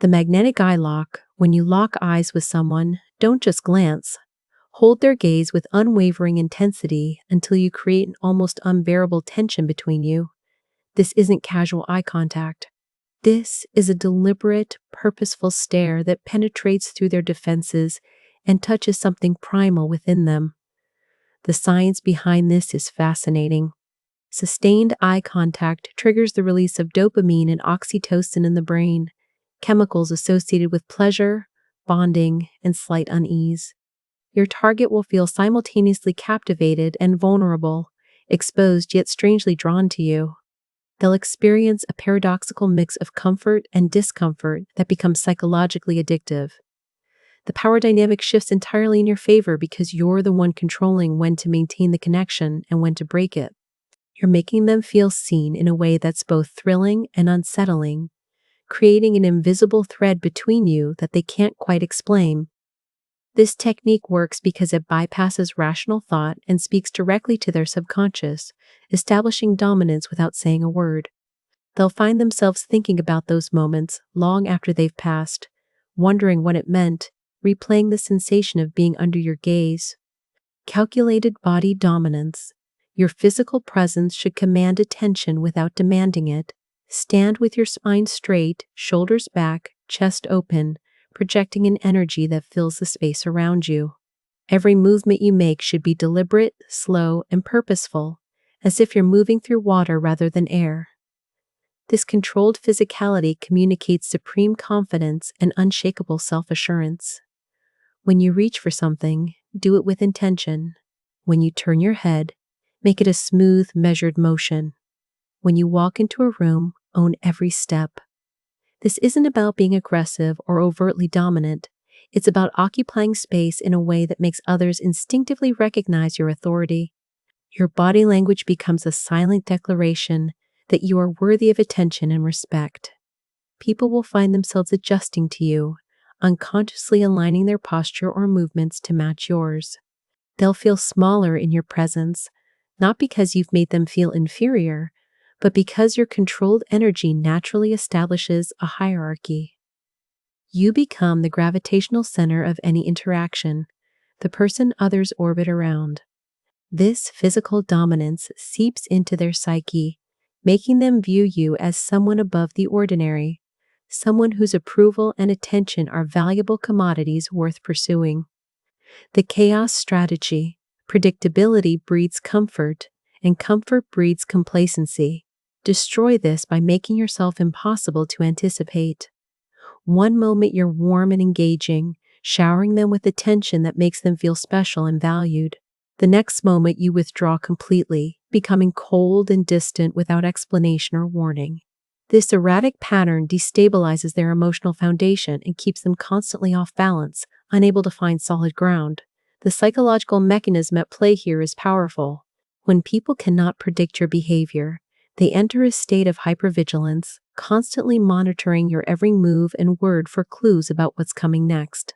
The magnetic eye lock. When you lock eyes with someone, don't just glance. Hold their gaze with unwavering intensity until you create an almost unbearable tension between you. This isn't casual eye contact. This is a deliberate, purposeful stare that penetrates through their defenses and touches something primal within them. The science behind this is fascinating. Sustained eye contact triggers the release of dopamine and oxytocin in the brain, chemicals associated with pleasure, bonding, and slight unease. Your target will feel simultaneously captivated and vulnerable, exposed yet strangely drawn to you. They'll experience a paradoxical mix of comfort and discomfort that becomes psychologically addictive. The power dynamic shifts entirely in your favor because you're the one controlling when to maintain the connection and when to break it. You're making them feel seen in a way that's both thrilling and unsettling, creating an invisible thread between you that they can't quite explain. This technique works because it bypasses rational thought and speaks directly to their subconscious, establishing dominance without saying a word. They'll find themselves thinking about those moments long after they've passed, wondering what it meant, replaying the sensation of being under your gaze. Calculated body dominance. Your physical presence should command attention without demanding it. Stand with your spine straight, shoulders back, chest open, projecting an energy that fills the space around you. Every movement you make should be deliberate, slow, and purposeful, as if you're moving through water rather than air. This controlled physicality communicates supreme confidence and unshakable self-assurance. When you reach for something, do it with intention. When you turn your head, make it a smooth, measured motion. When you walk into a room, own every step. This isn't about being aggressive or overtly dominant. It's about occupying space in a way that makes others instinctively recognize your authority. Your body language becomes a silent declaration that you are worthy of attention and respect. People will find themselves adjusting to you, unconsciously aligning their posture or movements to match yours. They'll feel smaller in your presence, not because you've made them feel inferior, but because your controlled energy naturally establishes a hierarchy. You become the gravitational center of any interaction, the person others orbit around. This physical dominance seeps into their psyche, making them view you as someone above the ordinary, someone whose approval and attention are valuable commodities worth pursuing. The chaos strategy. Predictability breeds comfort, and comfort breeds complacency. Destroy this by making yourself impossible to anticipate. One moment you're warm and engaging, showering them with attention that makes them feel special and valued. The next moment you withdraw completely, becoming cold and distant without explanation or warning. This erratic pattern destabilizes their emotional foundation and keeps them constantly off balance, unable to find solid ground. The psychological mechanism at play here is powerful. When people cannot predict your behavior, they enter a state of hypervigilance, constantly monitoring your every move and word for clues about what's coming next.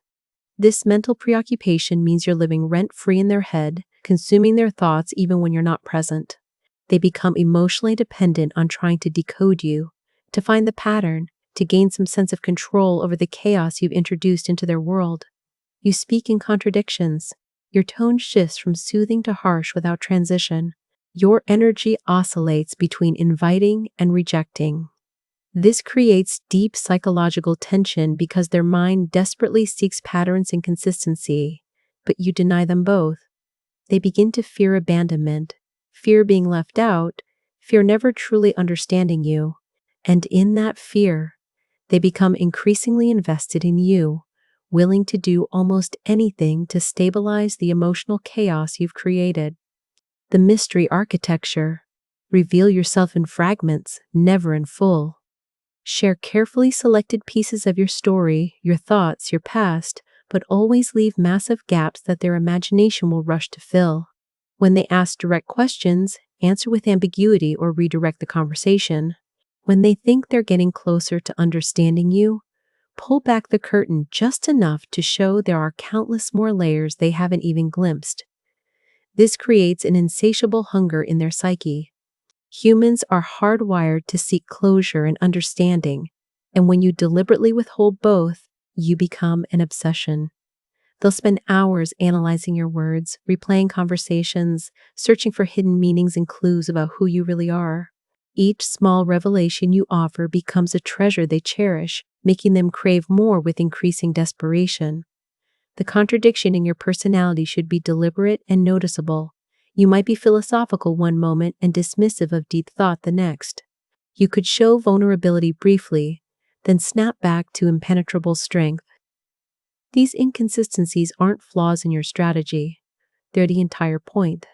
This mental preoccupation means you're living rent-free in their head, consuming their thoughts even when you're not present. They become emotionally dependent on trying to decode you, to find the pattern, to gain some sense of control over the chaos you've introduced into their world. You speak in contradictions. Your tone shifts from soothing to harsh without transition. Your energy oscillates between inviting and rejecting. This creates deep psychological tension because their mind desperately seeks patterns and consistency, but you deny them both. They begin to fear abandonment, fear being left out, fear never truly understanding you, and in that fear, they become increasingly invested in you, willing to do almost anything to stabilize the emotional chaos you've created. The mystery architecture. Reveal yourself in fragments, never in full. Share carefully selected pieces of your story, your thoughts, your past, but always leave massive gaps that their imagination will rush to fill. When they ask direct questions, answer with ambiguity or redirect the conversation. When they think they're getting closer to understanding you, pull back the curtain just enough to show there are countless more layers they haven't even glimpsed. This creates an insatiable hunger in their psyche. Humans are hardwired to seek closure and understanding, And when you deliberately withhold both, you become an obsession. They'll spend hours analyzing your words, replaying conversations, searching for hidden meanings and clues about who you really are. Each small revelation you offer becomes a treasure they cherish, making them crave more with increasing desperation. The contradiction in your personality should be deliberate and noticeable. You might be philosophical one moment and dismissive of deep thought the next. You could show vulnerability briefly, then snap back to impenetrable strength. These inconsistencies aren't flaws in your strategy. They're the entire point.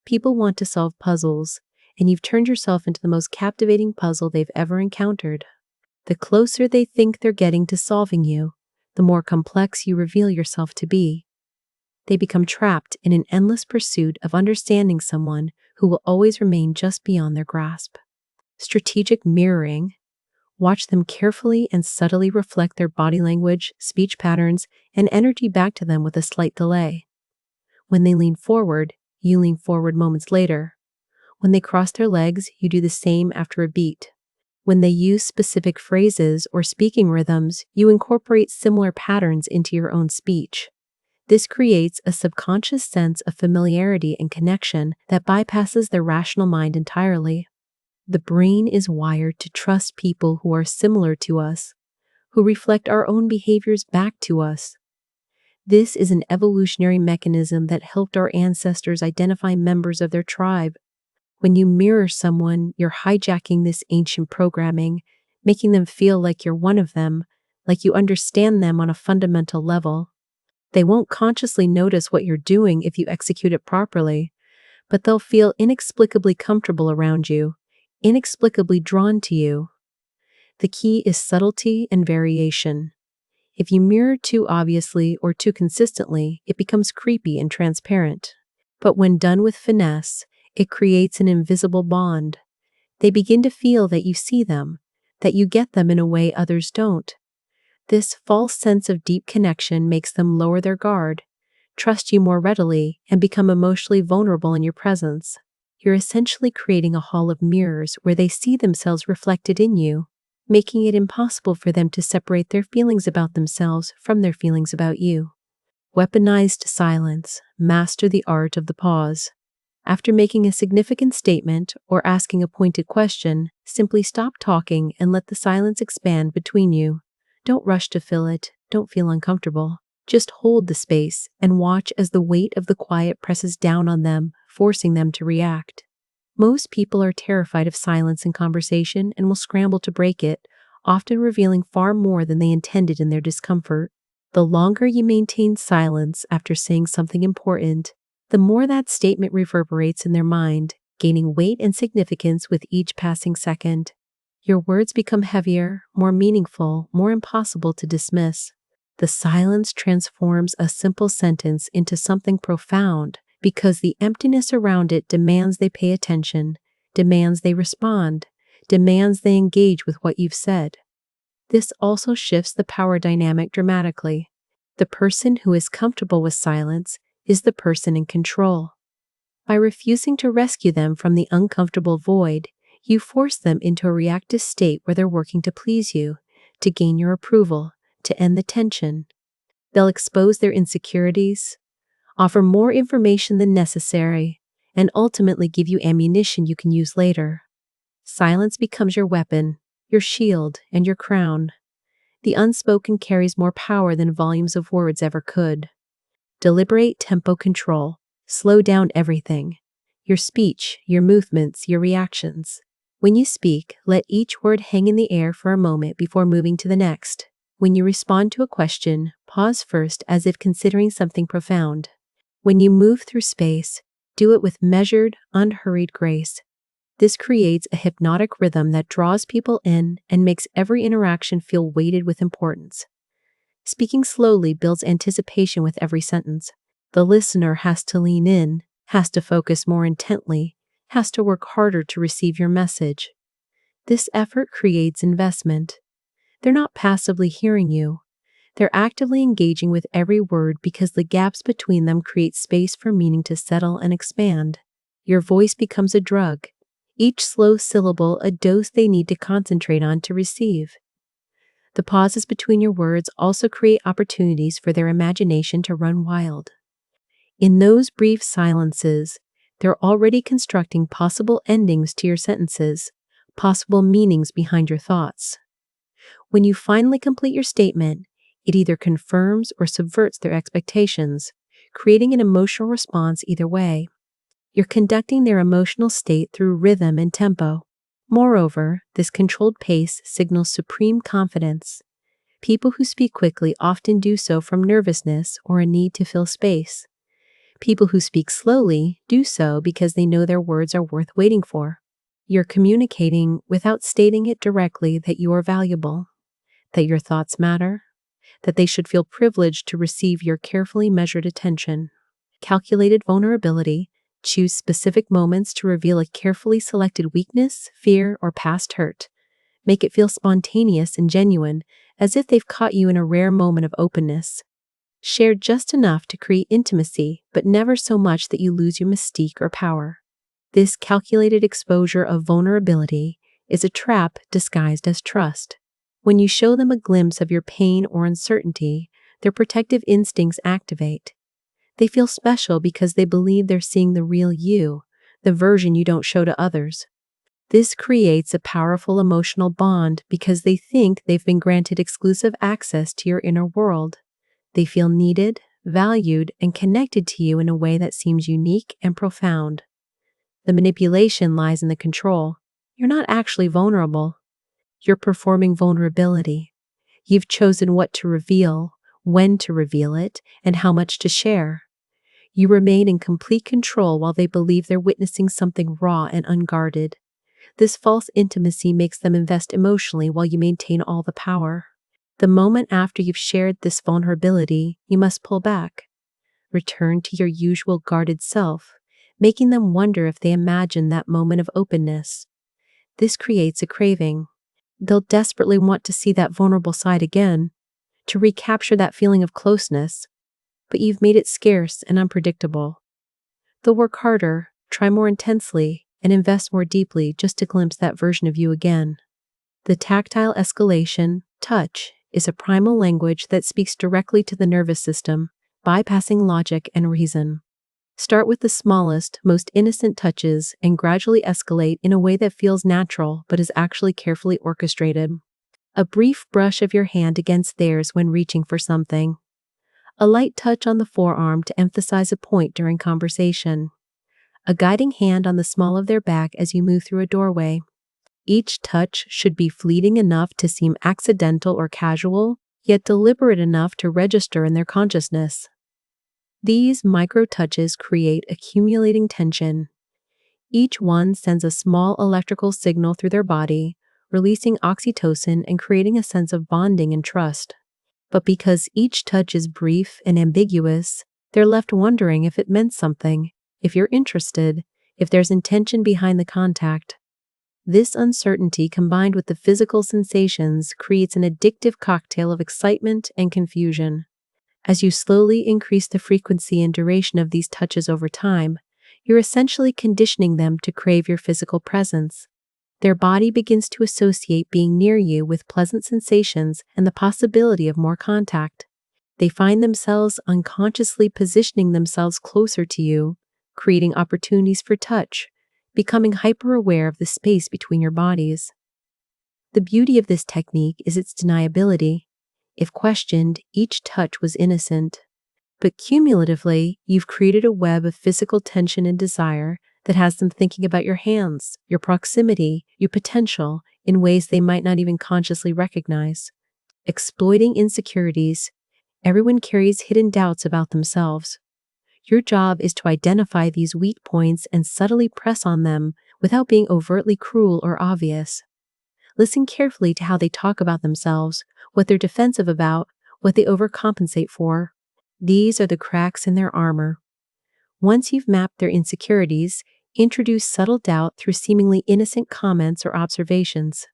People want to solve puzzles, and you've turned yourself into the most captivating puzzle they've ever encountered. The closer they think they're getting to solving you, the more complex you reveal yourself to be. They become trapped in an endless pursuit of understanding someone who will always remain just beyond their grasp. Strategic mirroring. Watch them carefully and subtly reflect their body language, speech patterns, and energy back to them with a slight delay. When they lean forward, you lean forward moments later. When they cross their legs, you do the same after a beat. When they use specific phrases or speaking rhythms, you incorporate similar patterns into your own speech. This creates a subconscious sense of familiarity and connection that bypasses their rational mind entirely. The brain is wired to trust people who are similar to us, who reflect our own behaviors back to us. This is an evolutionary mechanism that helped our ancestors identify members of their tribe. When you mirror someone, you're hijacking this ancient programming, making them feel like you're one of them, like you understand them on a fundamental level. They won't consciously notice what you're doing if you execute it properly, but they'll feel inexplicably comfortable around you, inexplicably drawn to you. The key is subtlety and variation. If you mirror too obviously or too consistently, it becomes creepy and transparent. But when done with finesse, it creates an invisible bond. They begin to feel that you see them, that you get them in a way others don't. This false sense of deep connection makes them lower their guard, trust you more readily, and become emotionally vulnerable in your presence. You're essentially creating a hall of mirrors where they see themselves reflected in you, making it impossible for them to separate their feelings about themselves from their feelings about you. Weaponized silence. Master the art of the pause. After making a significant statement or asking a pointed question, simply stop talking and let the silence expand between you. Don't rush to fill it. Don't feel uncomfortable. Just hold the space and watch as the weight of the quiet presses down on them, forcing them to react. Most people are terrified of silence in conversation and will scramble to break it, often revealing far more than they intended in their discomfort. The longer you maintain silence after saying something important, the more that statement reverberates in their mind, gaining weight and significance with each passing second. Your words become heavier, more meaningful, more impossible to dismiss. The silence transforms a simple sentence into something profound because the emptiness around it demands they pay attention, demands they respond, demands they engage with what you've said. This also shifts the power dynamic dramatically. The person who is comfortable with silence is the person in control. By refusing to rescue them from the uncomfortable void, you force them into a reactive state where they're working to please you, to gain your approval, to end the tension. They'll expose their insecurities, offer more information than necessary, and ultimately give you ammunition you can use later. Silence becomes your weapon, your shield, and your crown. The unspoken carries more power than volumes of words ever could. Deliberate tempo control. Slow down everything. Your speech, your movements, your reactions. When you speak, let each word hang in the air for a moment before moving to the next. When you respond to a question, pause first as if considering something profound. When you move through space, do it with measured, unhurried grace. This creates a hypnotic rhythm that draws people in and makes every interaction feel weighted with importance. Speaking slowly builds anticipation with every sentence. The listener has to lean in, has to focus more intently, has to work harder to receive your message. This effort creates investment. They're not passively hearing you. They're actively engaging with every word because the gaps between them create space for meaning to settle and expand. Your voice becomes a drug, each slow syllable a dose they need to concentrate on to receive. The pauses between your words also create opportunities for their imagination to run wild. In those brief silences, they're already constructing possible endings to your sentences, possible meanings behind your thoughts. When you finally complete your statement, it either confirms or subverts their expectations, creating an emotional response either way. You're conducting their emotional state through rhythm and tempo. Moreover, this controlled pace signals supreme confidence. People who speak quickly often do so from nervousness or a need to fill space. People who speak slowly do so because they know their words are worth waiting for. You're communicating without stating it directly that you are valuable, that your thoughts matter, that they should feel privileged to receive your carefully measured attention. Calculated vulnerability. Choose specific moments to reveal a carefully selected weakness, fear, or past hurt. Make it feel spontaneous and genuine, as if they've caught you in a rare moment of openness. Share just enough to create intimacy, but never so much that you lose your mystique or power. This calculated exposure of vulnerability is a trap disguised as trust. When you show them a glimpse of your pain or uncertainty, their protective instincts activate. They feel special because they believe they're seeing the real you, the version you don't show to others. This creates a powerful emotional bond because they think they've been granted exclusive access to your inner world. They feel needed, valued, and connected to you in a way that seems unique and profound. The manipulation lies in the control. You're not actually vulnerable. You're performing vulnerability. You've chosen what to reveal, when to reveal it, and how much to share. You remain in complete control while they believe they're witnessing something raw and unguarded. This false intimacy makes them invest emotionally while you maintain all the power. The moment after you've shared this vulnerability, you must pull back. Return to your usual guarded self, making them wonder if they imagine that moment of openness. This creates a craving. They'll desperately want to see that vulnerable side again, to recapture that feeling of closeness, but you've made it scarce and unpredictable. They'll work harder, try more intensely, and invest more deeply just to glimpse that version of you again. The tactile escalation, touch, is a primal language that speaks directly to the nervous system, bypassing logic and reason. Start with the smallest, most innocent touches and gradually escalate in a way that feels natural but is actually carefully orchestrated. A brief brush of your hand against theirs when reaching for something. A light touch on the forearm to emphasize a point during conversation. A guiding hand on the small of their back as you move through a doorway. Each touch should be fleeting enough to seem accidental or casual, yet deliberate enough to register in their consciousness. These micro-touches create accumulating tension. Each one sends a small electrical signal through their body, releasing oxytocin and creating a sense of bonding and trust. But because each touch is brief and ambiguous, they're left wondering if it meant something, if you're interested, if there's intention behind the contact. This uncertainty combined with the physical sensations creates an addictive cocktail of excitement and confusion. As you slowly increase the frequency and duration of these touches over time, you're essentially conditioning them to crave your physical presence. Their body begins to associate being near you with pleasant sensations and the possibility of more contact. They find themselves unconsciously positioning themselves closer to you, creating opportunities for touch, becoming hyper-aware of the space between your bodies. The beauty of this technique is its deniability. If questioned, each touch was innocent. But cumulatively, you've created a web of physical tension and desire that has them thinking about your hands, your proximity, your potential in ways they might not even consciously recognize. Exploiting insecurities. Everyone carries hidden doubts about themselves. Your job is to identify these weak points and subtly press on them without being overtly cruel or obvious. Listen carefully to how they talk about themselves, what they're defensive about, what they overcompensate for. These are the cracks in their armor. Once you've mapped their insecurities, introduce subtle doubt through seemingly innocent comments or observations.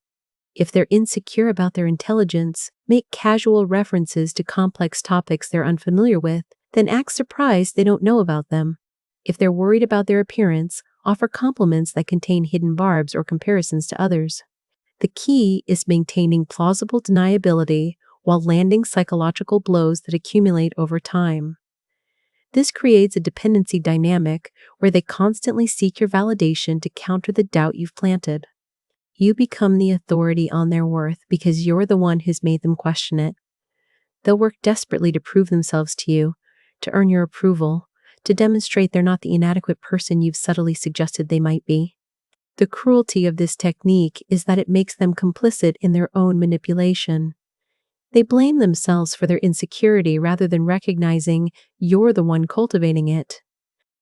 If they're insecure about their intelligence, make casual references to complex topics they're unfamiliar with, then act surprised they don't know about them. If they're worried about their appearance, offer compliments that contain hidden barbs or comparisons to others. The key is maintaining plausible deniability while landing psychological blows that accumulate over time. This creates a dependency dynamic where they constantly seek your validation to counter the doubt you've planted. You become the authority on their worth because you're the one who's made them question it. They'll work desperately to prove themselves to you, to earn your approval, to demonstrate they're not the inadequate person you've subtly suggested they might be. The cruelty of this technique is that it makes them complicit in their own manipulation. They blame themselves for their insecurity rather than recognizing you're the one cultivating it.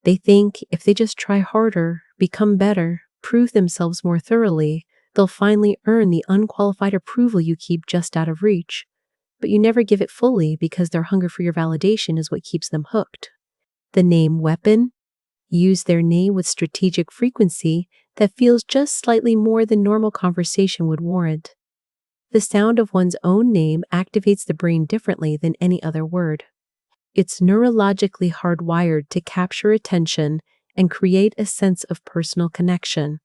They think if they just try harder, become better, prove themselves more thoroughly, they'll finally earn the unqualified approval you keep just out of reach. But you never give it fully because their hunger for your validation is what keeps them hooked. The name weapon? Use their name with strategic frequency that feels just slightly more than normal conversation would warrant. The sound of one's own name activates the brain differently than any other word. It's neurologically hardwired to capture attention and create a sense of personal connection.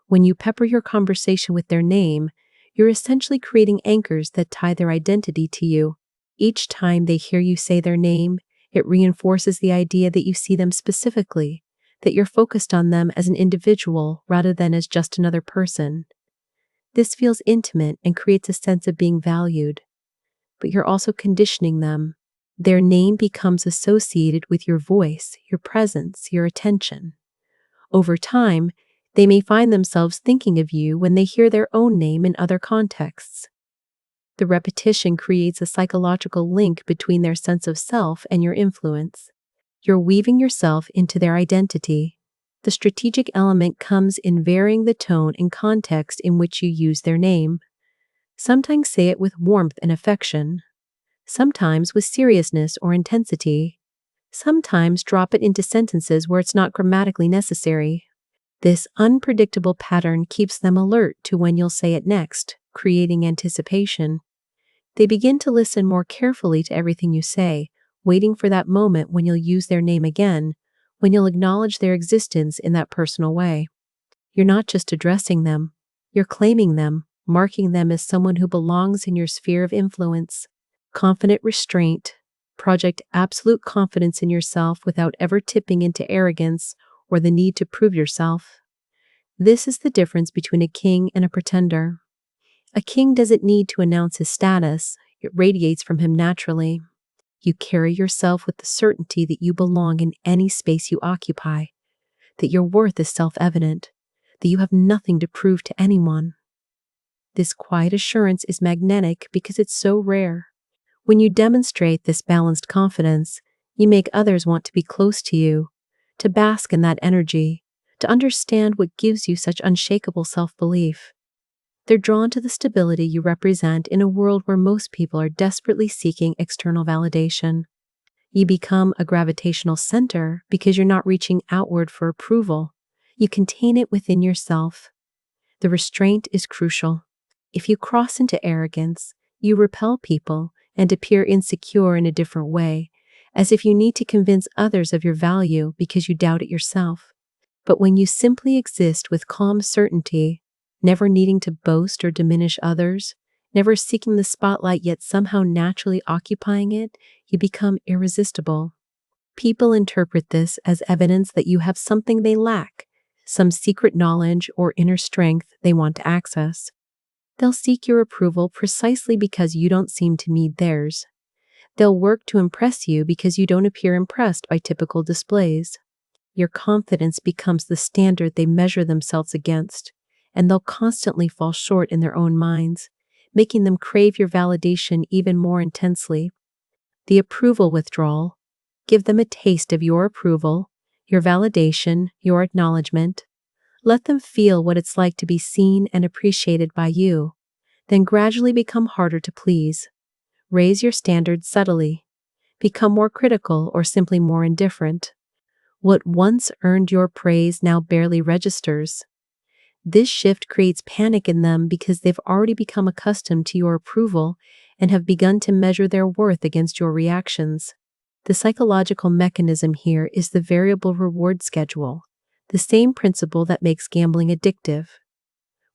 When you pepper your conversation with their name, you're essentially creating anchors that tie their identity to you. Each time they hear you say their name, it reinforces the idea that you see them specifically, that you're focused on them as an individual rather than as just another person. This feels intimate and creates a sense of being valued. But you're also conditioning them. Their name becomes associated with your voice, your presence, your attention. Over time, they may find themselves thinking of you when they hear their own name in other contexts. The repetition creates a psychological link between their sense of self and your influence. You're weaving yourself into their identity. The strategic element comes in varying the tone and context in which you use their name. Sometimes say it with warmth and affection. Sometimes with seriousness or intensity. Sometimes drop it into sentences where it's not grammatically necessary. This unpredictable pattern keeps them alert to when you'll say it next, creating anticipation. They begin to listen more carefully to everything you say, waiting for that moment when you'll use their name again, when you'll acknowledge their existence in that personal way. You're not just addressing them, you're claiming them, marking them as someone who belongs in your sphere of influence. Confident restraint. Project absolute confidence in yourself without ever tipping into arrogance or the need to prove yourself. This is the difference between a king and a pretender. A king doesn't need to announce his status, it radiates from him naturally. You carry yourself with the certainty that you belong in any space you occupy, that your worth is self-evident, that you have nothing to prove to anyone. This quiet assurance is magnetic because it's so rare. When you demonstrate this balanced confidence, you make others want to be close to you, to bask in that energy, to understand what gives you such unshakable self-belief. They're drawn to the stability you represent in a world where most people are desperately seeking external validation. You become a gravitational center because you're not reaching outward for approval. You contain it within yourself. The restraint is crucial. If you cross into arrogance, you repel people and appear insecure in a different way, as if you need to convince others of your value because you doubt it yourself. But when you simply exist with calm certainty, never needing to boast or diminish others, never seeking the spotlight yet somehow naturally occupying it, you become irresistible. People interpret this as evidence that you have something they lack, some secret knowledge or inner strength they want to access. They'll seek your approval precisely because you don't seem to need theirs. They'll work to impress you because you don't appear impressed by typical displays. Your confidence becomes the standard they measure themselves against, and they'll constantly fall short in their own minds, making them crave your validation even more intensely. The approval withdrawal. Give them a taste of your approval, your validation, your acknowledgement. Let them feel what it's like to be seen and appreciated by you. Then gradually become harder to please. Raise your standards subtly. Become more critical or simply more indifferent. What once earned your praise now barely registers. This shift creates panic in them because they've already become accustomed to your approval and have begun to measure their worth against your reactions. The psychological mechanism here is the variable reward schedule, the same principle that makes gambling addictive.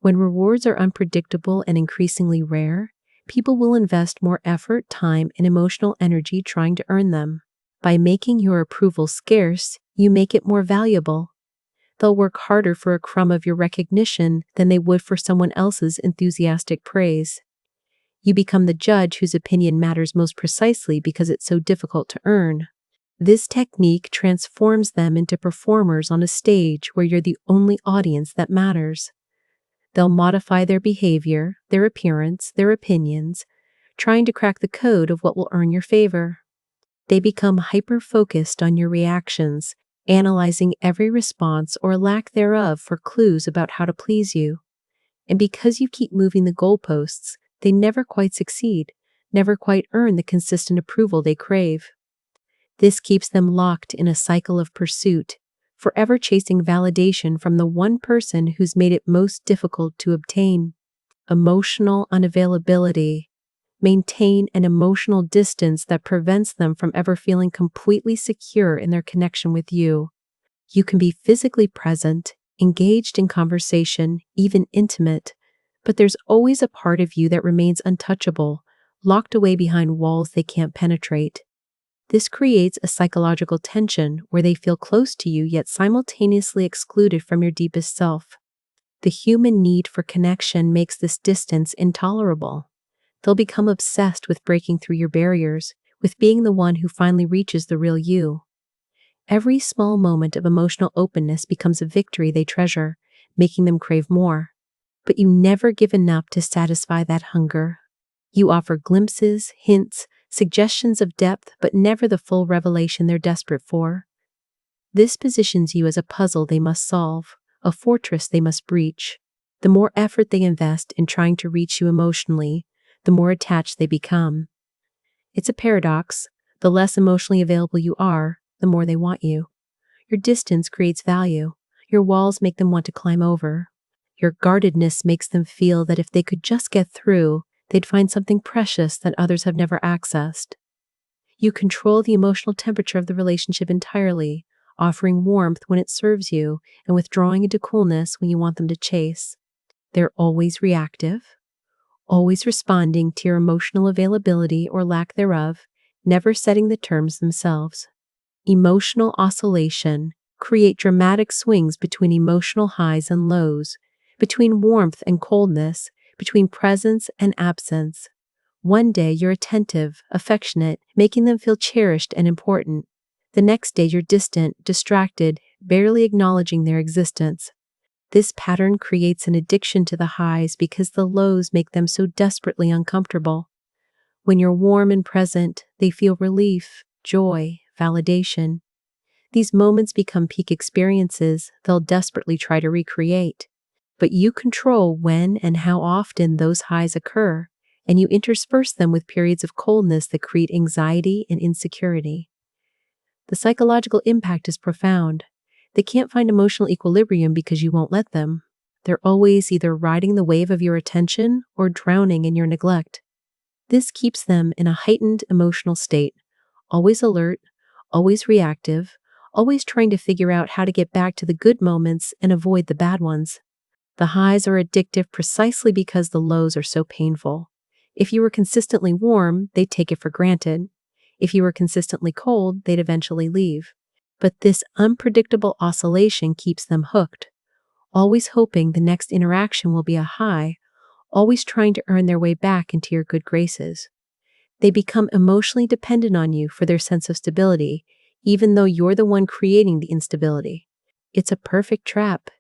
When rewards are unpredictable and increasingly rare, people will invest more effort, time, and emotional energy trying to earn them. By making your approval scarce, you make it more valuable. They'll work harder for a crumb of your recognition than they would for someone else's enthusiastic praise. You become the judge whose opinion matters most precisely because it's so difficult to earn. This technique transforms them into performers on a stage where you're the only audience that matters. They'll modify their behavior, their appearance, their opinions, trying to crack the code of what will earn your favor. They become hyper-focused on your reactions, analyzing every response or lack thereof for clues about how to please you. And because you keep moving the goalposts, they never quite succeed, never quite earn the consistent approval they crave. This keeps them locked in a cycle of pursuit, forever chasing validation from the one person who's made it most difficult to obtain. Emotional unavailability. Maintain an emotional distance that prevents them from ever feeling completely secure in their connection with you. You can be physically present, engaged in conversation, even intimate, but there's always a part of you that remains untouchable, locked away behind walls they can't penetrate. This creates a psychological tension where they feel close to you yet simultaneously excluded from your deepest self. The human need for connection makes this distance intolerable. They'll become obsessed with breaking through your barriers, with being the one who finally reaches the real you. Every small moment of emotional openness becomes a victory they treasure, making them crave more. But you never give enough to satisfy that hunger. You offer glimpses, hints, suggestions of depth, but never the full revelation they're desperate for. This positions you as a puzzle they must solve, a fortress they must breach. The more effort they invest in trying to reach you emotionally, the more attached they become. It's a paradox. The less emotionally available you are, the more they want you. Your distance creates value. Your walls make them want to climb over. Your guardedness makes them feel that if they could just get through, they'd find something precious that others have never accessed. You control the emotional temperature of the relationship entirely, offering warmth when it serves you and withdrawing into coolness when you want them to chase. They're always reactive, always responding to your emotional availability or lack thereof, never setting the terms themselves. Emotional oscillation. Create dramatic swings between emotional highs and lows, between warmth and coldness, between presence and absence. One day you're attentive, affectionate, making them feel cherished and important. The next day you're distant, distracted, barely acknowledging their existence. This pattern creates an addiction to the highs because the lows make them so desperately uncomfortable. When you're warm and present, they feel relief, joy, validation. These moments become peak experiences they'll desperately try to recreate. But you control when and how often those highs occur, and you intersperse them with periods of coldness that create anxiety and insecurity. The psychological impact is profound. They can't find emotional equilibrium because you won't let them. They're always either riding the wave of your attention or drowning in your neglect. This keeps them in a heightened emotional state, always alert, always reactive, always trying to figure out how to get back to the good moments and avoid the bad ones. The highs are addictive precisely because the lows are so painful. If you were consistently warm, they'd take it for granted. If you were consistently cold, they'd eventually leave. But this unpredictable oscillation keeps them hooked, always hoping the next interaction will be a high, always trying to earn their way back into your good graces. They become emotionally dependent on you for their sense of stability, even though you're the one creating the instability. It's a perfect trap.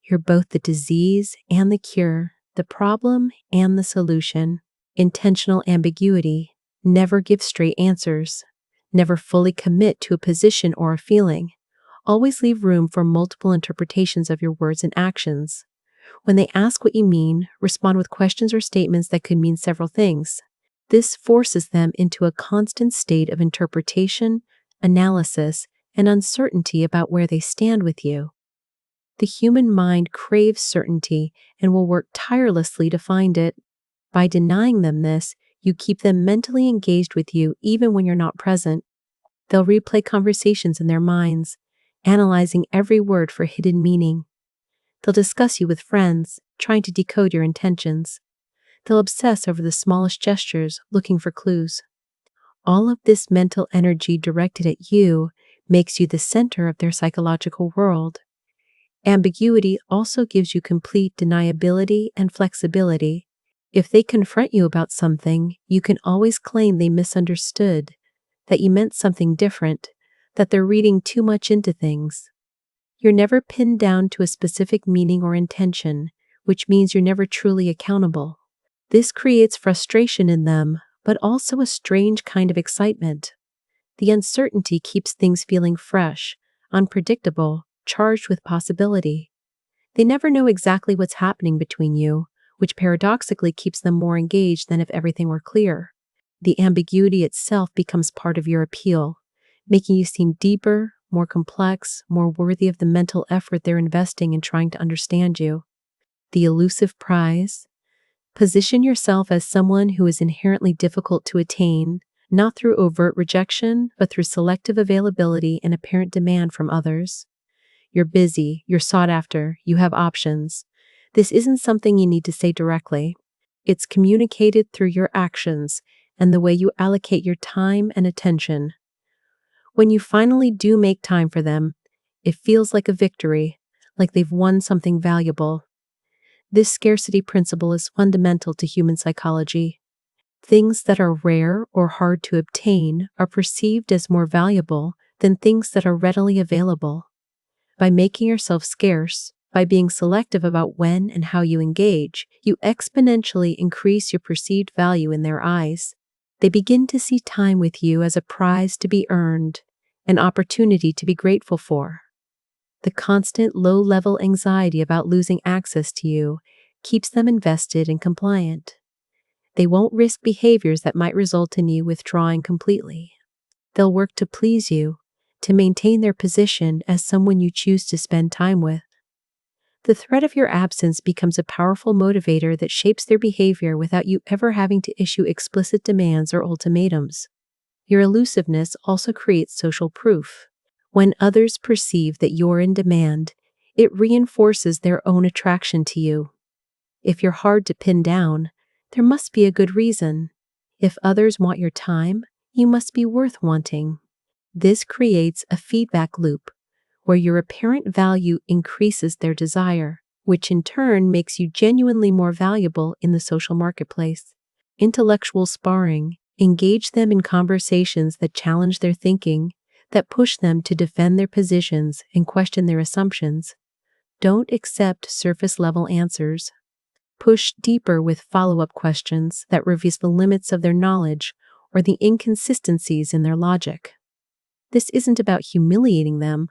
You're both the disease and the cure, the problem and the solution. Intentional ambiguity. Never give straight answers. Never fully commit to a position or a feeling. Always leave room for multiple interpretations of your words and actions. When they ask what you mean, respond with questions or statements that could mean several things. This forces them into a constant state of interpretation, analysis, and uncertainty about where they stand with you. The human mind craves certainty and will work tirelessly to find it. By denying them this, you keep them mentally engaged with you even when you're not present. They'll replay conversations in their minds, analyzing every word for hidden meaning. They'll discuss you with friends, trying to decode your intentions. They'll obsess over the smallest gestures, looking for clues. All of this mental energy directed at you makes you the center of their psychological world. Ambiguity also gives you complete deniability and flexibility. If they confront you about something, you can always claim they misunderstood, that you meant something different, that they're reading too much into things. You're never pinned down to a specific meaning or intention, which means you're never truly accountable. This creates frustration in them, but also a strange kind of excitement. The uncertainty keeps things feeling fresh, unpredictable, charged with possibility. They never know exactly what's happening between you, which paradoxically keeps them more engaged than if everything were clear. The ambiguity itself becomes part of your appeal, making you seem deeper, more complex, more worthy of the mental effort they're investing in trying to understand you. The Elusive Prize. Position yourself as someone who is inherently difficult to attain, not through overt rejection, but through selective availability and apparent demand from others. You're busy, you're sought after, you have options. This isn't something you need to say directly. It's communicated through your actions and the way you allocate your time and attention. When you finally do make time for them, it feels like a victory, like they've won something valuable. This scarcity principle is fundamental to human psychology. Things that are rare or hard to obtain are perceived as more valuable than things that are readily available. By making yourself scarce, by being selective about when and how you engage, you exponentially increase your perceived value in their eyes. They begin to see time with you as a prize to be earned, an opportunity to be grateful for. The constant low-level anxiety about losing access to you keeps them invested and compliant. They won't risk behaviors that might result in you withdrawing completely. They'll work to please you, to maintain their position as someone you choose to spend time with. The threat of your absence becomes a powerful motivator that shapes their behavior without you ever having to issue explicit demands or ultimatums. Your elusiveness also creates social proof. When others perceive that you're in demand, it reinforces their own attraction to you. If you're hard to pin down, there must be a good reason. If others want your time, you must be worth wanting. This creates a feedback loop, where your apparent value increases their desire, which in turn makes you genuinely more valuable in the social marketplace. Intellectual sparring. Engage them in conversations that challenge their thinking, that push them to defend their positions and question their assumptions. Don't accept surface-level answers. Push deeper with follow-up questions that reveal the limits of their knowledge or the inconsistencies in their logic. This isn't about humiliating them,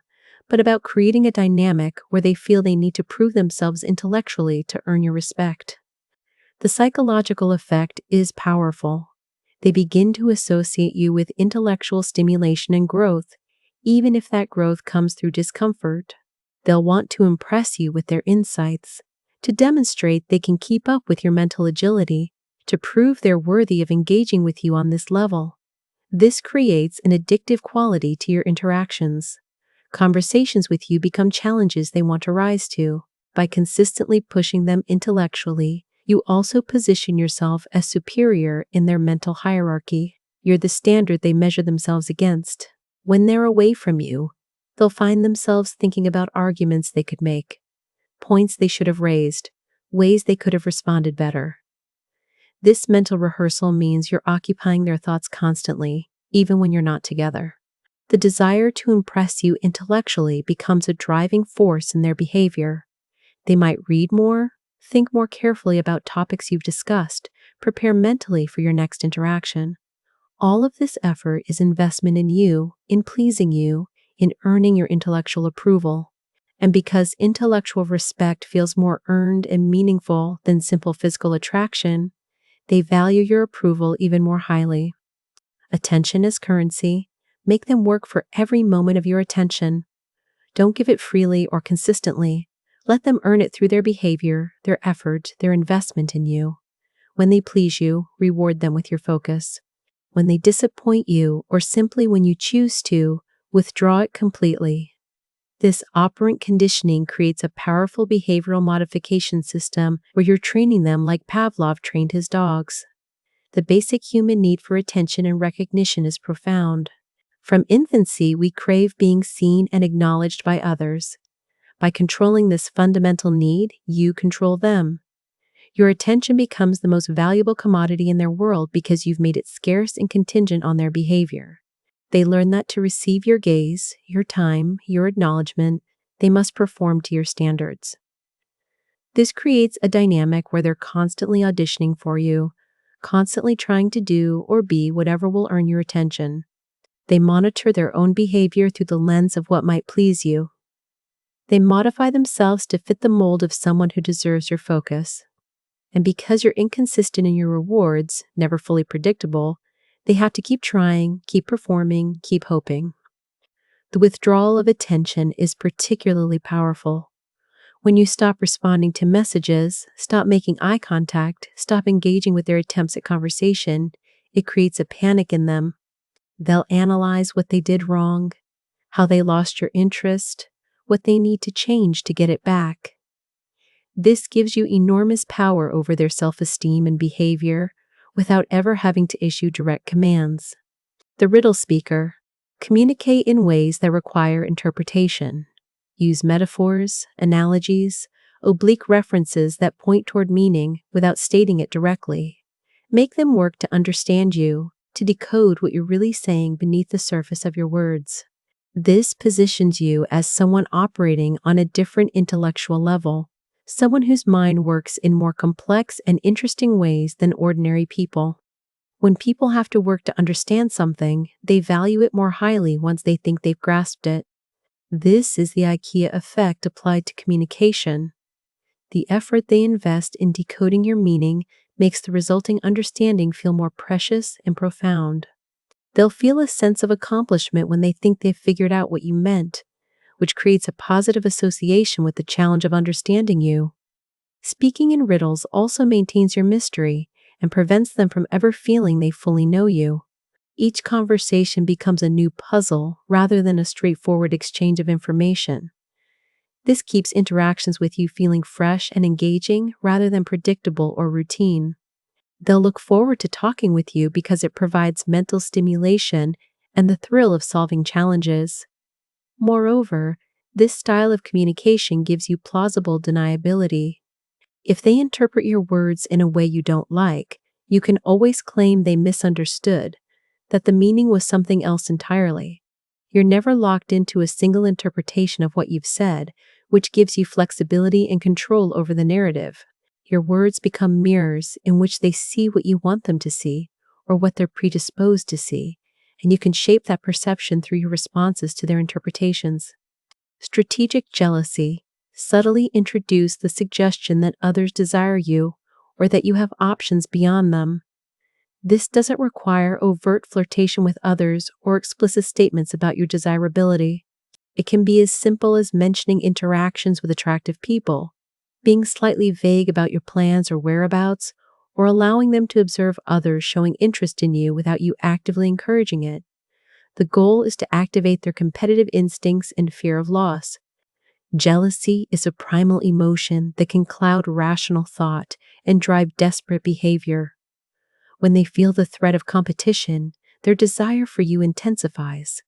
but about creating a dynamic where they feel they need to prove themselves intellectually to earn your respect. The psychological effect is powerful. They begin to associate you with intellectual stimulation and growth, even if that growth comes through discomfort. They'll want to impress you with their insights, to demonstrate they can keep up with your mental agility, to prove they're worthy of engaging with you on this level. This creates an addictive quality to your interactions. Conversations with you become challenges they want to rise to. By consistently pushing them intellectually, you also position yourself as superior in their mental hierarchy. You're the standard they measure themselves against. When they're away from you, they'll find themselves thinking about arguments they could make, points they should have raised, ways they could have responded better. This mental rehearsal means you're occupying their thoughts constantly, even when you're not together. The desire to impress you intellectually becomes a driving force in their behavior. They might read more, think more carefully about topics you've discussed, prepare mentally for your next interaction. All of this effort is investment in you, in pleasing you, in earning your intellectual approval. And because intellectual respect feels more earned and meaningful than simple physical attraction, they value your approval even more highly. Attention is currency. Make them work for every moment of your attention. Don't give it freely or consistently. Let them earn it through their behavior, their effort, their investment in you. When they please you, reward them with your focus. When they disappoint you, or simply when you choose to, withdraw it completely. This operant conditioning creates a powerful behavioral modification system where you're training them like Pavlov trained his dogs. The basic human need for attention and recognition is profound. From infancy, we crave being seen and acknowledged by others. By controlling this fundamental need, you control them. Your attention becomes the most valuable commodity in their world because you've made it scarce and contingent on their behavior. They learn that to receive your gaze, your time, your acknowledgement, they must perform to your standards. This creates a dynamic where they're constantly auditioning for you, constantly trying to do or be whatever will earn your attention. They monitor their own behavior through the lens of what might please you. They modify themselves to fit the mold of someone who deserves your focus. And because you're inconsistent in your rewards, never fully predictable, they have to keep trying, keep performing, keep hoping. The withdrawal of attention is particularly powerful. When you stop responding to messages, stop making eye contact, stop engaging with their attempts at conversation, it creates a panic in them. They'll analyze what they did wrong, how they lost your interest, what they need to change to get it back. This gives you enormous power over their self-esteem and behavior without ever having to issue direct commands. The Riddle Speaker. Communicate in ways that require interpretation. Use metaphors, analogies, oblique references that point toward meaning without stating it directly. Make them work to understand you, to decode what you're really saying beneath the surface of your words. This positions you as someone operating on a different intellectual level, someone whose mind works in more complex and interesting ways than ordinary people. When people have to work to understand something, they value it more highly once they think they've grasped it. This is the IKEA effect applied to communication. The effort they invest in decoding your meaning makes the resulting understanding feel more precious and profound. They'll feel a sense of accomplishment when they think they've figured out what you meant, which creates a positive association with the challenge of understanding you. Speaking in riddles also maintains your mystery and prevents them from ever feeling they fully know you. Each conversation becomes a new puzzle rather than a straightforward exchange of information. This keeps interactions with you feeling fresh and engaging rather than predictable or routine. They'll look forward to talking with you because it provides mental stimulation and the thrill of solving challenges. Moreover, this style of communication gives you plausible deniability. If they interpret your words in a way you don't like, you can always claim they misunderstood, that the meaning was something else entirely. You're never locked into a single interpretation of what you've said, which gives you flexibility and control over the narrative. Your words become mirrors in which they see what you want them to see, or what they're predisposed to see, and you can shape that perception through your responses to their interpretations. Strategic jealousy. Subtly introduce the suggestion that others desire you, or that you have options beyond them. This doesn't require overt flirtation with others or explicit statements about your desirability. It can be as simple as mentioning interactions with attractive people, being slightly vague about your plans or whereabouts, or allowing them to observe others showing interest in you without you actively encouraging it. The goal is to activate their competitive instincts and fear of loss. Jealousy is a primal emotion that can cloud rational thought and drive desperate behavior. When they feel the threat of competition, their desire for you intensifies.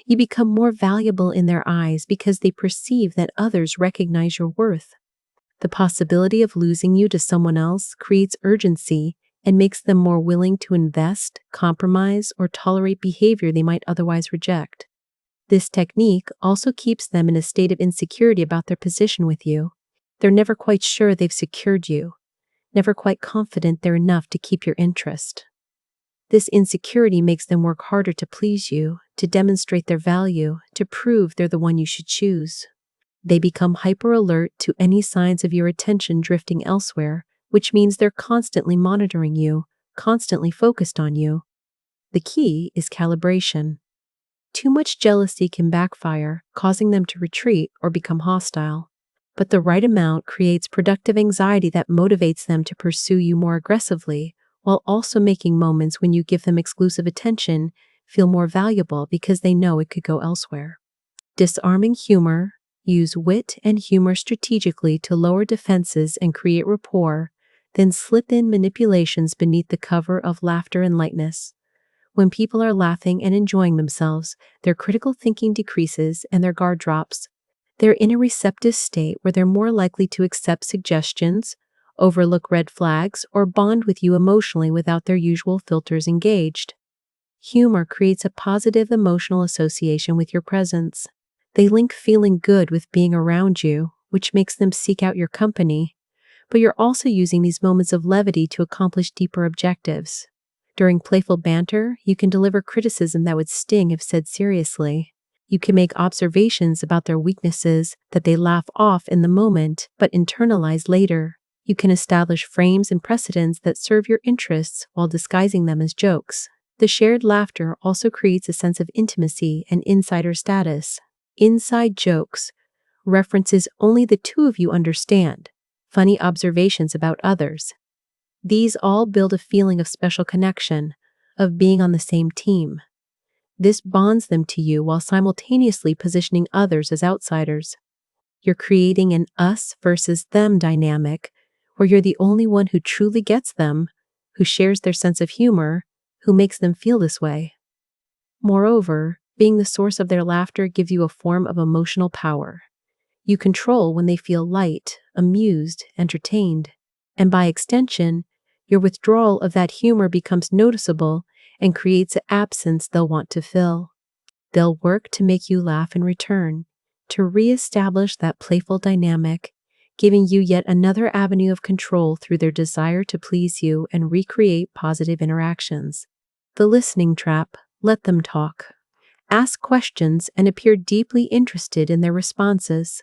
You become more valuable in their eyes because they perceive that others recognize your worth. The possibility of losing you to someone else creates urgency and makes them more willing to invest, compromise, or tolerate behavior they might otherwise reject. This technique also keeps them in a state of insecurity about their position with you. They're never quite sure they've secured you, never quite confident they're enough to keep your interest. This insecurity makes them work harder to please you, to demonstrate their value, to prove they're the one you should choose. They become hyper-alert to any signs of your attention drifting elsewhere, which means they're constantly monitoring you, constantly focused on you. The key is calibration. Too much jealousy can backfire, causing them to retreat or become hostile. But the right amount creates productive anxiety that motivates them to pursue you more aggressively, while also making moments when you give them exclusive attention feel more valuable because they know it could go elsewhere. Disarming Humor. Use wit and humor strategically to lower defenses and create rapport, then slip in manipulations beneath the cover of laughter and lightness. When people are laughing and enjoying themselves, their critical thinking decreases and their guard drops. They're in a receptive state where they're more likely to accept suggestions, overlook red flags, or bond with you emotionally without their usual filters engaged. Humor creates a positive emotional association with your presence. They link feeling good with being around you, which makes them seek out your company, but you're also using these moments of levity to accomplish deeper objectives. During playful banter, you can deliver criticism that would sting if said seriously. You can make observations about their weaknesses that they laugh off in the moment but internalize later. You can establish frames and precedents that serve your interests while disguising them as jokes. The shared laughter also creates a sense of intimacy and insider status. Inside jokes, references only the two of you understand, funny observations about others. These all build a feeling of special connection, of being on the same team. This bonds them to you while simultaneously positioning others as outsiders. You're creating an us versus them dynamic, where you're the only one who truly gets them, who shares their sense of humor, who makes them feel this way. Moreover, being the source of their laughter gives you a form of emotional power. You control when they feel light, amused, entertained, and by extension, your withdrawal of that humor becomes noticeable and creates an absence they'll want to fill. They'll work to make you laugh in return, to re-establish that playful dynamic, giving you yet another avenue of control through their desire to please you and recreate positive interactions. The listening trap. Let them talk. Ask questions and appear deeply interested in their responses.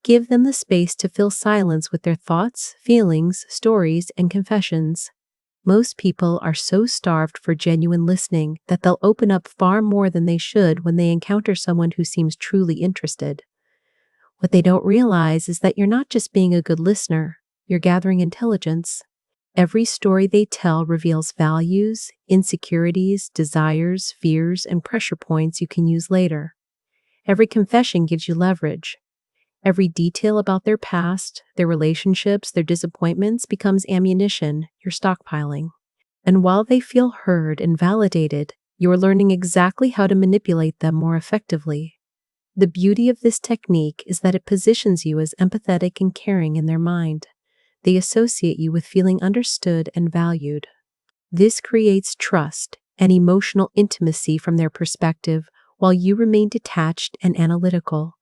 Give them the space to fill silence with their thoughts, feelings, stories, and confessions. Most people are so starved for genuine listening that they'll open up far more than they should when they encounter someone who seems truly interested. What they don't realize is that you're not just being a good listener, you're gathering intelligence. Every story they tell reveals values, insecurities, desires, fears, and pressure points you can use later. Every confession gives you leverage. Every detail about their past, their relationships, their disappointments becomes ammunition you're stockpiling. And while they feel heard and validated, you're learning exactly how to manipulate them more effectively. The beauty of this technique is that it positions you as empathetic and caring in their mind. They associate you with feeling understood and valued. This creates trust and emotional intimacy from their perspective while you remain detached and analytical,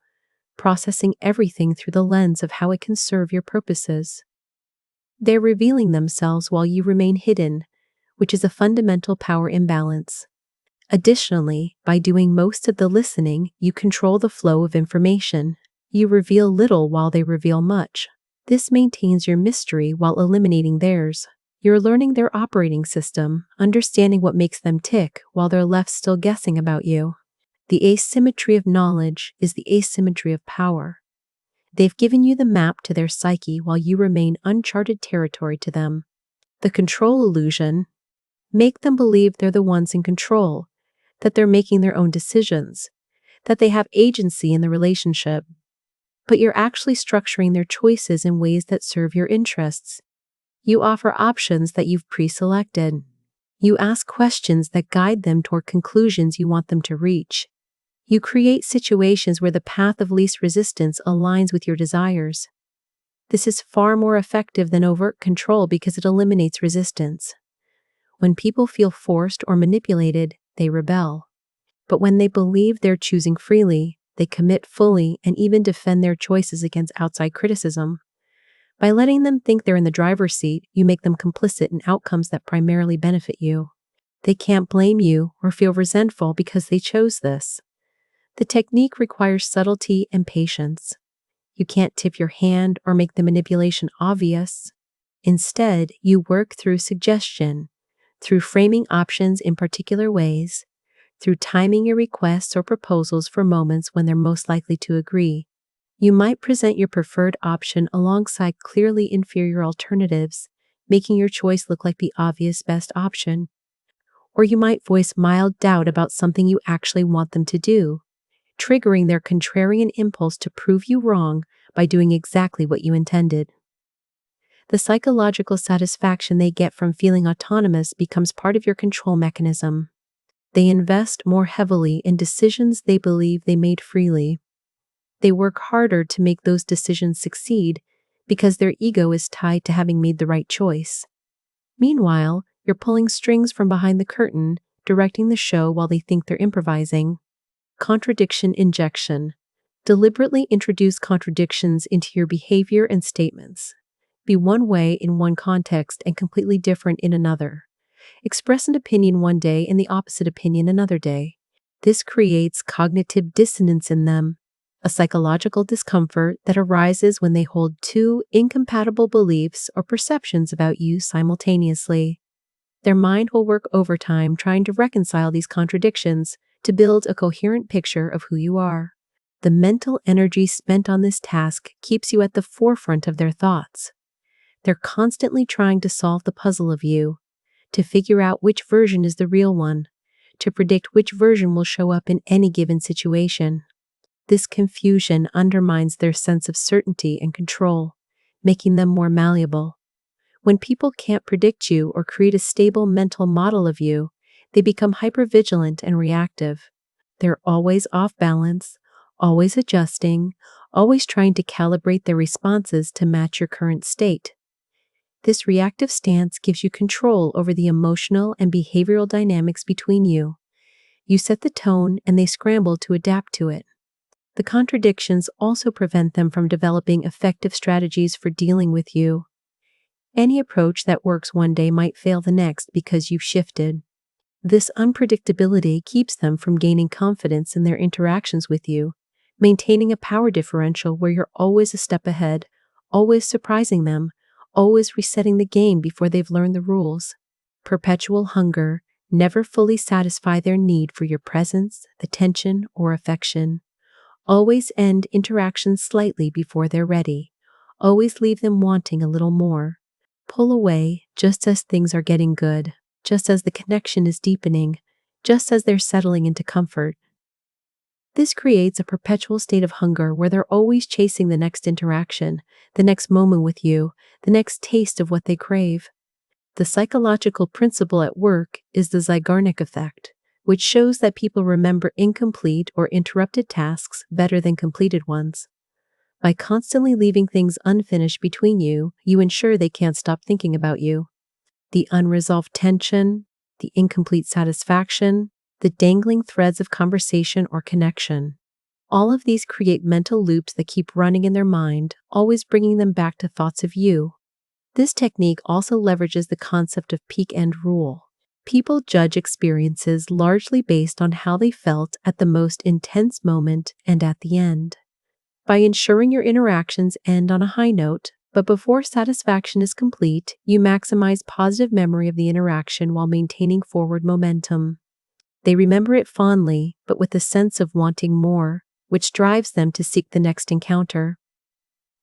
processing everything through the lens of how it can serve your purposes. They're revealing themselves while you remain hidden, which is a fundamental power imbalance. Additionally, by doing most of the listening, you control the flow of information. You reveal little while they reveal much. This maintains your mystery while eliminating theirs. You're learning their operating system, understanding what makes them tick while they're left still guessing about you. The asymmetry of knowledge is the asymmetry of power. They've given you the map to their psyche while you remain uncharted territory to them. The control illusion. Make them believe they're the ones in control, that they're making their own decisions, that they have agency in the relationship. But you're actually structuring their choices in ways that serve your interests. You offer options that you've pre-selected. You ask questions that guide them toward conclusions you want them to reach. You create situations where the path of least resistance aligns with your desires. This is far more effective than overt control because it eliminates resistance. When people feel forced or manipulated, they rebel. But when they believe they're choosing freely, they commit fully and even defend their choices against outside criticism. By letting them think they're in the driver's seat, you make them complicit in outcomes that primarily benefit you. They can't blame you or feel resentful because they chose this. The technique requires subtlety and patience. You can't tip your hand or make the manipulation obvious. Instead, you work through suggestion, through framing options in particular ways, through timing your requests or proposals for moments when they're most likely to agree. You might present your preferred option alongside clearly inferior alternatives, making your choice look like the obvious best option. Or you might voice mild doubt about something you actually want them to do, triggering their contrarian impulse to prove you wrong by doing exactly what you intended. The psychological satisfaction they get from feeling autonomous becomes part of your control mechanism. They invest more heavily in decisions they believe they made freely. They work harder to make those decisions succeed because their ego is tied to having made the right choice. Meanwhile, you're pulling strings from behind the curtain, directing the show while they think they're improvising. Contradiction injection. Deliberately introduce contradictions into your behavior and statements. Be one way in one context and completely different in another. Express an opinion one day and the opposite opinion another day. This creates cognitive dissonance in them, a psychological discomfort that arises when they hold two incompatible beliefs or perceptions about you simultaneously. Their mind will work overtime trying to reconcile these contradictions to build a coherent picture of who you are. The mental energy spent on this task keeps you at the forefront of their thoughts. They're constantly trying to solve the puzzle of you, to figure out which version is the real one, to predict which version will show up in any given situation. This confusion undermines their sense of certainty and control, making them more malleable. When people can't predict you or create a stable mental model of you, they become hypervigilant and reactive. They're always off balance, always adjusting, always trying to calibrate their responses to match your current state. This reactive stance gives you control over the emotional and behavioral dynamics between you. You set the tone and they scramble to adapt to it. The contradictions also prevent them from developing effective strategies for dealing with you. Any approach that works one day might fail the next because you've shifted. This unpredictability keeps them from gaining confidence in their interactions with you, maintaining a power differential where you're always a step ahead, always surprising them, always resetting the game before they've learned the rules. Perpetual hunger. Never fully satisfy their need for your presence, attention, or affection. Always end interactions slightly before they're ready. Always leave them wanting a little more. Pull away just as things are getting good, just as the connection is deepening, just as they're settling into comfort. This creates a perpetual state of hunger where they're always chasing the next interaction, the next moment with you, the next taste of what they crave. The psychological principle at work is the Zeigarnik effect, which shows that people remember incomplete or interrupted tasks better than completed ones. By constantly leaving things unfinished between you, you ensure they can't stop thinking about you. The unresolved tension, the incomplete satisfaction, the dangling threads of conversation or connection. All of these create mental loops that keep running in their mind, always bringing them back to thoughts of you. This technique also leverages the concept of peak-end rule. People judge experiences largely based on how they felt at the most intense moment and at the end. By ensuring your interactions end on a high note, but before satisfaction is complete, you maximize positive memory of the interaction while maintaining forward momentum. They remember it fondly, but with a sense of wanting more, which drives them to seek the next encounter.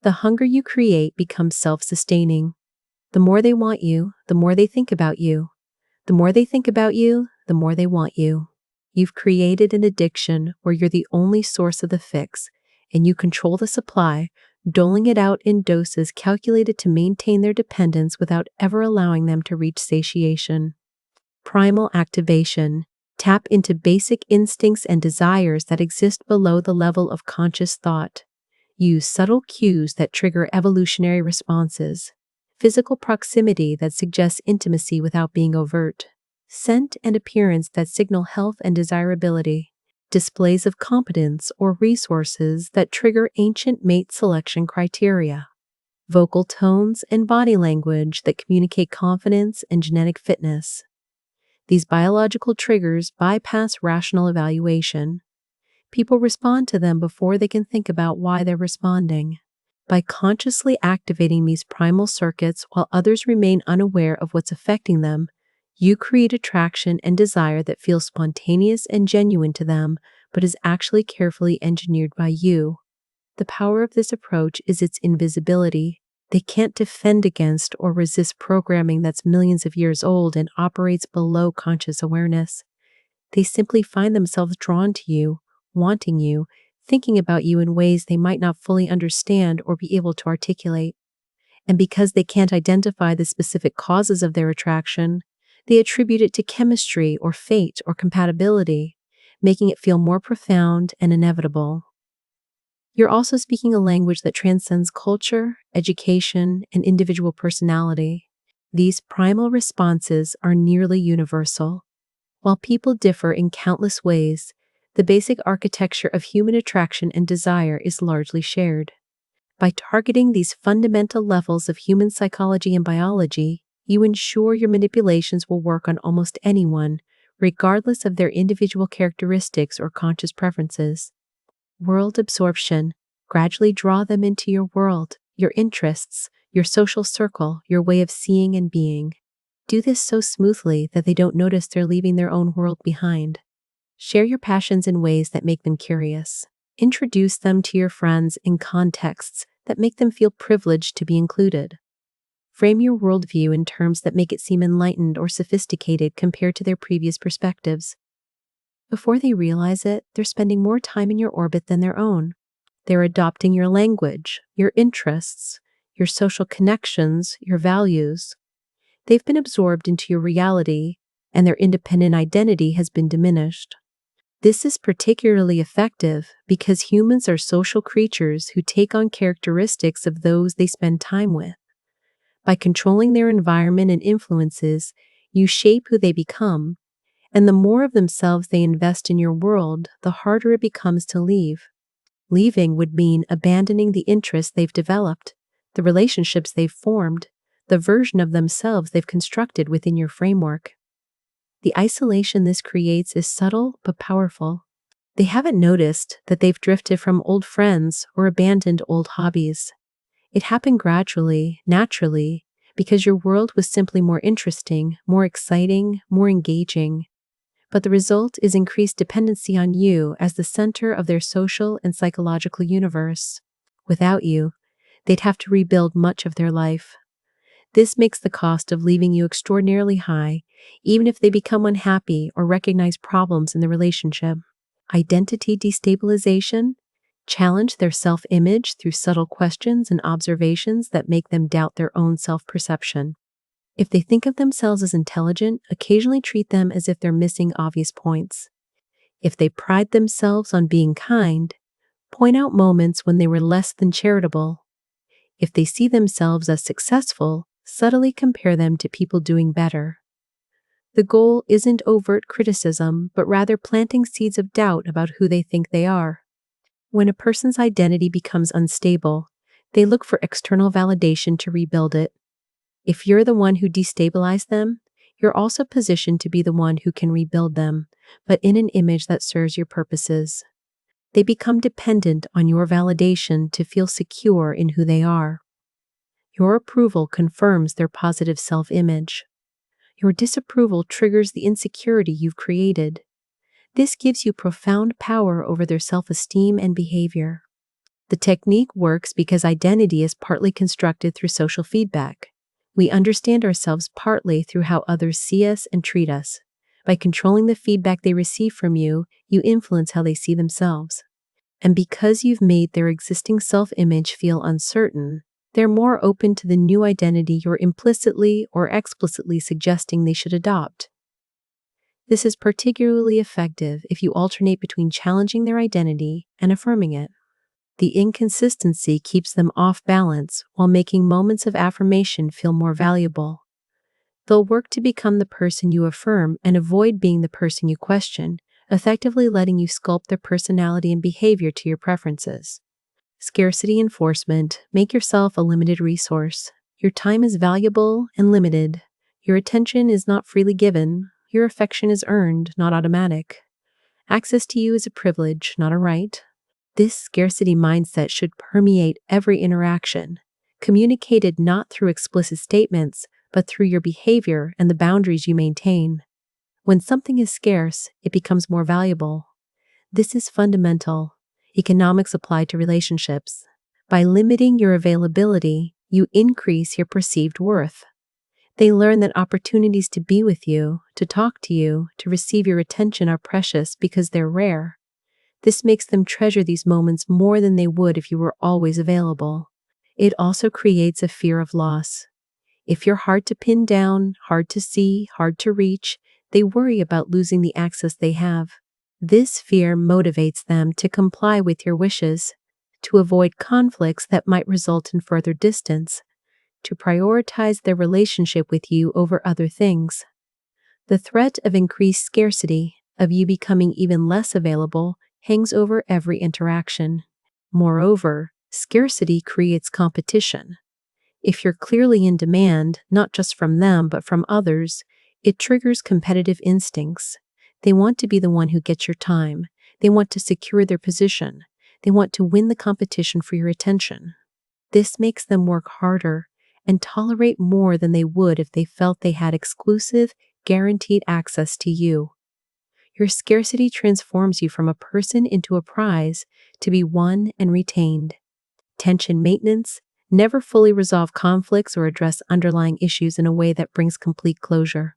The hunger you create becomes self-sustaining. The more they want you, the more they think about you. The more they think about you, the more they want you. You've created an addiction where you're the only source of the fix, and you control the supply, doling it out in doses calculated to maintain their dependence without ever allowing them to reach satiation. Primal Activation. Tap into basic instincts and desires that exist below the level of conscious thought. Use subtle cues that trigger evolutionary responses. Physical proximity that suggests intimacy without being overt. Scent and appearance that signal health and desirability. Displays of competence or resources that trigger ancient mate selection criteria. Vocal tones and body language that communicate confidence and genetic fitness. These biological triggers bypass rational evaluation. People respond to them before they can think about why they're responding. By consciously activating these primal circuits while others remain unaware of what's affecting them, you create attraction and desire that feels spontaneous and genuine to them, but is actually carefully engineered by you. The power of this approach is its invisibility. They can't defend against or resist programming that's millions of years old and operates below conscious awareness. They simply find themselves drawn to you, wanting you, thinking about you in ways they might not fully understand or be able to articulate. And because they can't identify the specific causes of their attraction, they attribute it to chemistry or fate or compatibility, making it feel more profound and inevitable. You're also speaking a language that transcends culture, education, and individual personality. These primal responses are nearly universal. While people differ in countless ways, the basic architecture of human attraction and desire is largely shared. By targeting these fundamental levels of human psychology and biology, you ensure your manipulations will work on almost anyone, regardless of their individual characteristics or conscious preferences. World absorption. Gradually draw them into your world, your interests, your social circle, your way of seeing and being. Do this so smoothly that they don't notice they're leaving their own world behind. Share your passions in ways that make them curious. Introduce them to your friends in contexts that make them feel privileged to be included. Frame your worldview in terms that make it seem enlightened or sophisticated compared to their previous perspectives. Before they realize it, they're spending more time in your orbit than their own. They're adopting your language, your interests, your social connections, your values. They've been absorbed into your reality, and their independent identity has been diminished. This is particularly effective because humans are social creatures who take on characteristics of those they spend time with. By controlling their environment and influences, you shape who they become, and the more of themselves they invest in your world, the harder it becomes to leave. Leaving would mean abandoning the interests they've developed, the relationships they've formed, the version of themselves they've constructed within your framework. The isolation this creates is subtle but powerful. They haven't noticed that they've drifted from old friends or abandoned old hobbies. It happened gradually, naturally, because your world was simply more interesting, more exciting, more engaging. But the result is increased dependency on you as the center of their social and psychological universe. Without you, they'd have to rebuild much of their life. This makes the cost of leaving you extraordinarily high, even if they become unhappy or recognize problems in the relationship. Identity destabilization. Challenge their self-image through subtle questions and observations that make them doubt their own self-perception. If they think of themselves as intelligent, occasionally treat them as if they're missing obvious points. If they pride themselves on being kind, point out moments when they were less than charitable. If they see themselves as successful, subtly compare them to people doing better. The goal isn't overt criticism, but rather planting seeds of doubt about who they think they are. When a person's identity becomes unstable, they look for external validation to rebuild it. If you're the one who destabilized them, you're also positioned to be the one who can rebuild them, but in an image that serves your purposes. They become dependent on your validation to feel secure in who they are. Your approval confirms their positive self-image. Your disapproval triggers the insecurity you've created. This gives you profound power over their self-esteem and behavior. The technique works because identity is partly constructed through social feedback. We understand ourselves partly through how others see us and treat us. By controlling the feedback they receive from you, you influence how they see themselves. And because you've made their existing self-image feel uncertain, they're more open to the new identity you're implicitly or explicitly suggesting they should adopt. This is particularly effective if you alternate between challenging their identity and affirming it. The inconsistency keeps them off balance while making moments of affirmation feel more valuable. They'll work to become the person you affirm and avoid being the person you question, effectively letting you sculpt their personality and behavior to your preferences. Scarcity enforcement. Make yourself a limited resource. Your time is valuable and limited. Your attention is not freely given. Your affection is earned, not automatic. Access to you is a privilege, not a right. This scarcity mindset should permeate every interaction, communicated not through explicit statements, but through your behavior and the boundaries you maintain. When something is scarce, it becomes more valuable. This is fundamental. Economics apply to relationships. By limiting your availability, you increase your perceived worth. They learn that opportunities to be with you, to talk to you, to receive your attention are precious because they're rare. This makes them treasure these moments more than they would if you were always available. It also creates a fear of loss. If you're hard to pin down, hard to see, hard to reach, they worry about losing the access they have. This fear motivates them to comply with your wishes, to avoid conflicts that might result in further distance, to prioritize their relationship with you over other things. The threat of increased scarcity, of you becoming even less available, hangs over every interaction. Moreover, scarcity creates competition. If you're clearly in demand, not just from them but from others, it triggers competitive instincts. They want to be the one who gets your time. They want to secure their position. They want to win the competition for your attention. This makes them work harder and tolerate more than they would if they felt they had exclusive, guaranteed access to you. Your scarcity transforms you from a person into a prize to be won and retained. Tension maintenance: never fully resolve conflicts or address underlying issues in a way that brings complete closure.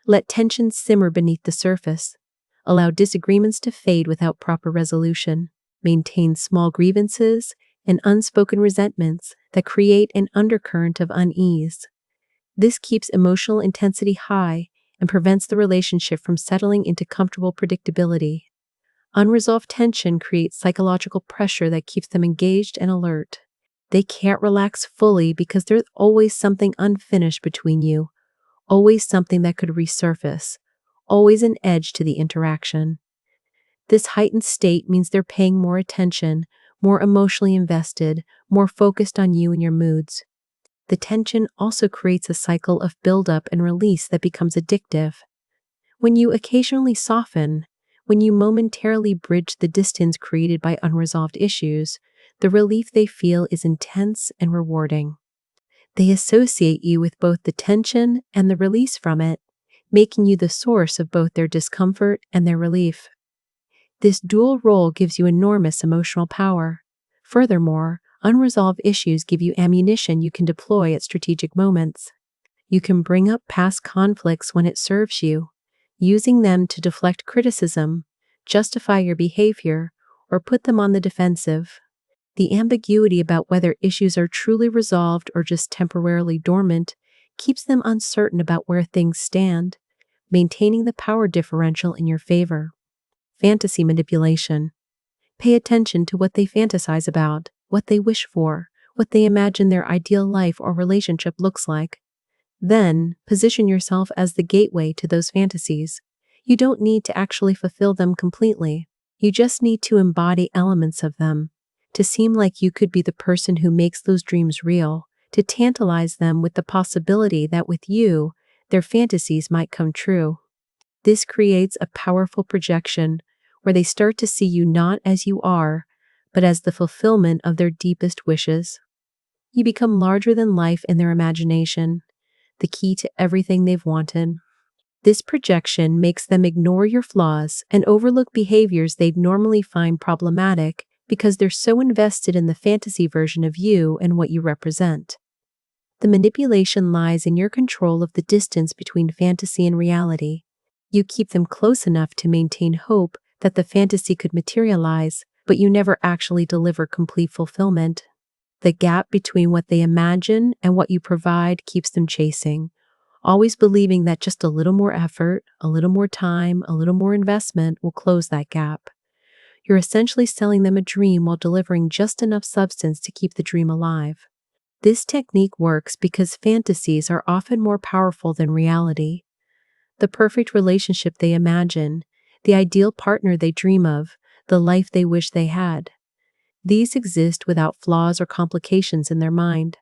Let tension simmer beneath the surface. Allow disagreements to fade without proper resolution. Maintain small grievances and unspoken resentments that create an undercurrent of unease. This keeps emotional intensity high and prevents the relationship from settling into comfortable predictability. Unresolved tension creates psychological pressure that keeps them engaged and alert. They can't relax fully because there's always something unfinished between you, always something that could resurface, always an edge to the interaction. This heightened state means they're paying more attention, more emotionally invested, more focused on you and your moods. The tension also creates a cycle of buildup and release that becomes addictive. When you occasionally soften, when you momentarily bridge the distance created by unresolved issues, the relief they feel is intense and rewarding. They associate you with both the tension and the release from it, making you the source of both their discomfort and their relief. This dual role gives you enormous emotional power. Furthermore, unresolved issues give you ammunition you can deploy at strategic moments. You can bring up past conflicts when it serves you, using them to deflect criticism, justify your behavior, or put them on the defensive. The ambiguity about whether issues are truly resolved or just temporarily dormant keeps them uncertain about where things stand, maintaining the power differential in your favor. Fantasy manipulation. Pay attention to what they fantasize about, what they wish for, what they imagine their ideal life or relationship looks like. Then, position yourself as the gateway to those fantasies. You don't need to actually fulfill them completely. You just need to embody elements of them, to seem like you could be the person who makes those dreams real, to tantalize them with the possibility that with you, their fantasies might come true. This creates a powerful projection where they start to see you not as you are, but as the fulfillment of their deepest wishes. You become larger than life in their imagination, the key to everything they've wanted. This projection makes them ignore your flaws and overlook behaviors they'd normally find problematic because they're so invested in the fantasy version of you and what you represent. The manipulation lies in your control of the distance between fantasy and reality. You keep them close enough to maintain hope that the fantasy could materialize, but you never actually deliver complete fulfillment. The gap between what they imagine and what you provide keeps them chasing, always believing that just a little more effort, a little more time, a little more investment will close that gap. You're essentially selling them a dream while delivering just enough substance to keep the dream alive. This technique works because fantasies are often more powerful than reality. The perfect relationship they imagine, the ideal partner they dream of, the life they wish they had. These exist without flaws or complications in their mind.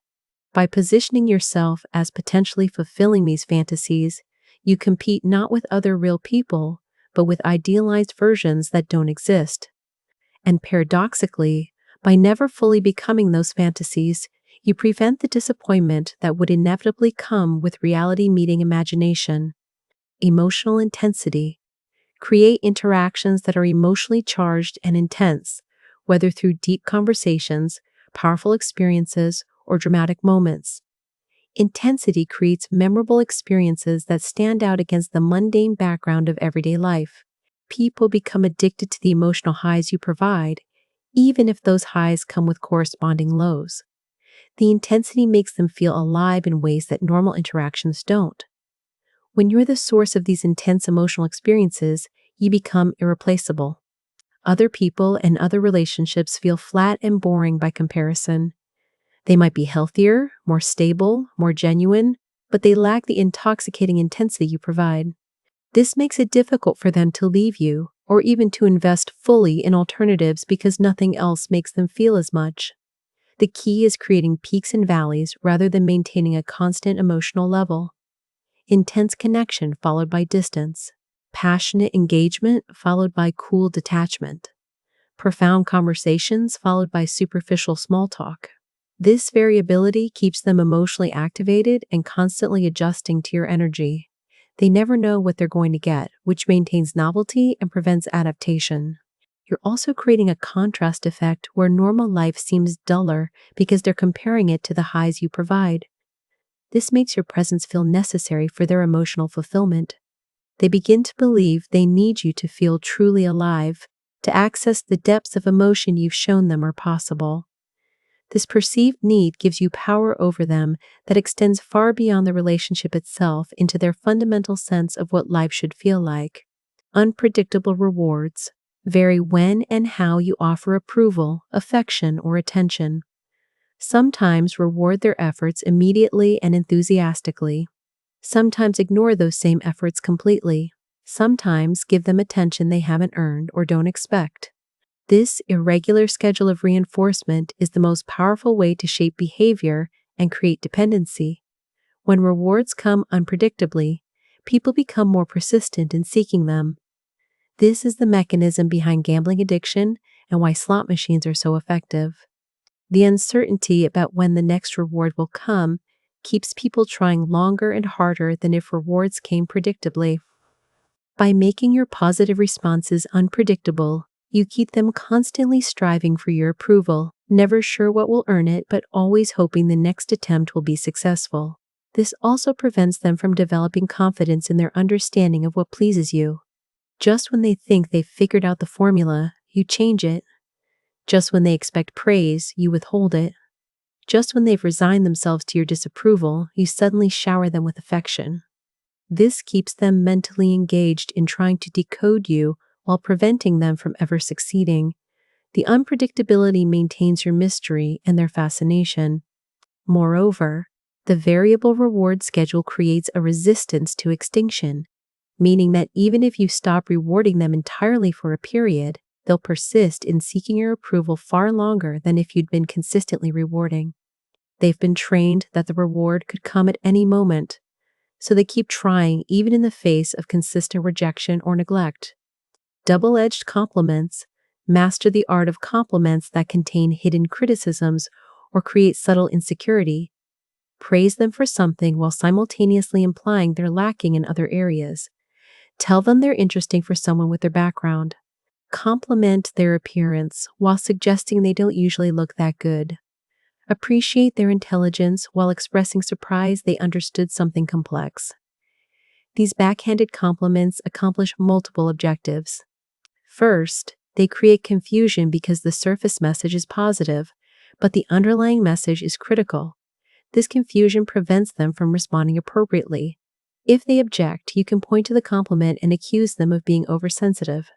By positioning yourself as potentially fulfilling these fantasies, you compete not with other real people, but with idealized versions that don't exist. And paradoxically, by never fully becoming those fantasies, you prevent the disappointment that would inevitably come with reality meeting imagination. Emotional intensity. Create interactions that are emotionally charged and intense, whether through deep conversations, powerful experiences, or dramatic moments. Intensity creates memorable experiences that stand out against the mundane background of everyday life. People become addicted to the emotional highs you provide, even if those highs come with corresponding lows. The intensity makes them feel alive in ways that normal interactions don't. When you're the source of these intense emotional experiences, you become irreplaceable. Other people and other relationships feel flat and boring by comparison. They might be healthier, more stable, more genuine, but they lack the intoxicating intensity you provide. This makes it difficult for them to leave you, or even to invest fully in alternatives because nothing else makes them feel as much. The key is creating peaks and valleys rather than maintaining a constant emotional level. Intense connection followed by distance. Passionate engagement followed by cool detachment. Profound conversations followed by superficial small talk. This variability keeps them emotionally activated and constantly adjusting to your energy. They never know what they're going to get, which maintains novelty and prevents adaptation. You're also creating a contrast effect where normal life seems duller because they're comparing it to the highs you provide. This makes your presence feel necessary for their emotional fulfillment. They begin to believe they need you to feel truly alive, to access the depths of emotion you've shown them are possible. This perceived need gives you power over them that extends far beyond the relationship itself into their fundamental sense of what life should feel like. Unpredictable rewards vary when and how you offer approval, affection, or attention. Sometimes reward their efforts immediately and enthusiastically. Sometimes ignore those same efforts completely. Sometimes give them attention they haven't earned or don't expect. This irregular schedule of reinforcement is the most powerful way to shape behavior and create dependency. When rewards come unpredictably, people become more persistent in seeking them. This is the mechanism behind gambling addiction and why slot machines are so effective. The uncertainty about when the next reward will come keeps people trying longer and harder than if rewards came predictably. By making your positive responses unpredictable, you keep them constantly striving for your approval, never sure what will earn it, but always hoping the next attempt will be successful. This also prevents them from developing confidence in their understanding of what pleases you. Just when they think they've figured out the formula, you change it. Just when they expect praise, you withhold it. Just when they've resigned themselves to your disapproval, you suddenly shower them with affection. This keeps them mentally engaged in trying to decode you while preventing them from ever succeeding. The unpredictability maintains your mystery and their fascination. Moreover, the variable reward schedule creates a resistance to extinction, meaning that even if you stop rewarding them entirely for a period, they'll persist in seeking your approval far longer than if you'd been consistently rewarding. They've been trained that the reward could come at any moment, so they keep trying even in the face of consistent rejection or neglect. Double-edged compliments master the art of compliments that contain hidden criticisms or create subtle insecurity. Praise them for something while simultaneously implying they're lacking in other areas. Tell them they're interesting for someone with their background. Compliment their appearance while suggesting they don't usually look that good. Appreciate their intelligence while expressing surprise they understood something complex. These backhanded compliments accomplish multiple objectives. First, they create confusion because the surface message is positive, but the underlying message is critical. This confusion prevents them from responding appropriately. If they object, you can point to the compliment and accuse them of being oversensitive.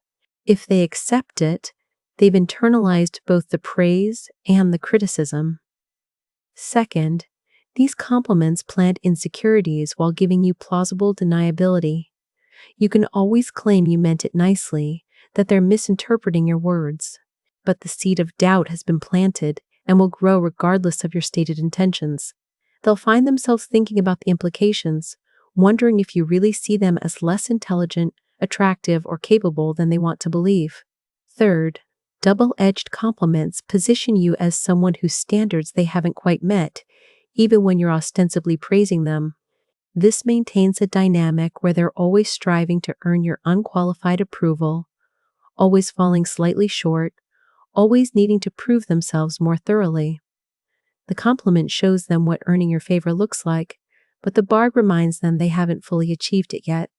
If they accept it, they've internalized both the praise and the criticism. Second, these compliments plant insecurities while giving you plausible deniability. You can always claim you meant it nicely, that they're misinterpreting your words. But the seed of doubt has been planted and will grow regardless of your stated intentions. They'll find themselves thinking about the implications, wondering if you really see them as less intelligent, attractive, or capable than they want to believe. Third, double-edged compliments position you as someone whose standards they haven't quite met, even when you're ostensibly praising them. This maintains a dynamic where they're always striving to earn your unqualified approval, always falling slightly short, always needing to prove themselves more thoroughly. The compliment shows them what earning your favor looks like, but the barg reminds them they haven't fully achieved it yet.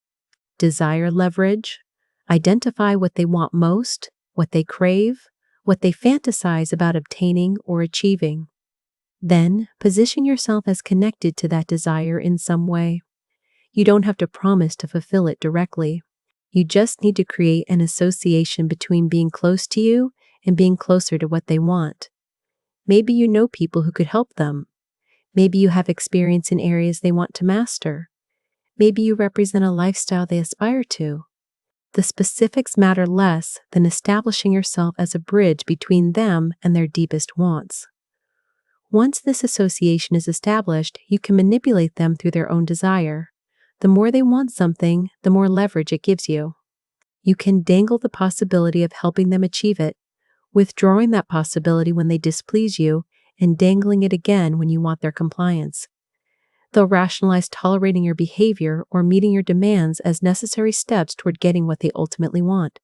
Desire leverage. Identify what they want most, what they crave, what they fantasize about obtaining or achieving. Then, position yourself as connected to that desire in some way. You don't have to promise to fulfill it directly. You just need to create an association between being close to you and being closer to what they want. Maybe you know people who could help them. Maybe you have experience in areas they want to master. Maybe you represent a lifestyle they aspire to. The specifics matter less than establishing yourself as a bridge between them and their deepest wants. Once this association is established, you can manipulate them through their own desire. The more they want something, the more leverage it gives you. You can dangle the possibility of helping them achieve it, withdrawing that possibility when they displease you, and dangling it again when you want their compliance. They'll rationalize tolerating your behavior or meeting your demands as necessary steps toward getting what they ultimately want.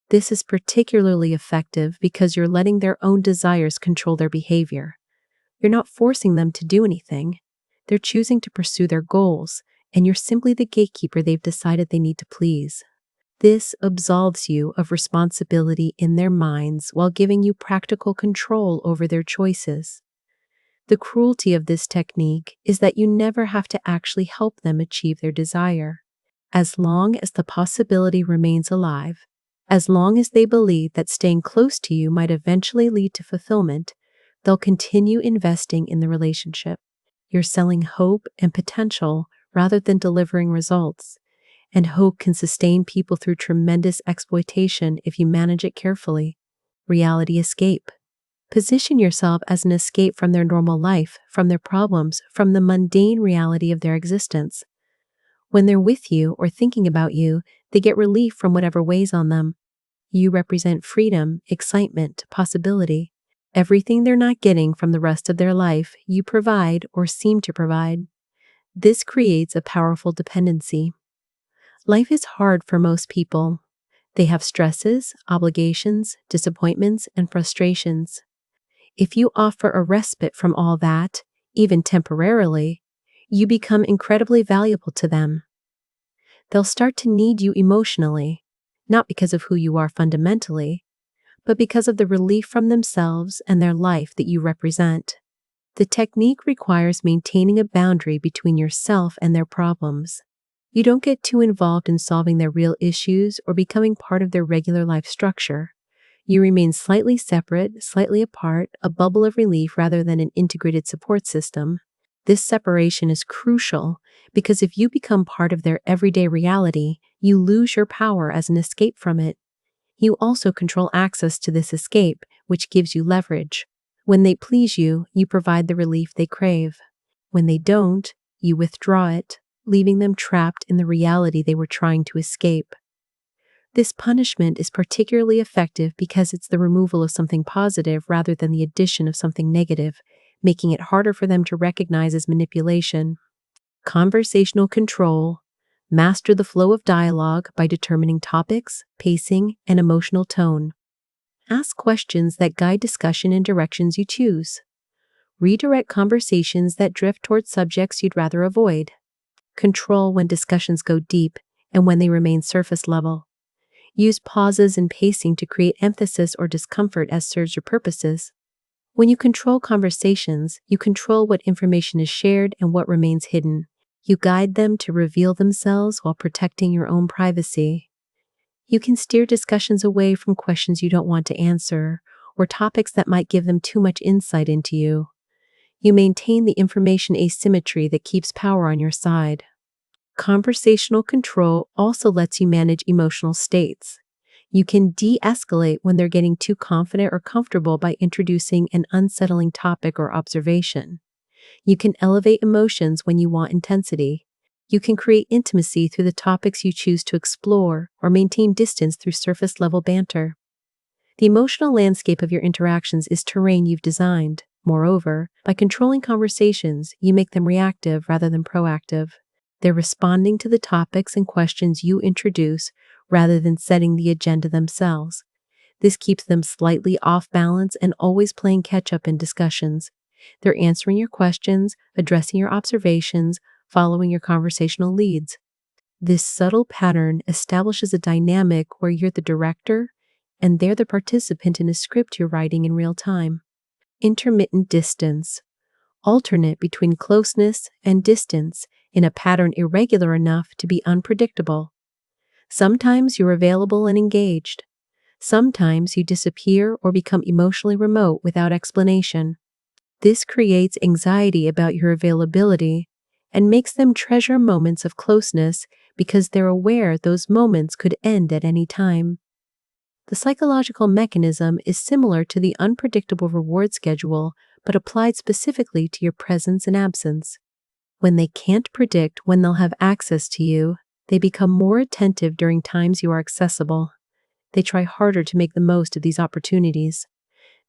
This is particularly effective because you're letting their own desires control their behavior. You're not forcing them to do anything. They're choosing to pursue their goals, and you're simply the gatekeeper they've decided they need to please. This absolves you of responsibility in their minds while giving you practical control over their choices. The cruelty of this technique is that you never have to actually help them achieve their desire. As long as the possibility remains alive, as long as they believe that staying close to you might eventually lead to fulfillment, they'll continue investing in the relationship. You're selling hope and potential rather than delivering results. And hope can sustain people through tremendous exploitation if you manage it carefully. Reality escape. Position yourself as an escape from their normal life, from their problems, from the mundane reality of their existence. When they're with you or thinking about you, they get relief from whatever weighs on them. You represent freedom, excitement, possibility. Everything they're not getting from the rest of their life, you provide or seem to provide. This creates a powerful dependency. Life is hard for most people. They have stresses, obligations, disappointments, and frustrations. If you offer a respite from all that, even temporarily, you become incredibly valuable to them. They'll start to need you emotionally, not because of who you are fundamentally, but because of the relief from themselves and their life that you represent. The technique requires maintaining a boundary between yourself and their problems. You don't get too involved in solving their real issues or becoming part of their regular life structure. You remain slightly separate, slightly apart, a bubble of relief rather than an integrated support system. This separation is crucial because if you become part of their everyday reality, you lose your power as an escape from it. You also control access to this escape, which gives you leverage. When they please you, you provide the relief they crave. When they don't, you withdraw it, leaving them trapped in the reality they were trying to escape. This punishment is particularly effective because it's the removal of something positive rather than the addition of something negative, making it harder for them to recognize as manipulation. Conversational control. Master the flow of dialogue by determining topics, pacing, and emotional tone. Ask questions that guide discussion in directions you choose. Redirect conversations that drift toward subjects you'd rather avoid. Control when discussions go deep and when they remain surface level. Use pauses and pacing to create emphasis or discomfort as serves your purposes. When you control conversations, you control what information is shared and what remains hidden. You guide them to reveal themselves while protecting your own privacy. You can steer discussions away from questions you don't want to answer or topics that might give them too much insight into you. You maintain the information asymmetry that keeps power on your side. Conversational control also lets you manage emotional states. You can de-escalate when they're getting too confident or comfortable by introducing an unsettling topic or observation. You can elevate emotions when you want intensity. You can create intimacy through the topics you choose to explore or maintain distance through surface-level banter. The emotional landscape of your interactions is terrain you've designed. Moreover, by controlling conversations, you make them reactive rather than proactive. They're responding to the topics and questions you introduce rather than setting the agenda themselves. This keeps them slightly off balance and always playing catch-up in discussions. They're answering your questions, addressing your observations, following your conversational leads. This subtle pattern establishes a dynamic where you're the director and they're the participant in a script you're writing in real time. Intermittent distance. Alternate between closeness and distance in a pattern irregular enough to be unpredictable. Sometimes you're available and engaged. Sometimes you disappear or become emotionally remote without explanation. This creates anxiety about your availability and makes them treasure moments of closeness because they're aware those moments could end at any time. The psychological mechanism is similar to the unpredictable reward schedule, but applied specifically to your presence and absence. When they can't predict when they'll have access to you, they become more attentive during times you are accessible. They try harder to make the most of these opportunities.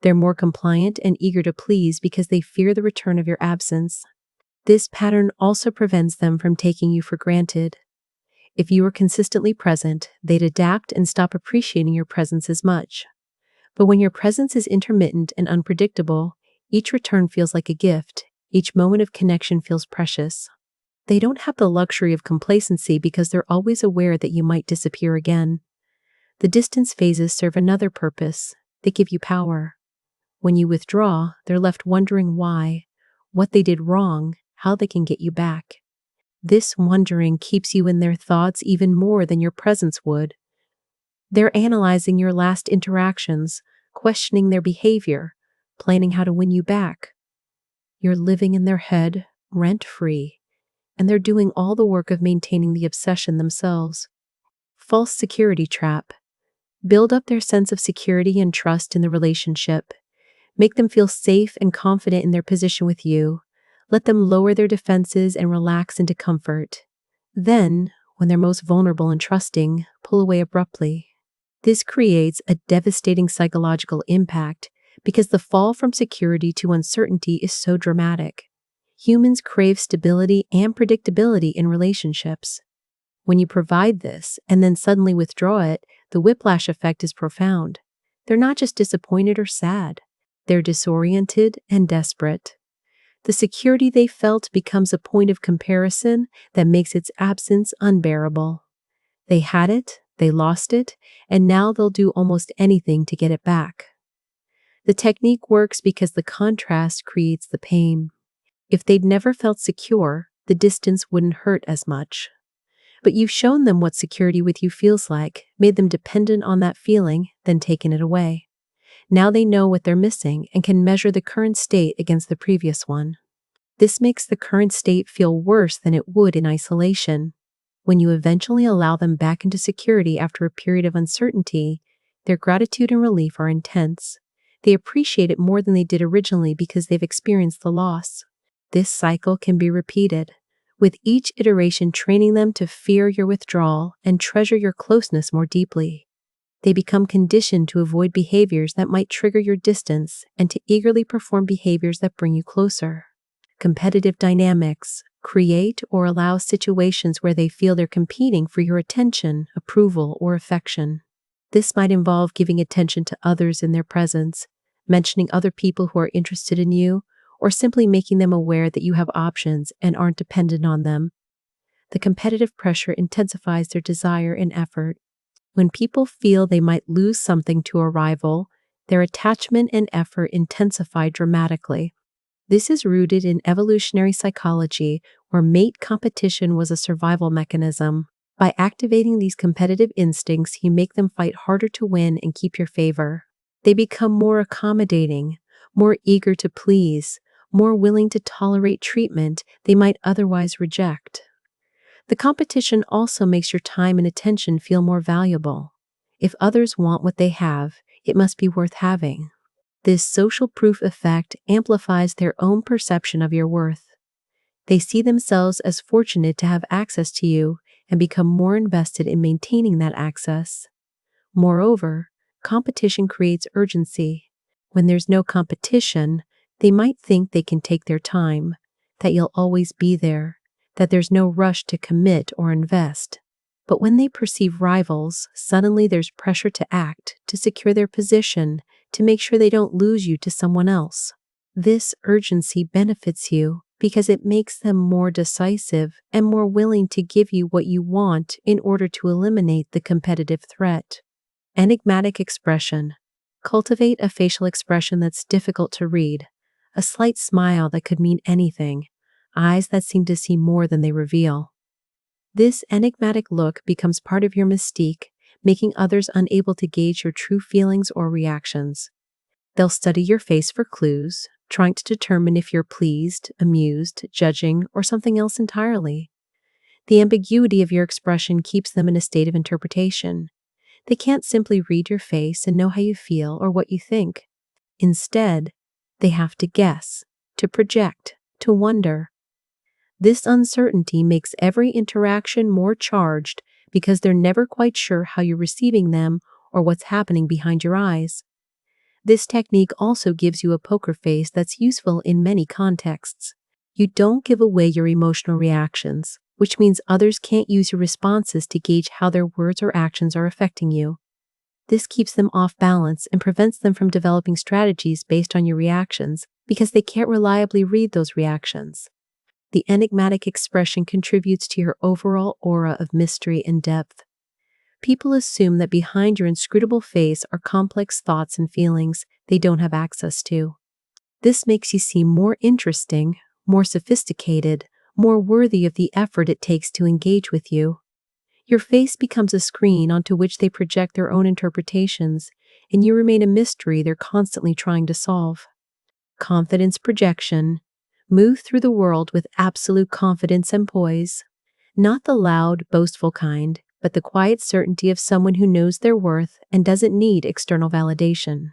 They're more compliant and eager to please because they fear the return of your absence. This pattern also prevents them from taking you for granted. If you are consistently present, they'd adapt and stop appreciating your presence as much. But when your presence is intermittent and unpredictable, each return feels like a gift. Each moment of connection feels precious. They don't have the luxury of complacency because they're always aware that you might disappear again. The distance phases serve another purpose. They give you power. When you withdraw, they're left wondering why, what they did wrong, how they can get you back. This wondering keeps you in their thoughts even more than your presence would. They're analyzing your last interactions, questioning their behavior, planning how to win you back. You're living in their head, rent-free, and they're doing all the work of maintaining the obsession themselves. False security trap. Build up their sense of security and trust in the relationship. Make them feel safe and confident in their position with you. Let them lower their defenses and relax into comfort. Then, when they're most vulnerable and trusting, pull away abruptly. This creates a devastating psychological impact because the fall from security to uncertainty is so dramatic. Humans crave stability and predictability in relationships. When you provide this and then suddenly withdraw it, the whiplash effect is profound. They're not just disappointed or sad. They're disoriented and desperate. The security they felt becomes a point of comparison that makes its absence unbearable. They had it, they lost it, and now they'll do almost anything to get it back. The technique works because the contrast creates the pain. If they'd never felt secure, the distance wouldn't hurt as much. But you've shown them what security with you feels like, made them dependent on that feeling, then taken it away. Now they know what they're missing and can measure the current state against the previous one. This makes the current state feel worse than it would in isolation. When you eventually allow them back into security after a period of uncertainty, their gratitude and relief are intense. They appreciate it more than they did originally because they've experienced the loss. This cycle can be repeated, with each iteration training them to fear your withdrawal and treasure your closeness more deeply. They become conditioned to avoid behaviors that might trigger your distance and to eagerly perform behaviors that bring you closer. Competitive dynamics. Create or allow situations where they feel they're competing for your attention, approval, or affection. This might involve giving attention to others in their presence, mentioning other people who are interested in you, or simply making them aware that you have options and aren't dependent on them. The competitive pressure intensifies their desire and effort. When people feel they might lose something to a rival, their attachment and effort intensify dramatically. This is rooted in evolutionary psychology, where mate competition was a survival mechanism. By activating these competitive instincts, you make them fight harder to win and keep your favor. They become more accommodating, more eager to please, more willing to tolerate treatment they might otherwise reject. The competition also makes your time and attention feel more valuable. If others want what they have, it must be worth having. This social proof effect amplifies their own perception of your worth. They see themselves as fortunate to have access to you and become more invested in maintaining that access. Moreover, competition creates urgency. When there's no competition, they might think they can take their time, that you'll always be there, that there's no rush to commit or invest. But when they perceive rivals, suddenly there's pressure to act, to secure their position, to make sure they don't lose you to someone else. This urgency benefits you because it makes them more decisive and more willing to give you what you want in order to eliminate the competitive threat. Enigmatic Expression. Cultivate a facial expression that's difficult to read, a slight smile that could mean anything, eyes that seem to see more than they reveal. This enigmatic look becomes part of your mystique, making others unable to gauge your true feelings or reactions. They'll study your face for clues, trying to determine if you're pleased, amused, judging, or something else entirely. The ambiguity of your expression keeps them in a state of interpretation. They can't simply read your face and know how you feel or what you think. Instead, they have to guess, to project, to wonder. This uncertainty makes every interaction more charged because they're never quite sure how you're receiving them or what's happening behind your eyes. This technique also gives you a poker face that's useful in many contexts. You don't give away your emotional reactions, which means others can't use your responses to gauge how their words or actions are affecting you. This keeps them off balance and prevents them from developing strategies based on your reactions because they can't reliably read those reactions. The enigmatic expression contributes to your overall aura of mystery and depth. People assume that behind your inscrutable face are complex thoughts and feelings they don't have access to. This makes you seem more interesting, more sophisticated, more worthy of the effort it takes to engage with you. Your face becomes a screen onto which they project their own interpretations, and you remain a mystery they're constantly trying to solve. Confidence projection. Move through the world with absolute confidence and poise. Not the loud, boastful kind, but the quiet certainty of someone who knows their worth and doesn't need external validation.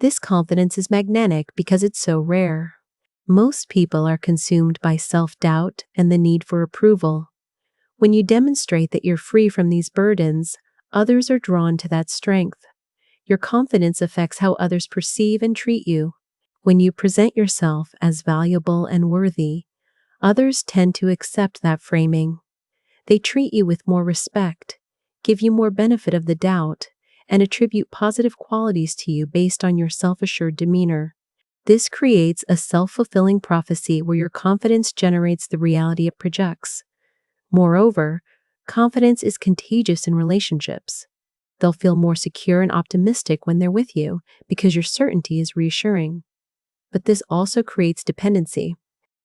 This confidence is magnetic because it's so rare. Most people are consumed by self-doubt and the need for approval. When you demonstrate that you're free from these burdens, others are drawn to that strength. Your confidence affects how others perceive and treat you. When you present yourself as valuable and worthy, others tend to accept that framing. They treat you with more respect, give you more benefit of the doubt, and attribute positive qualities to you based on your self-assured demeanor. This creates a self-fulfilling prophecy where your confidence generates the reality it projects. Moreover, confidence is contagious in relationships. They'll feel more secure and optimistic when they're with you because your certainty is reassuring. But this also creates dependency.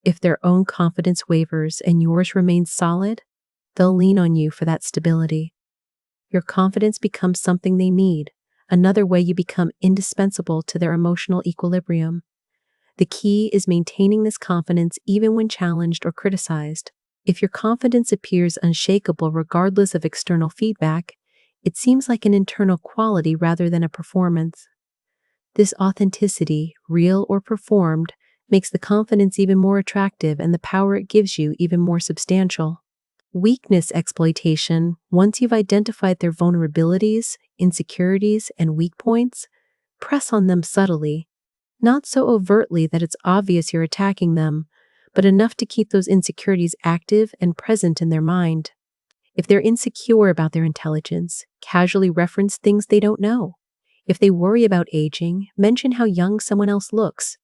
If their own confidence wavers and yours remains solid, they'll lean on you for that stability. Your confidence becomes something they need, another way you become indispensable to their emotional equilibrium. The key is maintaining this confidence even when challenged or criticized. If your confidence appears unshakable regardless of external feedback, it seems like an internal quality rather than a performance. This authenticity, real or performed, makes the confidence even more attractive and the power it gives you even more substantial. Weakness exploitation. Once you've identified their vulnerabilities, insecurities, and weak points, press on them subtly. Not so overtly that it's obvious you're attacking them, but enough to keep those insecurities active and present in their mind. If they're insecure about their intelligence, casually reference things they don't know. If they worry about aging, mention how young someone else looks.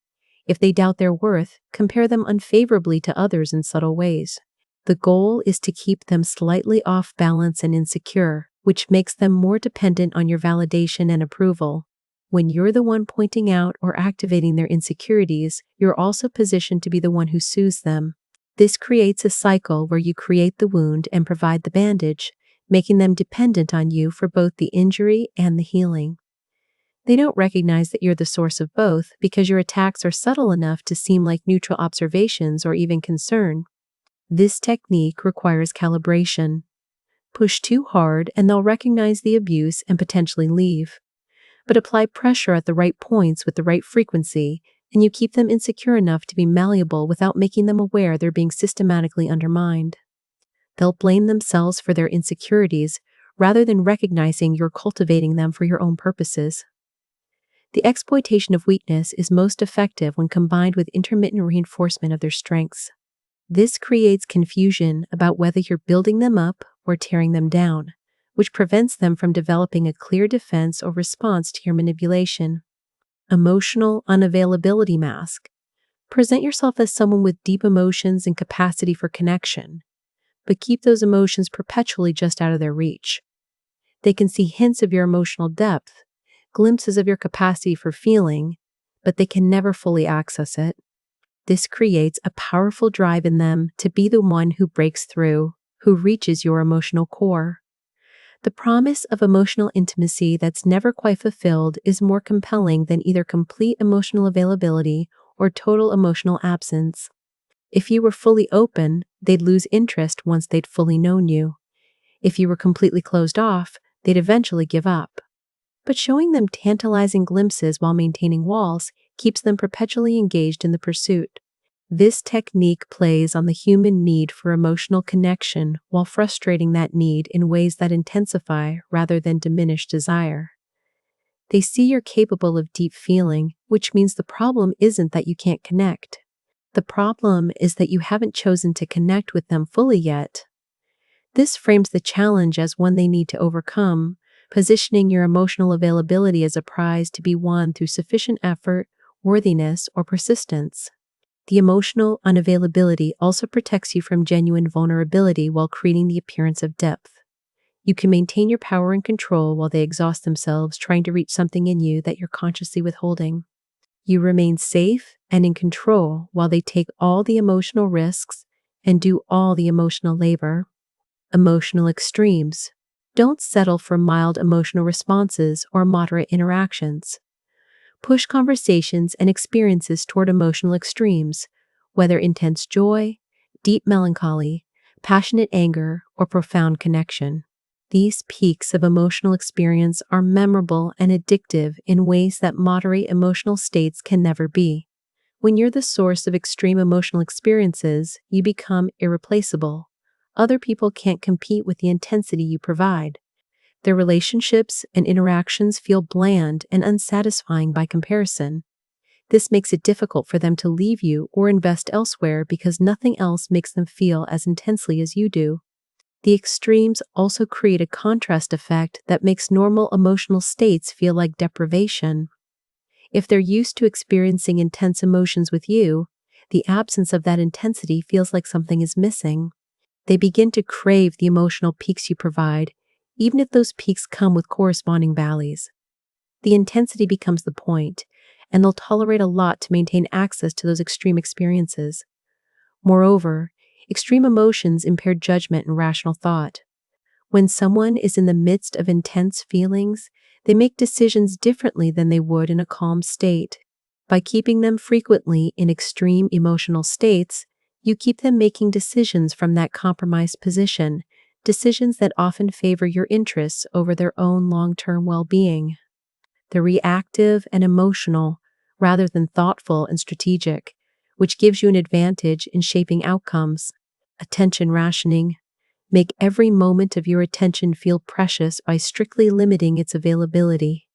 If they doubt their worth, compare them unfavorably to others in subtle ways. The goal is to keep them slightly off balance and insecure, which makes them more dependent on your validation and approval. When you're the one pointing out or activating their insecurities, you're also positioned to be the one who soothes them. This creates a cycle where you create the wound and provide the bandage, making them dependent on you for both the injury and the healing. They don't recognize that you're the source of both because your attacks are subtle enough to seem like neutral observations or even concern. This technique requires calibration. Push too hard and they'll recognize the abuse and potentially leave. But apply pressure at the right points with the right frequency, and you keep them insecure enough to be malleable without making them aware they're being systematically undermined. They'll blame themselves for their insecurities rather than recognizing you're cultivating them for your own purposes. The exploitation of weakness is most effective when combined with intermittent reinforcement of their strengths. This creates confusion about whether you're building them up or tearing them down, which prevents them from developing a clear defense or response to your manipulation. Emotional unavailability mask. Present yourself as someone with deep emotions and capacity for connection, but keep those emotions perpetually just out of their reach. They can see hints of your emotional depth, glimpses of your capacity for feeling, but they can never fully access it. This creates a powerful drive in them to be the one who breaks through, who reaches your emotional core. The promise of emotional intimacy that's never quite fulfilled is more compelling than either complete emotional availability or total emotional absence. If you were fully open, they'd lose interest once they'd fully known you. If you were completely closed off, they'd eventually give up. But showing them tantalizing glimpses while maintaining walls keeps them perpetually engaged in the pursuit. This technique plays on the human need for emotional connection while frustrating that need in ways that intensify rather than diminish desire. They see you're capable of deep feeling, which means the problem isn't that you can't connect. The problem is that you haven't chosen to connect with them fully yet. This frames the challenge as one they need to overcome, positioning your emotional availability as a prize to be won through sufficient effort, worthiness, or persistence. The emotional unavailability also protects you from genuine vulnerability while creating the appearance of depth. You can maintain your power and control while they exhaust themselves trying to reach something in you that you're consciously withholding. You remain safe and in control while they take all the emotional risks and do all the emotional labor. Emotional extremes. Don't settle for mild emotional responses or moderate interactions. Push conversations and experiences toward emotional extremes, whether intense joy, deep melancholy, passionate anger, or profound connection. These peaks of emotional experience are memorable and addictive in ways that moderate emotional states can never be. When you're the source of extreme emotional experiences, you become irreplaceable. Other people can't compete with the intensity you provide. Their relationships and interactions feel bland and unsatisfying by comparison. This makes it difficult for them to leave you or invest elsewhere because nothing else makes them feel as intensely as you do. The extremes also create a contrast effect that makes normal emotional states feel like deprivation. If they're used to experiencing intense emotions with you, the absence of that intensity feels like something is missing. They begin to crave the emotional peaks you provide, even if those peaks come with corresponding valleys. The intensity becomes the point, and they'll tolerate a lot to maintain access to those extreme experiences. Moreover, extreme emotions impair judgment and rational thought. When someone is in the midst of intense feelings, they make decisions differently than they would in a calm state. By keeping them frequently in extreme emotional states, you keep them making decisions from that compromised position, decisions that often favor your interests over their own long-term well-being. They're reactive and emotional, rather than thoughtful and strategic, which gives you an advantage in shaping outcomes. Attention rationing. Make every moment of your attention feel precious by strictly limiting its availability.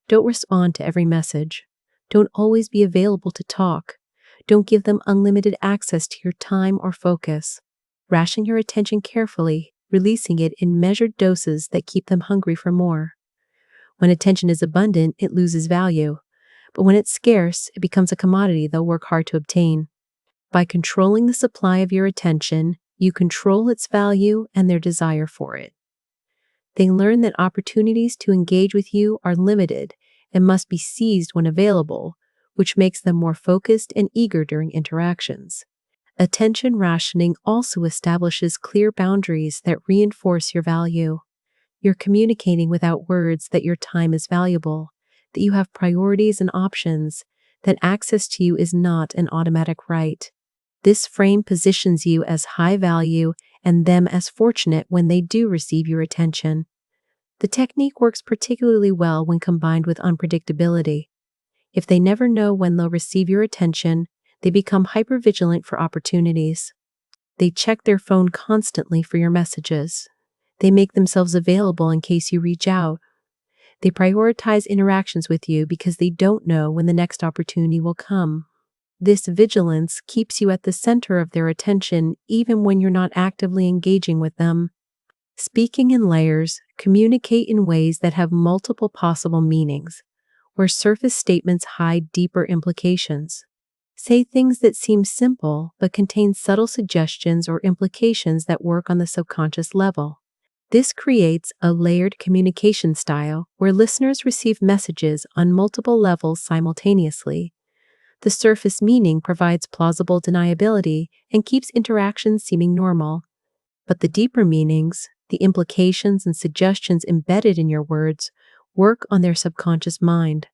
Don't respond to every message. Don't always be available to talk. Don't give them unlimited access to your time or focus. Ration your attention carefully, releasing it in measured doses that keep them hungry for more. When attention is abundant, it loses value. But when it's scarce, it becomes a commodity they'll work hard to obtain. By controlling the supply of your attention, you control its value and their desire for it. They learn that opportunities to engage with you are limited and must be seized when available, which makes them more focused and eager during interactions. Attention rationing also establishes clear boundaries that reinforce your value. You're communicating without words that your time is valuable, that you have priorities and options, that access to you is not an automatic right. This frame positions you as high value and them as fortunate when they do receive your attention. The technique works particularly well when combined with unpredictability. If they never know when they'll receive your attention, they become hypervigilant for opportunities. They check their phone constantly for your messages. They make themselves available in case you reach out. They prioritize interactions with you because they don't know when the next opportunity will come. This vigilance keeps you at the center of their attention even when you're not actively engaging with them. Speaking in layers, communicate in ways that have multiple possible meanings, where surface statements hide deeper implications. Say things that seem simple but contain subtle suggestions or implications that work on the subconscious level. This creates a layered communication style where listeners receive messages on multiple levels simultaneously. The surface meaning provides plausible deniability and keeps interactions seeming normal. But the deeper meanings, the implications and suggestions embedded in your words, work on their subconscious mind.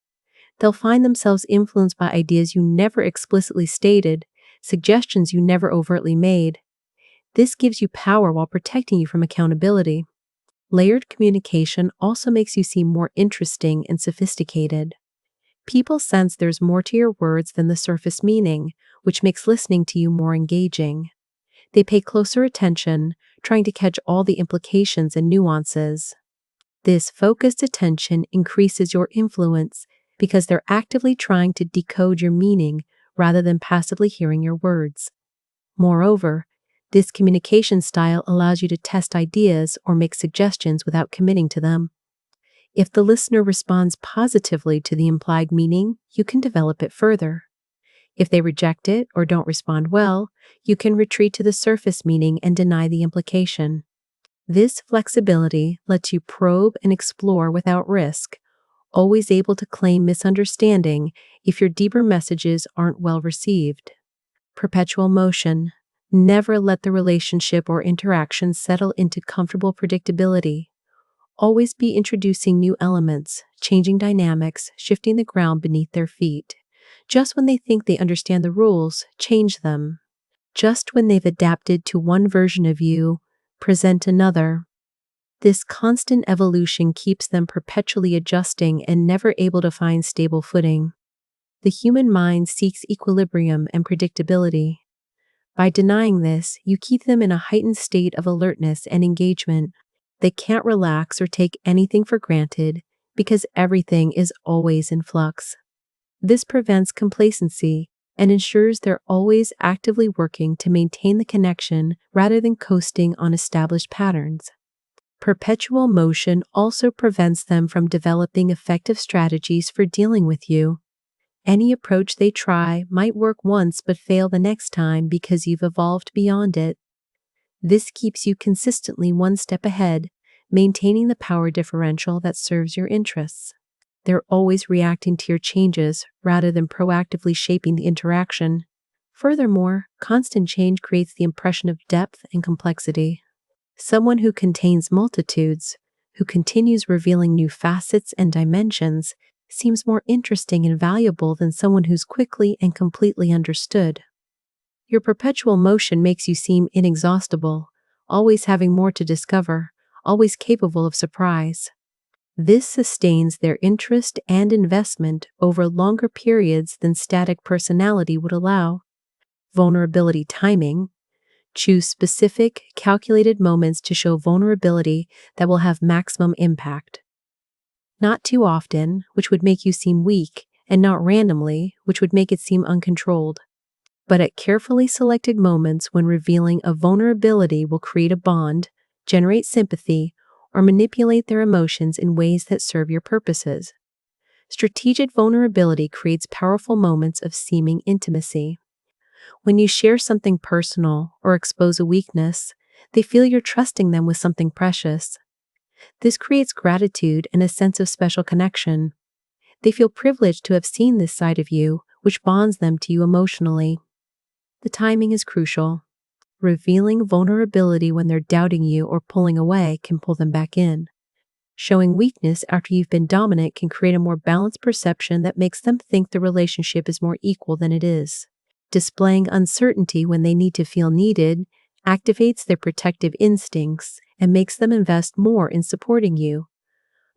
They'll find themselves influenced by ideas you never explicitly stated, suggestions you never overtly made. This gives you power while protecting you from accountability. Layered communication also makes you seem more interesting and sophisticated. People sense there's more to your words than the surface meaning, which makes listening to you more engaging. They pay closer attention, trying to catch all the implications and nuances. This focused attention increases your influence because they're actively trying to decode your meaning rather than passively hearing your words. Moreover, this communication style allows you to test ideas or make suggestions without committing to them. If the listener responds positively to the implied meaning, you can develop it further. If they reject it or don't respond well, you can retreat to the surface meaning and deny the implication. This flexibility lets you probe and explore without risk, always able to claim misunderstanding if your deeper messages aren't well received. Perpetual motion. Never let the relationship or interaction settle into comfortable predictability. Always be introducing new elements, changing dynamics, shifting the ground beneath their feet. Just when they think they understand the rules, change them. Just when they've adapted to one version of you, present another. This constant evolution keeps them perpetually adjusting and never able to find stable footing. The human mind seeks equilibrium and predictability. By denying this, you keep them in a heightened state of alertness and engagement. They can't relax or take anything for granted because everything is always in flux. This prevents complacency and ensures they're always actively working to maintain the connection rather than coasting on established patterns. Perpetual motion also prevents them from developing effective strategies for dealing with you. Any approach they try might work once but fail the next time because you've evolved beyond it. This keeps you consistently one step ahead, maintaining the power differential that serves your interests. They're always reacting to your changes rather than proactively shaping the interaction. Furthermore, constant change creates the impression of depth and complexity. Someone who contains multitudes, who continues revealing new facets and dimensions, seems more interesting and valuable than someone who's quickly and completely understood. Your perpetual motion makes you seem inexhaustible, always having more to discover, always capable of surprise. This sustains their interest and investment over longer periods than static personality would allow. Vulnerability timing. Choose specific, calculated moments to show vulnerability that will have maximum impact. Not too often, which would make you seem weak, and not randomly, which would make it seem uncontrolled. But at carefully selected moments when revealing a vulnerability will create a bond, generate sympathy, or manipulate their emotions in ways that serve your purposes. Strategic vulnerability creates powerful moments of seeming intimacy. When you share something personal or expose a weakness, they feel you're trusting them with something precious. This creates gratitude and a sense of special connection. They feel privileged to have seen this side of you, which bonds them to you emotionally. The timing is crucial. Revealing vulnerability when they're doubting you or pulling away can pull them back in. Showing weakness after you've been dominant can create a more balanced perception that makes them think the relationship is more equal than it is. Displaying uncertainty when they need to feel needed activates their protective instincts and makes them invest more in supporting you.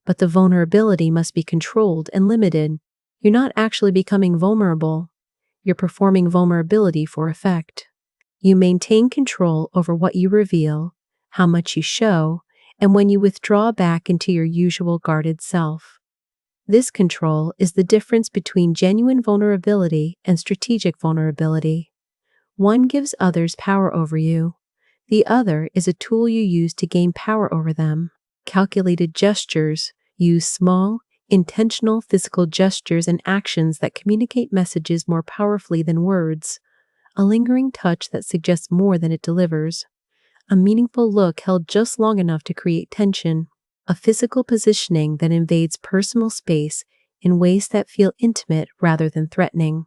But the vulnerability must be controlled and limited. You're not actually becoming vulnerable. You're performing vulnerability for effect. You maintain control over what you reveal, how much you show, and when you withdraw back into your usual guarded self. This control is the difference between genuine vulnerability and strategic vulnerability. One gives others power over you. The other is a tool you use to gain power over them. Calculated gestures, used small, Intentional physical gestures and actions that communicate messages more powerfully than words. A lingering touch that suggests more than it delivers. A meaningful look held just long enough to create tension. A physical positioning that invades personal space in ways that feel intimate rather than threatening.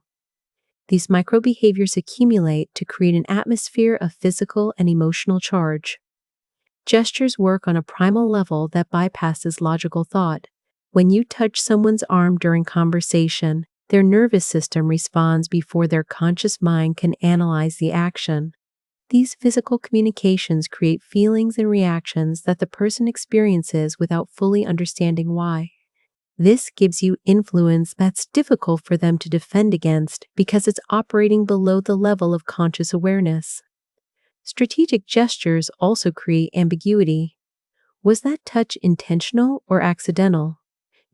These micro-behaviors accumulate to create an atmosphere of physical and emotional charge. Gestures work on a primal level that bypasses logical thought. When you touch someone's arm during conversation, their nervous system responds before their conscious mind can analyze the action. These physical communications create feelings and reactions that the person experiences without fully understanding why. This gives you influence that's difficult for them to defend against because it's operating below the level of conscious awareness. Strategic gestures also create ambiguity. Was that touch intentional or accidental?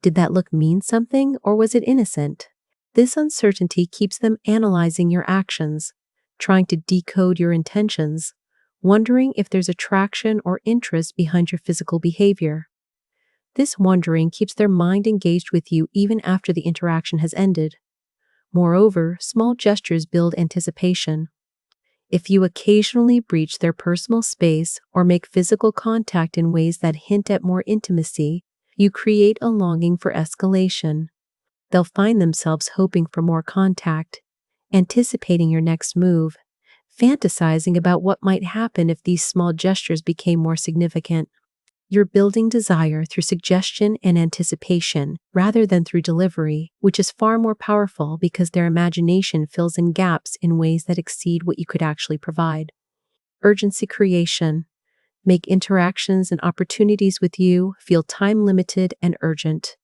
Did that look mean something or was it innocent? This uncertainty keeps them analyzing your actions, trying to decode your intentions, wondering if there's attraction or interest behind your physical behavior. This wondering keeps their mind engaged with you even after the interaction has ended. Moreover, small gestures build anticipation. If you occasionally breach their personal space or make physical contact in ways that hint at more intimacy, you create a longing for escalation. They'll find themselves hoping for more contact, anticipating your next move, fantasizing about what might happen if these small gestures became more significant. You're building desire through suggestion and anticipation rather than through delivery, which is far more powerful because their imagination fills in gaps in ways that exceed what you could actually provide. Urgency creation. Make interactions and opportunities with you feel time-limited and urgent.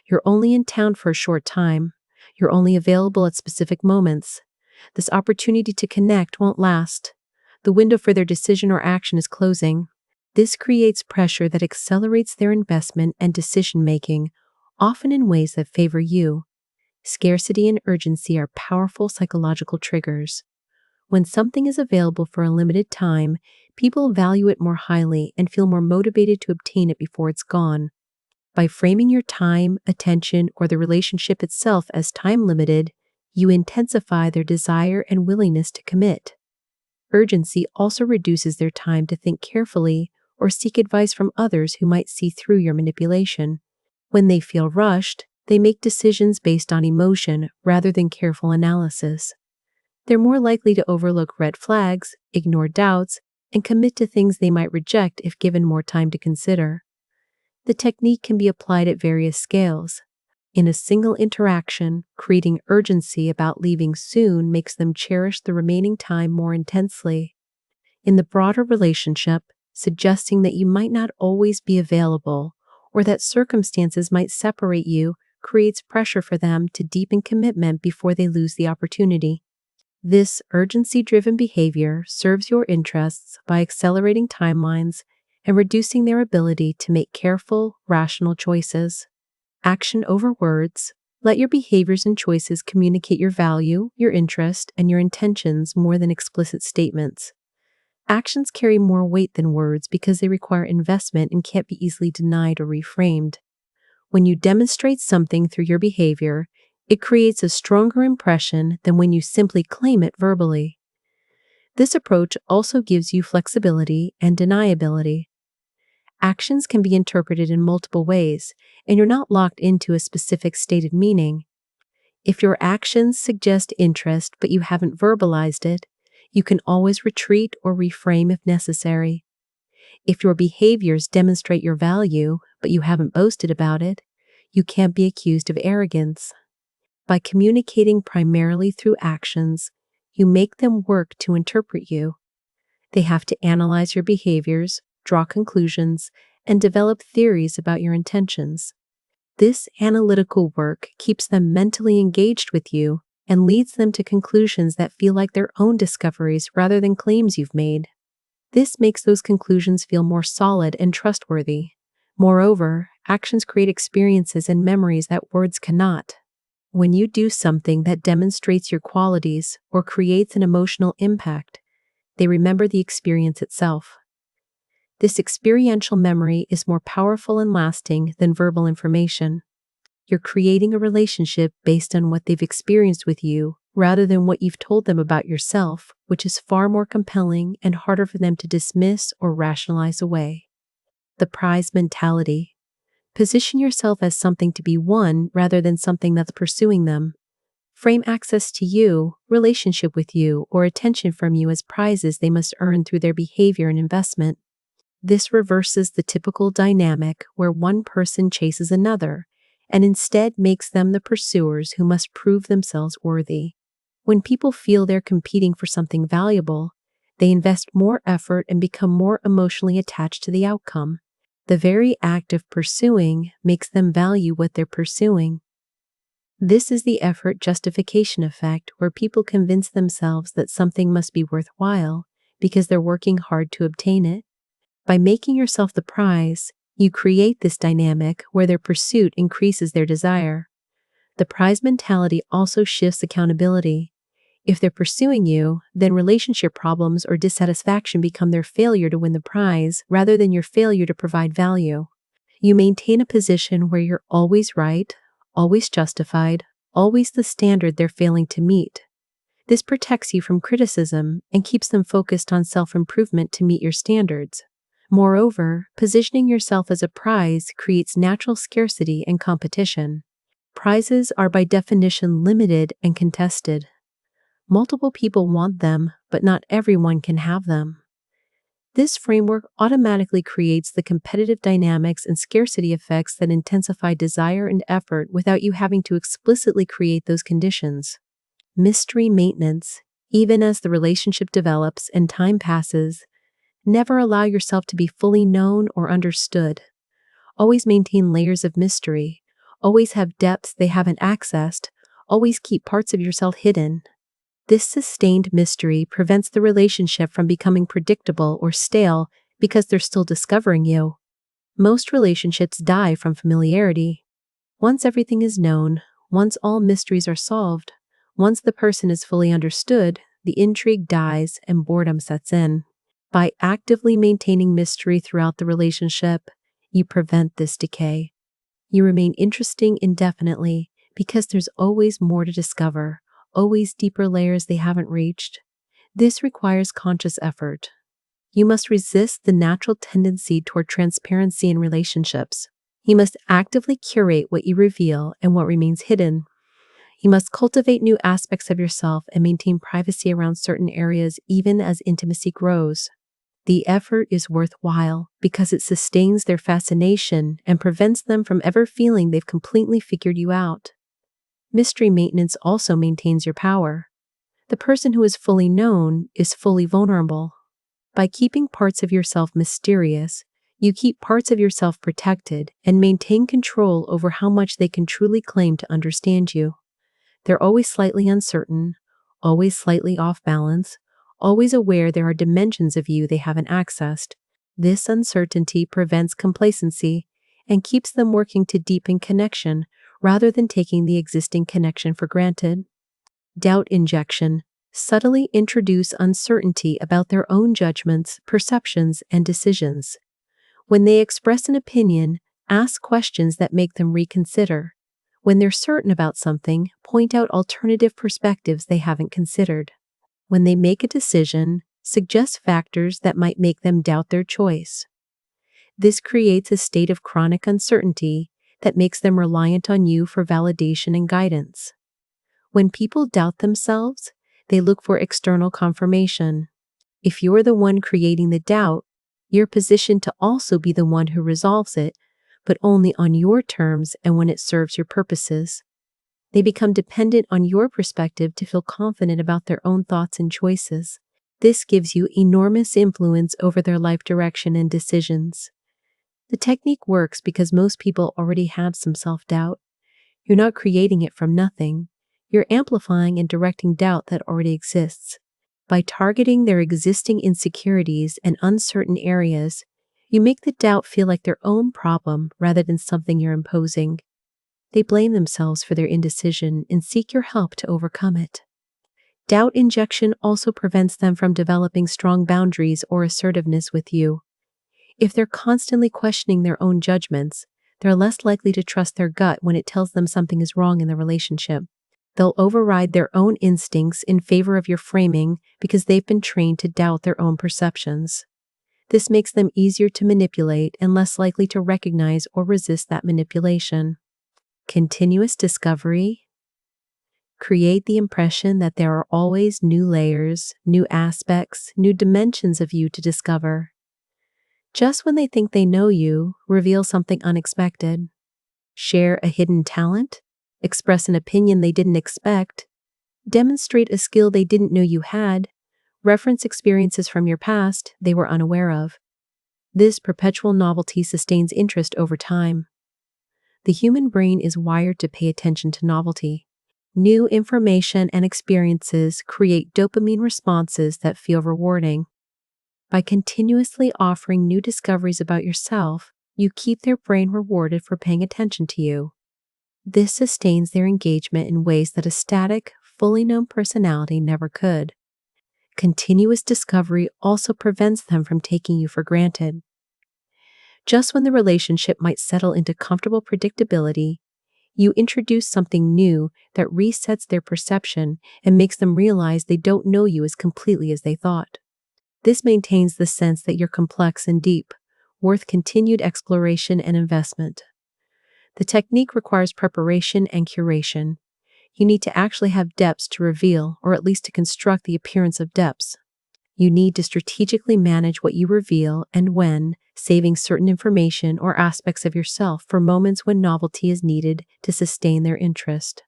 You're only in town for a short time. You're only available at specific moments. This opportunity to connect won't last. The window for their decision or action is closing. This creates pressure that accelerates their investment and decision-making, often in ways that favor you. Scarcity and urgency are powerful psychological triggers. When something is available for a limited time, people value it more highly and feel more motivated to obtain it before it's gone. By framing your time, attention, or the relationship itself as time-limited, you intensify their desire and willingness to commit. Urgency also reduces their time to think carefully or seek advice from others who might see through your manipulation. When they feel rushed, they make decisions based on emotion rather than careful analysis. They're more likely to overlook red flags, ignore doubts, and commit to things they might reject if given more time to consider. The technique can be applied at various scales. In a single interaction, creating urgency about leaving soon makes them cherish the remaining time more intensely. In the broader relationship, suggesting that you might not always be available or that circumstances might separate you creates pressure for them to deepen commitment before they lose the opportunity. This urgency-driven behavior serves your interests by accelerating timelines and reducing their ability to make careful, rational choices. Action over words. Let your behaviors and choices communicate your value, your interest, and your intentions more than explicit statements. Actions carry more weight than words because they require investment and can't be easily denied or reframed. When you demonstrate something through your behavior, it creates a stronger impression than when you simply claim it verbally. This approach also gives you flexibility and deniability. Actions can be interpreted in multiple ways, and you're not locked into a specific stated meaning. If your actions suggest interest but you haven't verbalized it, you can always retreat or reframe if necessary. If your behaviors demonstrate your value but you haven't boasted about it, you can't be accused of arrogance. By communicating primarily through actions, you make them work to interpret you. They have to analyze your behaviors, draw conclusions, and develop theories about your intentions. This analytical work keeps them mentally engaged with you and leads them to conclusions that feel like their own discoveries rather than claims you've made. This makes those conclusions feel more solid and trustworthy. Moreover, actions create experiences and memories that words cannot. When you do something that demonstrates your qualities or creates an emotional impact, they remember the experience itself. This experiential memory is more powerful and lasting than verbal information. You're creating a relationship based on what they've experienced with you rather than what you've told them about yourself, which is far more compelling and harder for them to dismiss or rationalize away. The prize mentality. Position yourself as something to be won rather than something that's pursuing them. Frame access to you, relationship with you, or attention from you as prizes they must earn through their behavior and investment. This reverses the typical dynamic where one person chases another and instead makes them the pursuers who must prove themselves worthy. When people feel they're competing for something valuable, they invest more effort and become more emotionally attached to the outcome. The very act of pursuing makes them value what they're pursuing. This is the effort justification effect, where people convince themselves that something must be worthwhile because they're working hard to obtain it. By making yourself the prize, you create this dynamic where their pursuit increases their desire. The prize mentality also shifts accountability. If they're pursuing you, then relationship problems or dissatisfaction become their failure to win the prize rather than your failure to provide value. You maintain a position where you're always right, always justified, always the standard they're failing to meet. This protects you from criticism and keeps them focused on self-improvement to meet your standards. Moreover, positioning yourself as a prize creates natural scarcity and competition. Prizes are by definition limited and contested. Multiple people want them, but not everyone can have them. This framework automatically creates the competitive dynamics and scarcity effects that intensify desire and effort without you having to explicitly create those conditions. Mystery maintenance. Even as the relationship develops and time passes, never allow yourself to be fully known or understood. Always maintain layers of mystery. Always have depths they haven't accessed. Always keep parts of yourself hidden. This sustained mystery prevents the relationship from becoming predictable or stale because they're still discovering you. Most relationships die from familiarity. Once everything is known, once all mysteries are solved, once the person is fully understood, the intrigue dies and boredom sets in. By actively maintaining mystery throughout the relationship, you prevent this decay. You remain interesting indefinitely because there's always more to discover, always deeper layers they haven't reached. This requires conscious effort. You must resist the natural tendency toward transparency in relationships. You must actively curate what you reveal and what remains hidden. You must cultivate new aspects of yourself and maintain privacy around certain areas even as intimacy grows. The effort is worthwhile because it sustains their fascination and prevents them from ever feeling they've completely figured you out. Mystery maintenance also maintains your power. The person who is fully known is fully vulnerable. By keeping parts of yourself mysterious, you keep parts of yourself protected and maintain control over how much they can truly claim to understand you. They're always slightly uncertain, always slightly off balance, always aware there are dimensions of you they haven't accessed. This uncertainty prevents complacency and keeps them working to deepen connection rather than taking the existing connection for granted. Doubt injection. Subtly introduce uncertainty about their own judgments, perceptions, and decisions. When they express an opinion, ask questions that make them reconsider. When they're certain about something, point out alternative perspectives they haven't considered. When they make a decision, suggest factors that might make them doubt their choice. This creates a state of chronic uncertainty that makes them reliant on you for validation and guidance. When people doubt themselves, they look for external confirmation. If you're the one creating the doubt, you're positioned to also be the one who resolves it, but only on your terms and when it serves your purposes. They become dependent on your perspective to feel confident about their own thoughts and choices. This gives you enormous influence over their life direction and decisions. The technique works because most people already have some self-doubt. You're not creating it from nothing. You're amplifying and directing doubt that already exists. By targeting their existing insecurities and uncertain areas, you make the doubt feel like their own problem rather than something you're imposing. They blame themselves for their indecision and seek your help to overcome it. Doubt injection also prevents them from developing strong boundaries or assertiveness with you. If they're constantly questioning their own judgments, they're less likely to trust their gut when it tells them something is wrong in the relationship. They'll override their own instincts in favor of your framing because they've been trained to doubt their own perceptions. This makes them easier to manipulate and less likely to recognize or resist that manipulation. Continuous discovery. Create the impression that there are always new layers, new aspects, new dimensions of you to discover. Just when they think they know you, reveal something unexpected. Share a hidden talent, express an opinion they didn't expect, demonstrate a skill they didn't know you had, reference experiences from your past they were unaware of. This perpetual novelty sustains interest over time. The human brain is wired to pay attention to novelty. New information and experiences create dopamine responses that feel rewarding. By continuously offering new discoveries about yourself, you keep their brain rewarded for paying attention to you. This sustains their engagement in ways that a static, fully known personality never could. Continuous discovery also prevents them from taking you for granted. Just when the relationship might settle into comfortable predictability, you introduce something new that resets their perception and makes them realize they don't know you as completely as they thought. This maintains the sense that you're complex and deep, worth continued exploration and investment. The technique requires preparation and curation. You need to actually have depths to reveal, or at least to construct the appearance of depths. You need to strategically manage what you reveal and when, saving certain information or aspects of yourself for moments when novelty is needed to sustain their interest.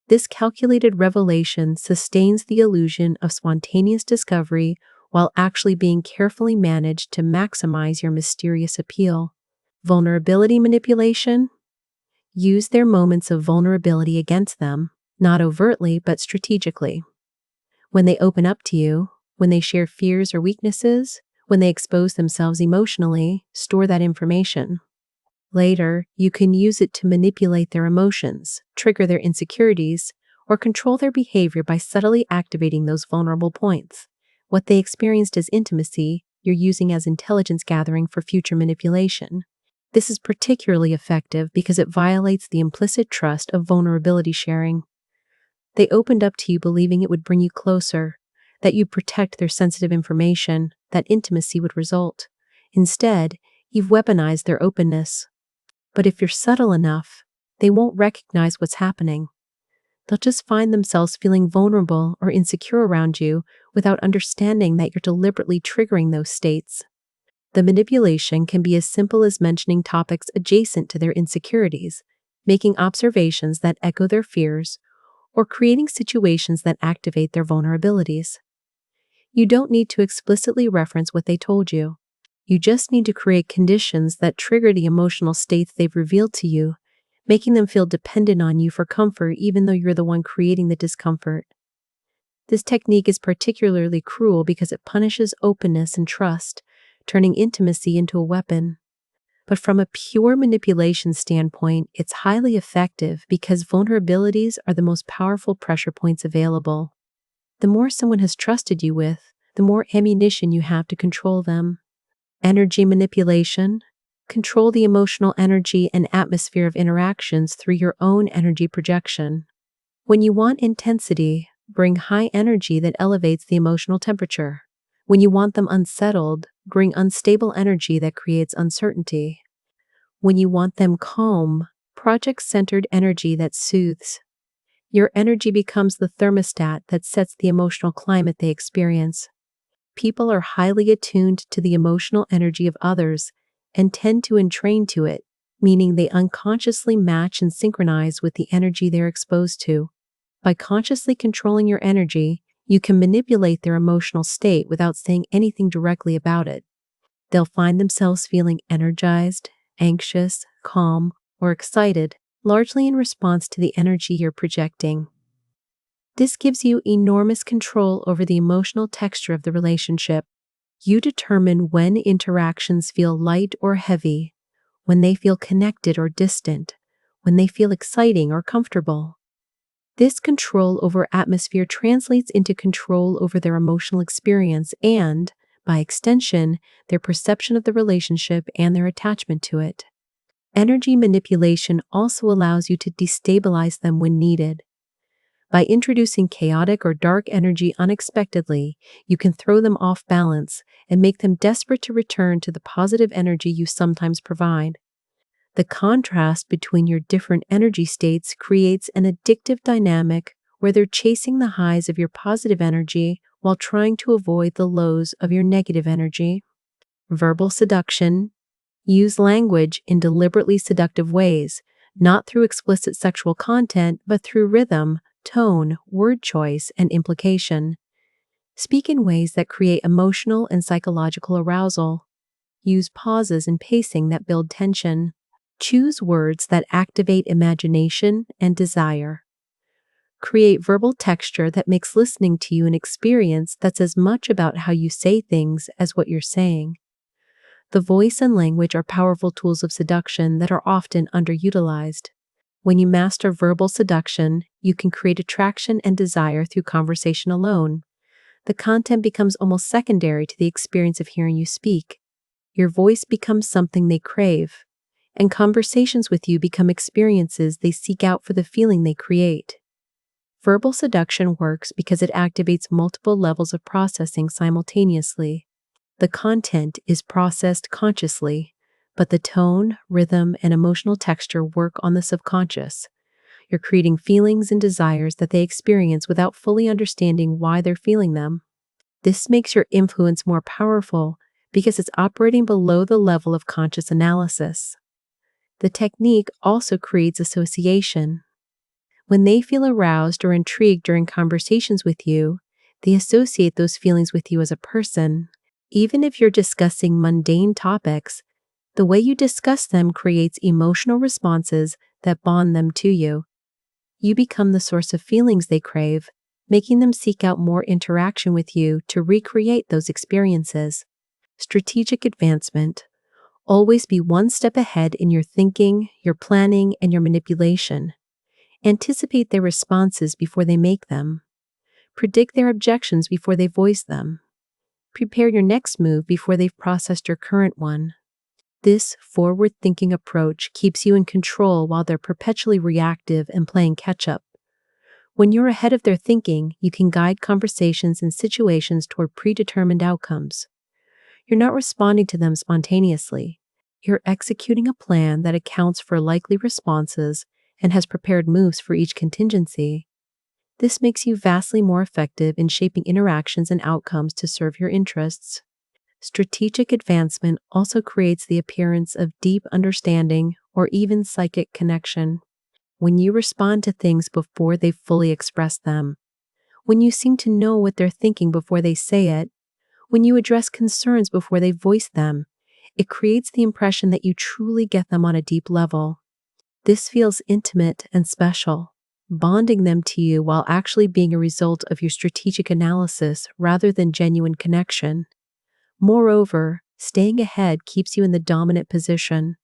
This calculated revelation sustains the illusion of spontaneous discovery while actually being carefully managed to maximize your mysterious appeal. Vulnerability manipulation. Use their moments of vulnerability against them, not overtly but strategically. When they open up to you, when they share fears or weaknesses, when they expose themselves emotionally, store that information. Later, you can use it to manipulate their emotions, trigger their insecurities, or control their behavior by subtly activating those vulnerable points. What they experienced as intimacy, you're using as intelligence gathering for future manipulation. This is particularly effective because it violates the implicit trust of vulnerability sharing. They opened up to you believing it would bring you closer, that you'd protect their sensitive information, that intimacy would result. Instead, you've weaponized their openness. But if you're subtle enough, they won't recognize what's happening. They'll just find themselves feeling vulnerable or insecure around you without understanding that you're deliberately triggering those states. The manipulation can be as simple as mentioning topics adjacent to their insecurities, making observations that echo their fears, or creating situations that activate their vulnerabilities. You don't need to explicitly reference what they told you. You just need to create conditions that trigger the emotional states they've revealed to you, making them feel dependent on you for comfort even though you're the one creating the discomfort. This technique is particularly cruel because it punishes openness and trust, turning intimacy into a weapon. But from a pure manipulation standpoint, it's highly effective because vulnerabilities are the most powerful pressure points available. The more someone has trusted you with, the more ammunition you have to control them. Energy manipulation. Control the emotional energy and atmosphere of interactions through your own energy projection. When you want intensity, bring high energy that elevates the emotional temperature. When you want them unsettled, bring unstable energy that creates uncertainty. When you want them calm, project centered energy that soothes. Your energy becomes the thermostat that sets the emotional climate they experience. People are highly attuned to the emotional energy of others and tend to entrain to it, meaning they unconsciously match and synchronize with the energy they're exposed to. By consciously controlling your energy, you can manipulate their emotional state without saying anything directly about it. They'll find themselves feeling energized, anxious, calm, or excited, largely in response to the energy you're projecting. This gives you enormous control over the emotional texture of the relationship. You determine when interactions feel light or heavy, when they feel connected or distant, when they feel exciting or comfortable. This control over atmosphere translates into control over their emotional experience and, by extension, their perception of the relationship and their attachment to it. Energy manipulation also allows you to destabilize them when needed. By introducing chaotic or dark energy unexpectedly, you can throw them off balance and make them desperate to return to the positive energy you sometimes provide. The contrast between your different energy states creates an addictive dynamic where they're chasing the highs of your positive energy while trying to avoid the lows of your negative energy. Verbal seduction. Use language in deliberately seductive ways, not through explicit sexual content, but through rhythm, tone, word choice, and implication. Speak in ways that create emotional and psychological arousal. Use pauses and pacing that build tension. Choose words that activate imagination and desire. Create verbal texture that makes listening to you an experience that's as much about how you say things as what you're saying. The voice and language are powerful tools of seduction that are often underutilized. When you master verbal seduction, you can create attraction and desire through conversation alone. The content becomes almost secondary to the experience of hearing you speak. Your voice becomes something they crave, and conversations with you become experiences they seek out for the feeling they create. Verbal seduction works because it activates multiple levels of processing simultaneously. The content is processed consciously, but the tone, rhythm, and emotional texture work on the subconscious. You're creating feelings and desires that they experience without fully understanding why they're feeling them. This makes your influence more powerful because it's operating below the level of conscious analysis. The technique also creates association. When they feel aroused or intrigued during conversations with you, they associate those feelings with you as a person. Even if you're discussing mundane topics, the way you discuss them creates emotional responses that bond them to you. You become the source of feelings they crave, making them seek out more interaction with you to recreate those experiences. Strategic advancement. Always be one step ahead in your thinking, your planning, and your manipulation. Anticipate their responses before they make them. Predict their objections before they voice them. Prepare your next move before they've processed your current one. This forward-thinking approach keeps you in control while they're perpetually reactive and playing catch-up. When you're ahead of their thinking, you can guide conversations and situations toward predetermined outcomes. You're not responding to them spontaneously. You're executing a plan that accounts for likely responses and has prepared moves for each contingency. This makes you vastly more effective in shaping interactions and outcomes to serve your interests. Strategic advancement also creates the appearance of deep understanding or even psychic connection. When you respond to things before they've fully expressed them, when you seem to know what they're thinking before they say it, when you address concerns before they voice them, it creates the impression that you truly get them on a deep level. This feels intimate and special, bonding them to you while actually being a result of your strategic analysis rather than genuine connection. Moreover, staying ahead keeps you in the dominant position.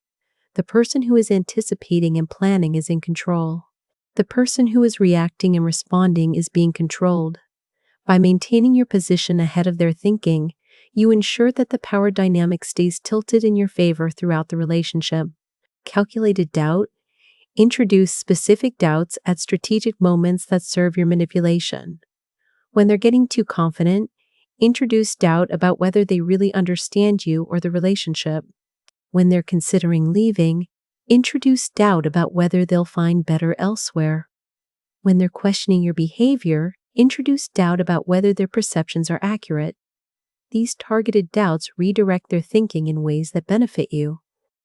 The person who is anticipating and planning is in control. The person who is reacting and responding is being controlled. By maintaining your position ahead of their thinking, you ensure that the power dynamic stays tilted in your favor throughout the relationship. Calculated doubt. Introduce specific doubts at strategic moments that serve your manipulation. When they're getting too confident, introduce doubt about whether they really understand you or the relationship. When they're considering leaving, introduce doubt about whether they'll find better elsewhere. When they're questioning your behavior, introduce doubt about whether their perceptions are accurate. These targeted doubts redirect their thinking in ways that benefit you.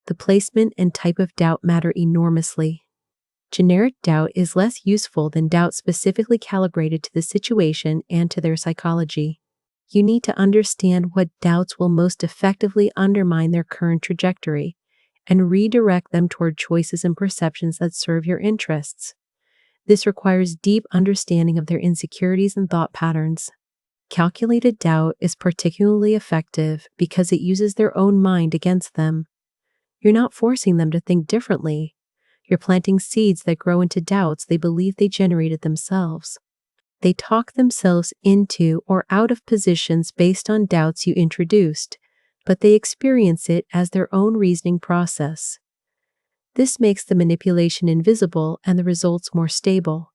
The placement and type of doubt matter enormously. Generic doubt is less useful than doubt specifically calibrated to the situation and to their psychology. You need to understand what doubts will most effectively undermine their current trajectory and redirect them toward choices and perceptions that serve your interests. This requires deep understanding of their insecurities and thought patterns. Calculated doubt is particularly effective because it uses their own mind against them. You're not forcing them to think differently. You're planting seeds that grow into doubts they believe they generated themselves. They talk themselves into or out of positions based on doubts you introduced, but they experience it as their own reasoning process. This makes the manipulation invisible and the results more stable.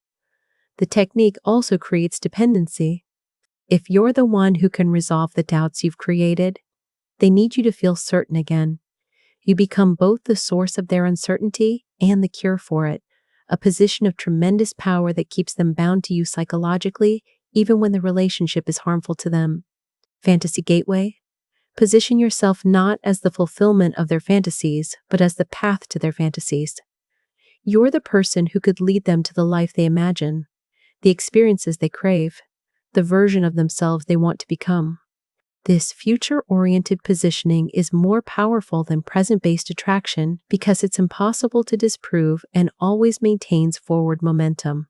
The technique also creates dependency. If you're the one who can resolve the doubts you've created, they need you to feel certain again. You become both the source of their uncertainty and the cure for it, a position of tremendous power that keeps them bound to you psychologically, even when the relationship is harmful to them. Fantasy Gateway. Position yourself not as the fulfillment of their fantasies, but as the path to their fantasies. You're the person who could lead them to the life they imagine, the experiences they crave, the version of themselves they want to become. This future-oriented positioning is more powerful than present-based attraction because it's impossible to disprove and always maintains forward momentum.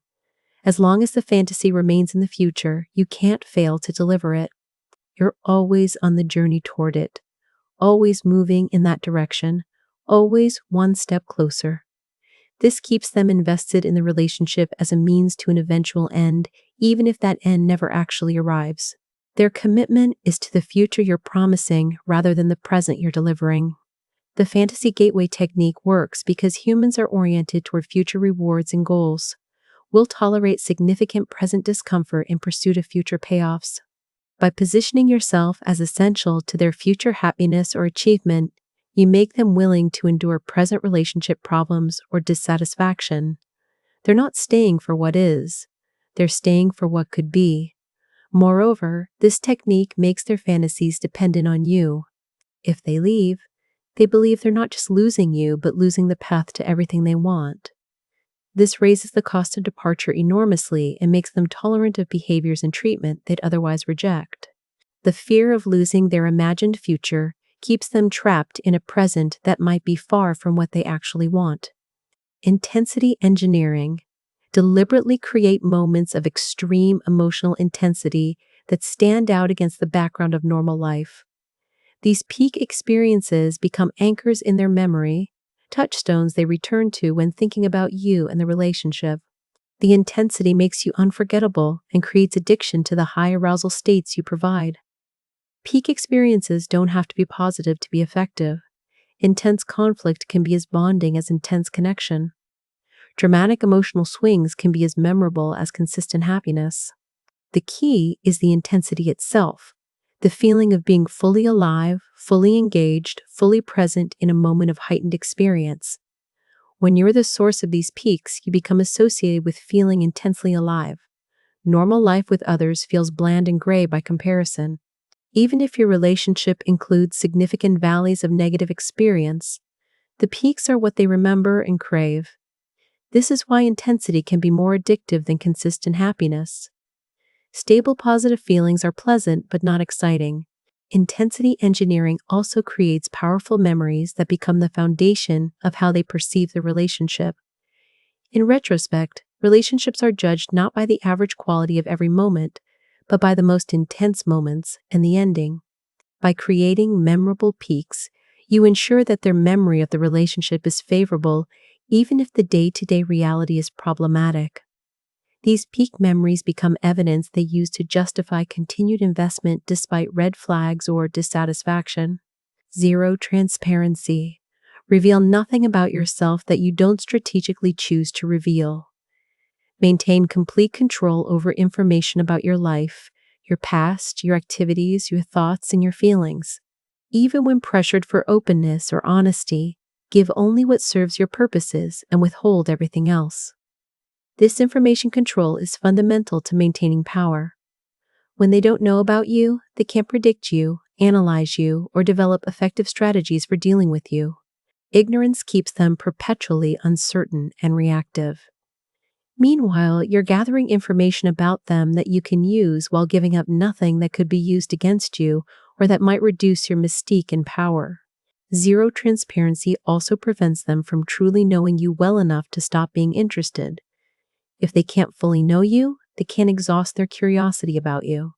As long as the fantasy remains in the future, you can't fail to deliver it. You're always on the journey toward it, always moving in that direction, always one step closer. This keeps them invested in the relationship as a means to an eventual end, even if that end never actually arrives. Their commitment is to the future you're promising rather than the present you're delivering. The Fantasy Gateway technique works because humans are oriented toward future rewards and goals. We'll tolerate significant present discomfort in pursuit of future payoffs. By positioning yourself as essential to their future happiness or achievement, you make them willing to endure present relationship problems or dissatisfaction. They're not staying for what is, they're staying for what could be. Moreover, this technique makes their fantasies dependent on you. If they leave, they believe they're not just losing you, but losing the path to everything they want. This raises the cost of departure enormously and makes them tolerant of behaviors and treatment they'd otherwise reject. The fear of losing their imagined future keeps them trapped in a present that might be far from what they actually want. Intensity engineering. Deliberately create moments of extreme emotional intensity that stand out against the background of normal life. These peak experiences become anchors in their memory, touchstones they return to when thinking about you and the relationship. The intensity makes you unforgettable and creates addiction to the high arousal states you provide. Peak experiences don't have to be positive to be effective. Intense conflict can be as bonding as intense connection. Dramatic emotional swings can be as memorable as consistent happiness. The key is the intensity itself, the feeling of being fully alive, fully engaged, fully present in a moment of heightened experience. When you're the source of these peaks, you become associated with feeling intensely alive. Normal life with others feels bland and gray by comparison. Even if your relationship includes significant valleys of negative experience, the peaks are what they remember and crave. This is why intensity can be more addictive than consistent happiness. Stable positive feelings are pleasant but not exciting. Intensity engineering also creates powerful memories that become the foundation of how they perceive the relationship. In retrospect, relationships are judged not by the average quality of every moment, but by the most intense moments and the ending. By creating memorable peaks, you ensure that their memory of the relationship is favorable, even if the day-to-day reality is problematic. These peak memories become evidence they use to justify continued investment despite red flags or dissatisfaction. Zero transparency. Reveal nothing about yourself that you don't strategically choose to reveal. Maintain complete control over information about your life, your past, your activities, your thoughts, and your feelings. Even when pressured for openness or honesty, give only what serves your purposes and withhold everything else. This information control is fundamental to maintaining power. When they don't know about you, they can't predict you, analyze you, or develop effective strategies for dealing with you. Ignorance keeps them perpetually uncertain and reactive. Meanwhile, you're gathering information about them that you can use while giving up nothing that could be used against you or that might reduce your mystique and power. Zero transparency also prevents them from truly knowing you well enough to stop being interested. If they can't fully know you, they can't exhaust their curiosity about you.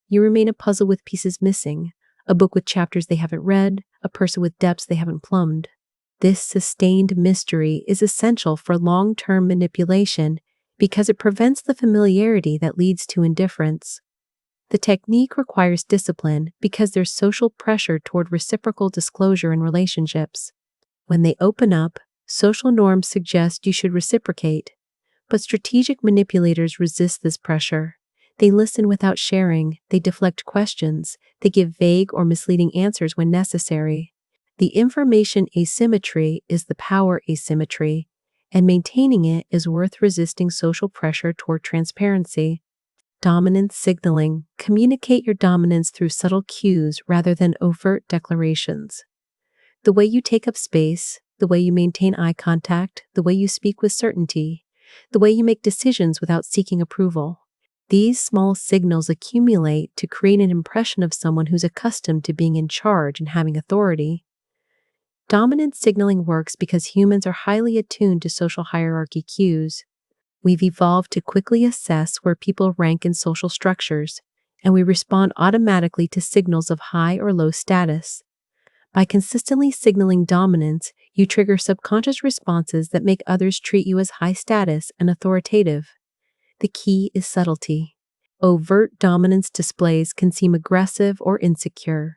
You remain a puzzle with pieces missing, a book with chapters they haven't read, a person with depths they haven't plumbed. This sustained mystery is essential for long-term manipulation because it prevents the familiarity that leads to indifference. The technique requires discipline because there's social pressure toward reciprocal disclosure in relationships. When they open up, Social norms suggest you should reciprocate, but strategic manipulators resist this pressure. They listen without sharing, they deflect questions, they give vague or misleading answers when necessary. The information asymmetry is the power asymmetry, and maintaining it is worth resisting social pressure toward transparency. Dominance signaling. Communicate your dominance through subtle cues rather than overt declarations. The way you take up space, the way you maintain eye contact, the way you speak with certainty, the way you make decisions without seeking approval. These small signals accumulate to create an impression of someone who's accustomed to being in charge and having authority. Dominance signaling works because humans are highly attuned to social hierarchy cues. We've evolved to quickly assess where people rank in social structures, and we respond automatically to signals of high or low status. By consistently signaling dominance, you trigger subconscious responses that make others treat you as high status and authoritative. The key is subtlety. Overt dominance displays can seem aggressive or insecure.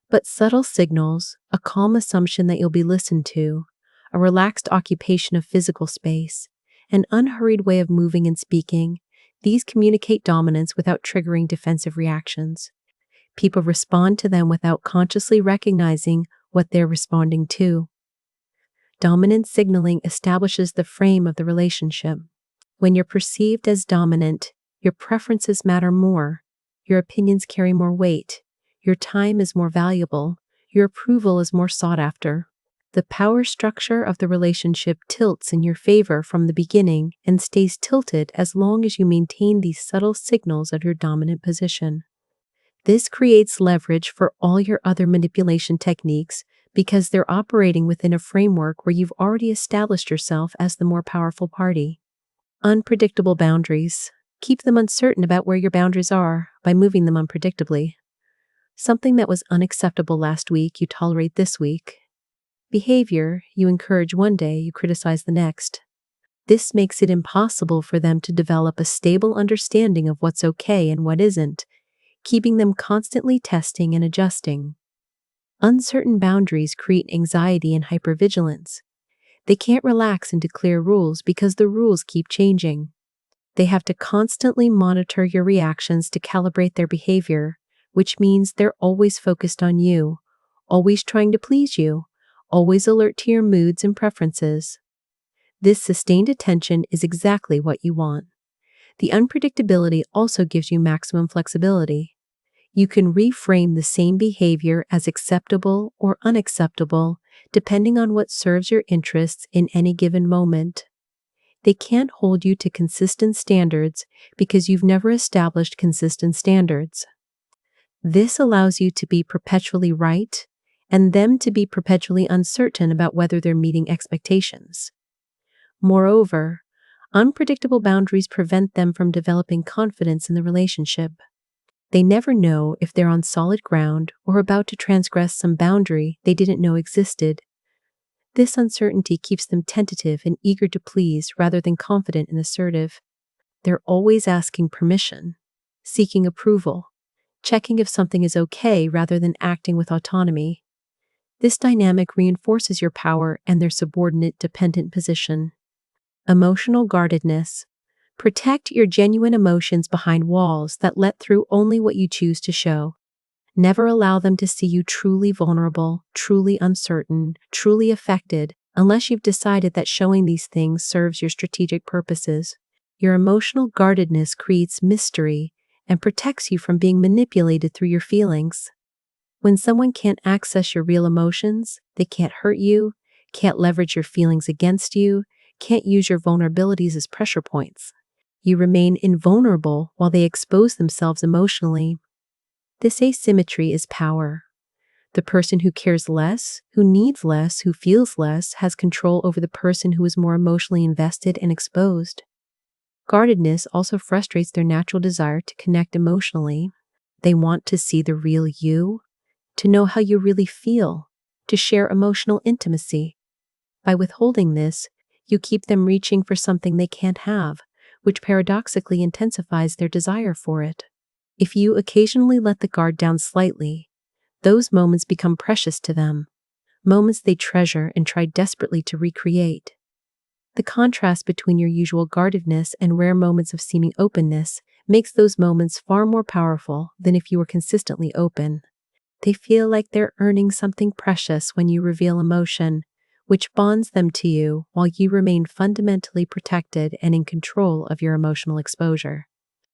But subtle signals, a calm assumption that you'll be listened to, a relaxed occupation of physical space, an unhurried way of moving and speaking, these communicate dominance without triggering defensive reactions. People respond to them without consciously recognizing what they're responding to. Dominant signaling establishes the frame of the relationship. When you're perceived as dominant, your preferences matter more, your opinions carry more weight, your time is more valuable, your approval is more sought after. The power structure of the relationship tilts in your favor from the beginning and stays tilted as long as you maintain these subtle signals of your dominant position. This creates leverage for all your other manipulation techniques because they're operating within a framework where you've already established yourself as the more powerful party. Unpredictable boundaries. Keep them uncertain about where your boundaries are by moving them unpredictably. Something that was unacceptable last week, you tolerate this week. Behavior you encourage one day, you criticize the next. This makes it impossible for them to develop a stable understanding of what's okay and what isn't, keeping them constantly testing and adjusting. Uncertain boundaries create anxiety and hypervigilance. They can't relax into clear rules because the rules keep changing. They have to constantly monitor your reactions to calibrate their behavior, which means they're always focused on you, always trying to please you, always alert to your moods and preferences. This sustained attention is exactly what you want. The unpredictability also gives you maximum flexibility. You can reframe the same behavior as acceptable or unacceptable, depending on what serves your interests in any given moment. They can't hold you to consistent standards because you've never established consistent standards. This allows you to be perpetually right and them to be perpetually uncertain about whether they're meeting expectations. Moreover, unpredictable boundaries prevent them from developing confidence in the relationship. They never know if they're on solid ground or about to transgress some boundary they didn't know existed. This uncertainty keeps them tentative and eager to please rather than confident and assertive. They're always asking permission, seeking approval, checking if something is okay rather than acting with autonomy. This dynamic reinforces your power and their subordinate dependent position. Emotional guardedness. Protect your genuine emotions behind walls that let through only what you choose to show. Never allow them to see you truly vulnerable, truly uncertain, truly affected, unless you've decided that showing these things serves your strategic purposes. Your emotional guardedness creates mystery and protects you from being manipulated through your feelings. When someone can't access your real emotions, they can't hurt you, can't leverage your feelings against you, can't use your vulnerabilities as pressure points. You remain invulnerable while they expose themselves emotionally. This asymmetry is power. The person who cares less, who needs less, who feels less, has control over the person who is more emotionally invested and exposed. Guardedness also frustrates their natural desire to connect emotionally. They want to see the real you, to know how you really feel, to share emotional intimacy. By withholding this, you keep them reaching for something they can't have, which paradoxically intensifies their desire for it. If you occasionally let the guard down slightly, those moments become precious to them. moments they treasure and try desperately to recreate. The contrast between your usual guardedness and rare moments of seeming openness makes those moments far more powerful than if you were consistently open. They feel like they're earning something precious when you reveal emotion, which bonds them to you while you remain fundamentally protected and in control of your emotional exposure.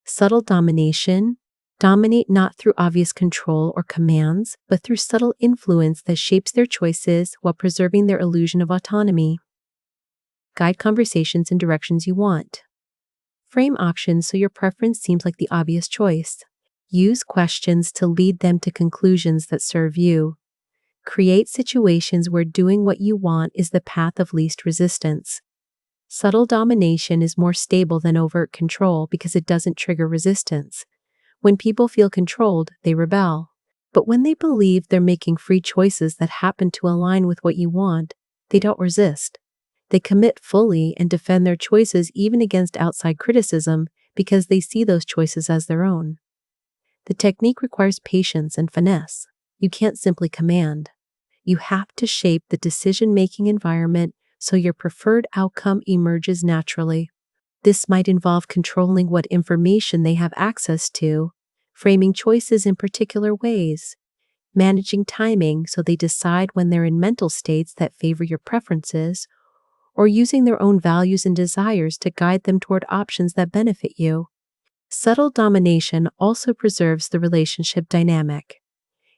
Subtle domination. Dominate not through obvious control or commands, but through subtle influence that shapes their choices while preserving their illusion of autonomy. Guide conversations in directions you want. Frame options so your preference seems like the obvious choice. Use questions to lead them to conclusions that serve you. Create situations where doing what you want is the path of least resistance. Subtle domination is more stable than overt control because it doesn't trigger resistance. When people feel controlled, they rebel. But when they believe they're making free choices that happen to align with what you want, they don't resist. They commit fully and defend their choices even against outside criticism because they see those choices as their own. The technique requires patience and finesse. You can't simply command. You have to shape the decision-making environment so your preferred outcome emerges naturally. This might involve controlling what information they have access to, framing choices in particular ways, managing timing so they decide when they're in mental states that favor your preferences, or using their own values and desires to guide them toward options that benefit you. Subtle domination also preserves the relationship dynamic.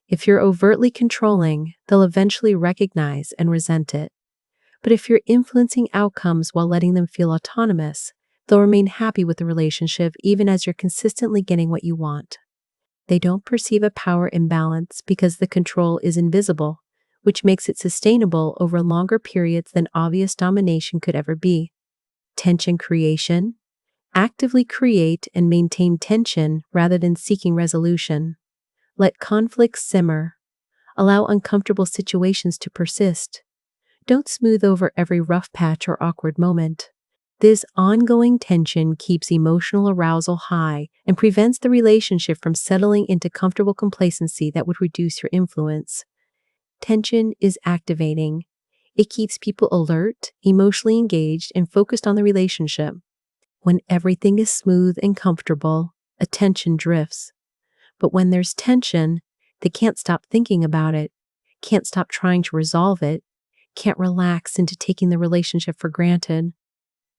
If you're overtly controlling, they'll eventually recognize and resent it. But if you're influencing outcomes while letting them feel autonomous, they'll remain happy with the relationship even as you're consistently getting what you want. They don't perceive a power imbalance because the control is invisible, which makes it sustainable over longer periods than obvious domination could ever be. Tension creation. Actively create and maintain tension rather than seeking resolution. Let conflicts simmer. Allow uncomfortable situations to persist. Don't smooth over every rough patch or awkward moment. This ongoing tension keeps emotional arousal high and prevents the relationship from settling into comfortable complacency that would reduce your influence. Tension is activating. It keeps people alert, emotionally engaged, and focused on the relationship. When everything is smooth and comfortable, attention drifts. But when there's tension, they can't stop thinking about it, can't stop trying to resolve it, can't relax into taking the relationship for granted.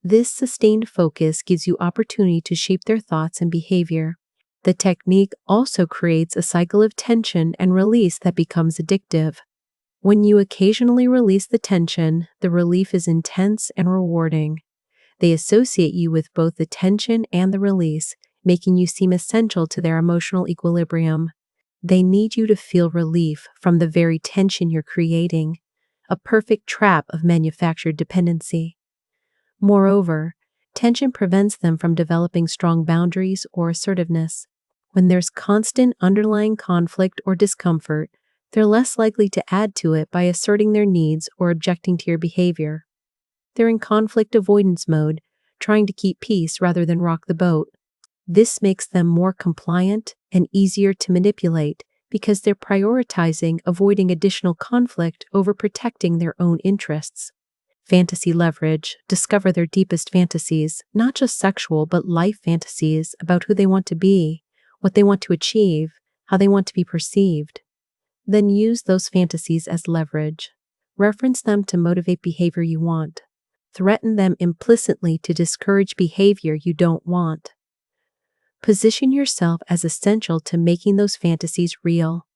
This sustained focus gives you opportunity to shape their thoughts and behavior. The technique also creates a cycle of tension and release that becomes addictive. When you occasionally release the tension, the relief is intense and rewarding. They associate you with both the tension and the release, making you seem essential to their emotional equilibrium. They need you to feel relief from the very tension you're creating, a perfect trap of manufactured dependency. Moreover, tension prevents them from developing strong boundaries or assertiveness. When there's constant underlying conflict or discomfort, they're less likely to add to it by asserting their needs or objecting to your behavior. They're in conflict avoidance mode, trying to keep peace rather than rock the boat. This makes them more compliant and easier to manipulate because they're prioritizing avoiding additional conflict over protecting their own interests. Fantasy leverage. Discover their deepest fantasies, not just sexual but life fantasies about who they want to be, what they want to achieve, how they want to be perceived. Then use those fantasies as leverage. Reference them to motivate behavior you want. Threaten them implicitly to discourage behavior you don't want. Position yourself as essential to making those fantasies real.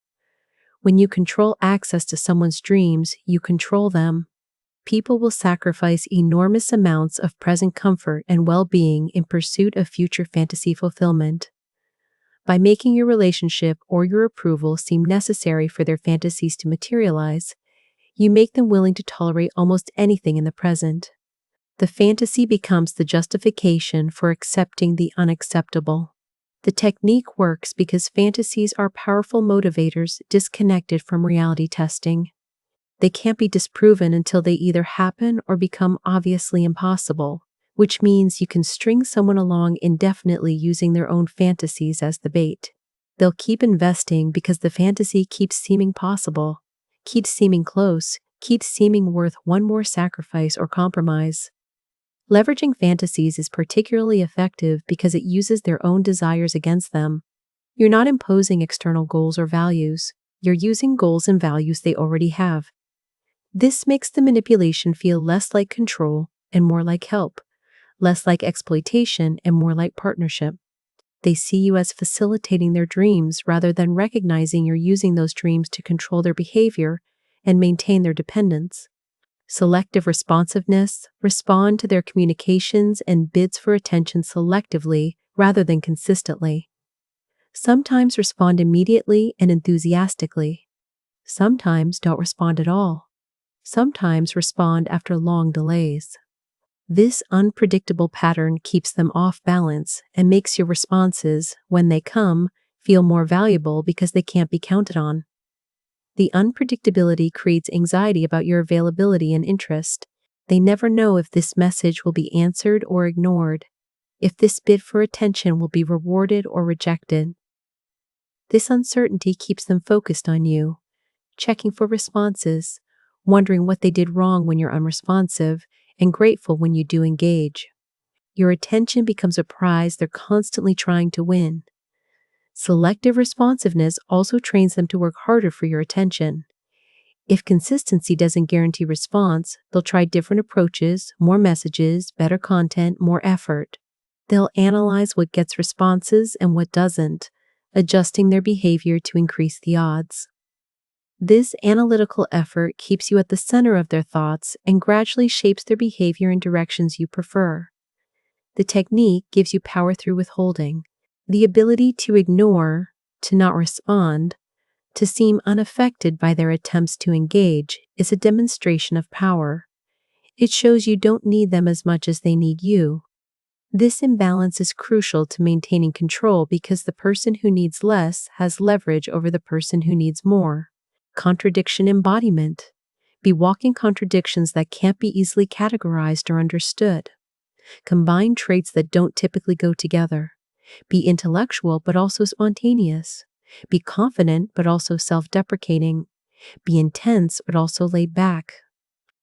When you control access to someone's dreams, you control them. People will sacrifice enormous amounts of present comfort and well-being in pursuit of future fantasy fulfillment. By making your relationship or your approval seem necessary for their fantasies to materialize, you make them willing to tolerate almost anything in the present. The fantasy becomes the justification for accepting the unacceptable. The technique works because fantasies are powerful motivators disconnected from reality testing. They can't be disproven until they either happen or become obviously impossible, which means you can string someone along indefinitely using their own fantasies as the bait. They'll keep investing because the fantasy keeps seeming possible, keeps seeming close, keeps seeming worth one more sacrifice or compromise. Leveraging fantasies is particularly effective because it uses their own desires against them. You're not imposing external goals or values. You're using goals and values they already have. This makes the manipulation feel less like control and more like help, less like exploitation and more like partnership. They see you as facilitating their dreams rather than recognizing you're using those dreams to control their behavior and maintain their dependence. Selective responsiveness, respond to their communications and bids for attention selectively rather than consistently. Sometimes respond immediately and enthusiastically. Sometimes don't respond at all. Sometimes respond after long delays. This unpredictable pattern keeps them off balance and makes your responses, when they come, feel more valuable because they can't be counted on. The unpredictability creates anxiety about your availability and interest. They never know if this message will be answered or ignored, if this bid for attention will be rewarded or rejected. This uncertainty keeps them focused on you, checking for responses, wondering what they did wrong when you're unresponsive, and grateful when you do engage. Your attention becomes a prize they're constantly trying to win. Selective responsiveness also trains them to work harder for your attention. If consistency doesn't guarantee response, they'll try different approaches, more messages, better content, more effort. They'll analyze what gets responses and what doesn't, adjusting their behavior to increase the odds. This analytical effort keeps you at the center of their thoughts and gradually shapes their behavior in directions you prefer. The technique gives you power through withholding, the ability to ignore, to not respond, to seem unaffected by their attempts to engage is a demonstration of power. It shows you don't need them as much as they need you. This imbalance is crucial to maintaining control because the person who needs less has leverage over the person who needs more. Contradiction Embodiment. Be walking contradictions that can't be easily categorized or understood. Combine traits that don't typically go together. Be intellectual but also spontaneous. Be confident but also self-deprecating. Be intense but also laid back.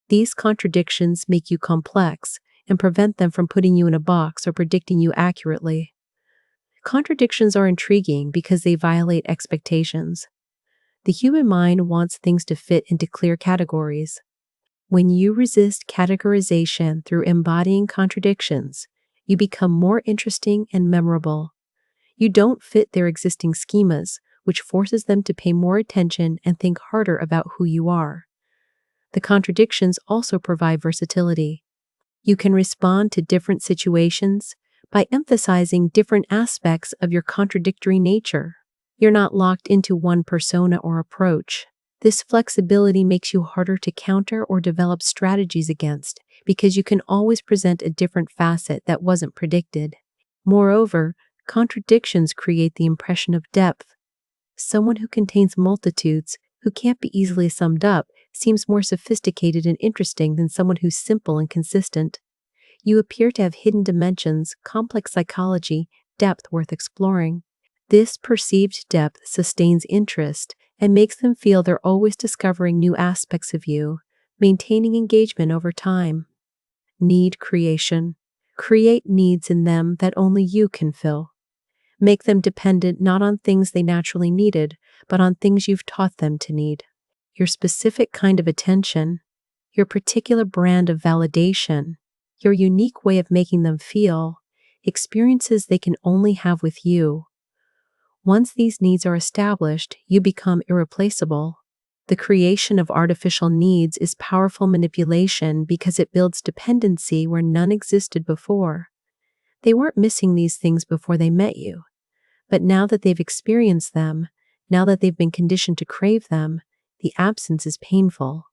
These contradictions make you complex and prevent them from putting you in a box or predicting you accurately. Contradictions are intriguing because they violate expectations. The human mind wants things to fit into clear categories. When you resist categorization through embodying contradictions, you become more interesting and memorable. You don't fit their existing schemas, which forces them to pay more attention and think harder about who you are. The contradictions also provide versatility. You can respond to different situations by emphasizing different aspects of your contradictory nature. You're not locked into one persona or approach. This flexibility makes you harder to counter or develop strategies against because you can always present a different facet that wasn't predicted. Moreover, contradictions create the impression of depth. Someone who contains multitudes, who can't be easily summed up, seems more sophisticated and interesting than someone who's simple and consistent. You appear to have hidden dimensions, complex psychology, depth worth exploring. This perceived depth sustains interest and makes them feel they're always discovering new aspects of you, maintaining engagement over time. Need creation. Create needs in them that only you can fill. Make them dependent not on things they naturally needed, but on things you've taught them to need. Your specific kind of attention, your particular brand of validation, your unique way of making them feel, experiences they can only have with you. Once these needs are established, you become irreplaceable. The creation of artificial needs is powerful manipulation because it builds dependency where none existed before. They weren't missing these things before they met you. But now that they've experienced them, now that they've been conditioned to crave them, the absence is painful.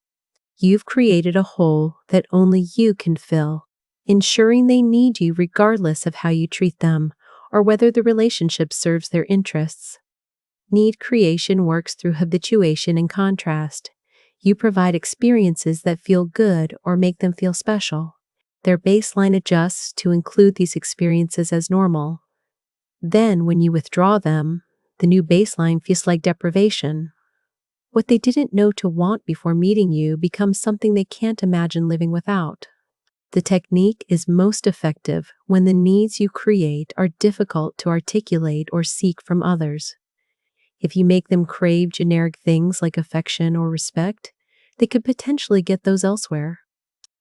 You've created a hole that only you can fill, ensuring they need you regardless of how you treat them or whether the relationship serves their interests. Need creation works through habituation and contrast. You provide experiences that feel good or make them feel special. Their baseline adjusts to include these experiences as normal. Then, when you withdraw them, the new baseline feels like deprivation. What they didn't know to want before meeting you becomes something they can't imagine living without. The technique is most effective when the needs you create are difficult to articulate or seek from others. If you make them crave generic things like affection or respect, they could potentially get those elsewhere.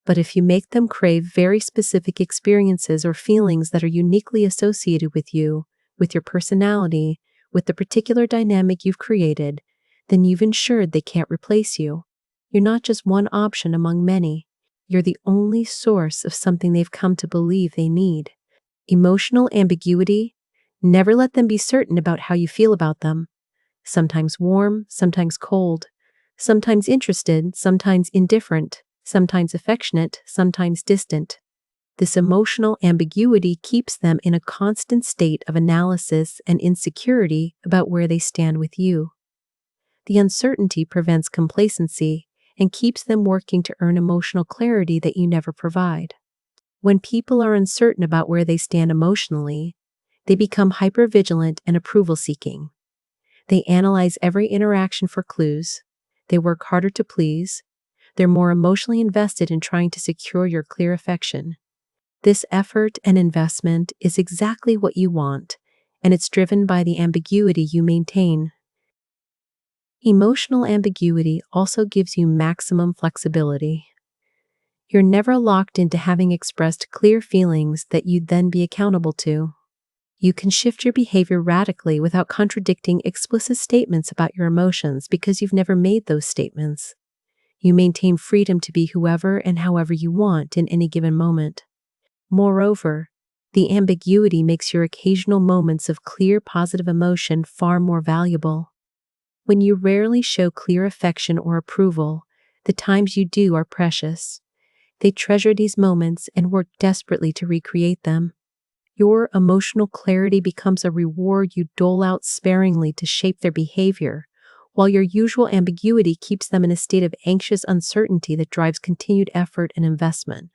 But if you make them crave very specific experiences or feelings that are uniquely associated with you, with your personality, with the particular dynamic you've created, then you've ensured they can't replace you. You're not just one option among many. You're the only source of something they've come to believe they need. Emotional ambiguity. Never let them be certain about how you feel about them. Sometimes warm, sometimes cold, sometimes interested, sometimes indifferent, sometimes affectionate, sometimes distant. This emotional ambiguity keeps them in a constant state of analysis and insecurity about where they stand with you. The uncertainty prevents complacency and keeps them working to earn emotional clarity that you never provide. When people are uncertain about where they stand emotionally, they become hypervigilant and approval-seeking. They analyze every interaction for clues. They work harder to please. They're more emotionally invested in trying to secure your clear affection. This effort and investment is exactly what you want, and it's driven by the ambiguity you maintain. Emotional ambiguity also gives you maximum flexibility. You're never locked into having expressed clear feelings that you'd then be accountable to. You can shift your behavior radically without contradicting explicit statements about your emotions because you've never made those statements. You maintain freedom to be whoever and however you want in any given moment. Moreover, the ambiguity makes your occasional moments of clear positive emotion far more valuable. When you rarely show clear affection or approval, the times you do are precious. They treasure these moments and work desperately to recreate them. Your emotional clarity becomes a reward you dole out sparingly to shape their behavior, while your usual ambiguity keeps them in a state of anxious uncertainty that drives continued effort and investment.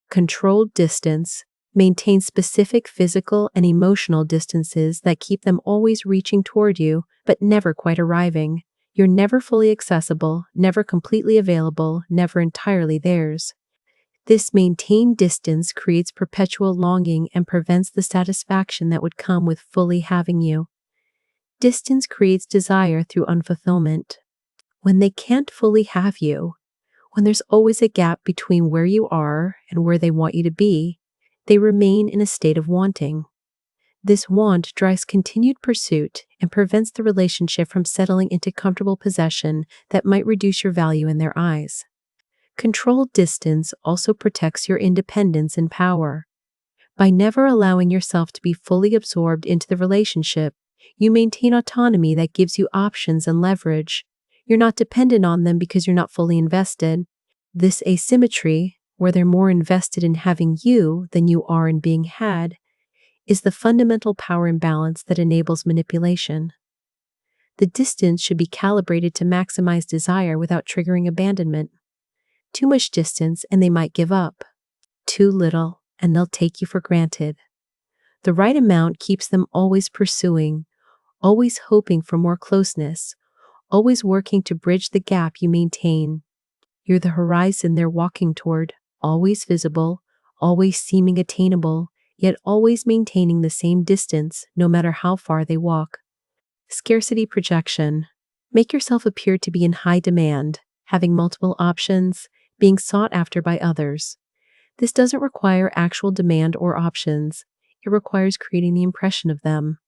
Controlled distance maintains specific physical and emotional distances that keep them always reaching toward you, but never quite arriving. You're never fully accessible, never completely available, never entirely theirs. This maintained distance creates perpetual longing and prevents the satisfaction that would come with fully having you. Distance creates desire through unfulfillment. When they can't fully have you, when there's always a gap between where you are and where they want you to be, they remain in a state of wanting. This want drives continued pursuit and prevents the relationship from settling into comfortable possession that might reduce your value in their eyes. Controlled distance also protects your independence and power. By never allowing yourself to be fully absorbed into the relationship, you maintain autonomy that gives you options and leverage. You're not dependent on them because you're not fully invested. This asymmetry, where they're more invested in having you than you are in being had, is the fundamental power imbalance that enables manipulation. The distance should be calibrated to maximize desire without triggering abandonment. Too much distance and they might give up. Too little and they'll take you for granted. The right amount keeps them always pursuing, always hoping for more closeness, always working to bridge the gap you maintain. You're the horizon they're walking toward, always visible, always seeming attainable, yet always maintaining the same distance no matter how far they walk. Scarcity projection. Make yourself appear to be in high demand, having multiple options, being sought after by others. This doesn't require actual demand or options. It requires creating the impression of them.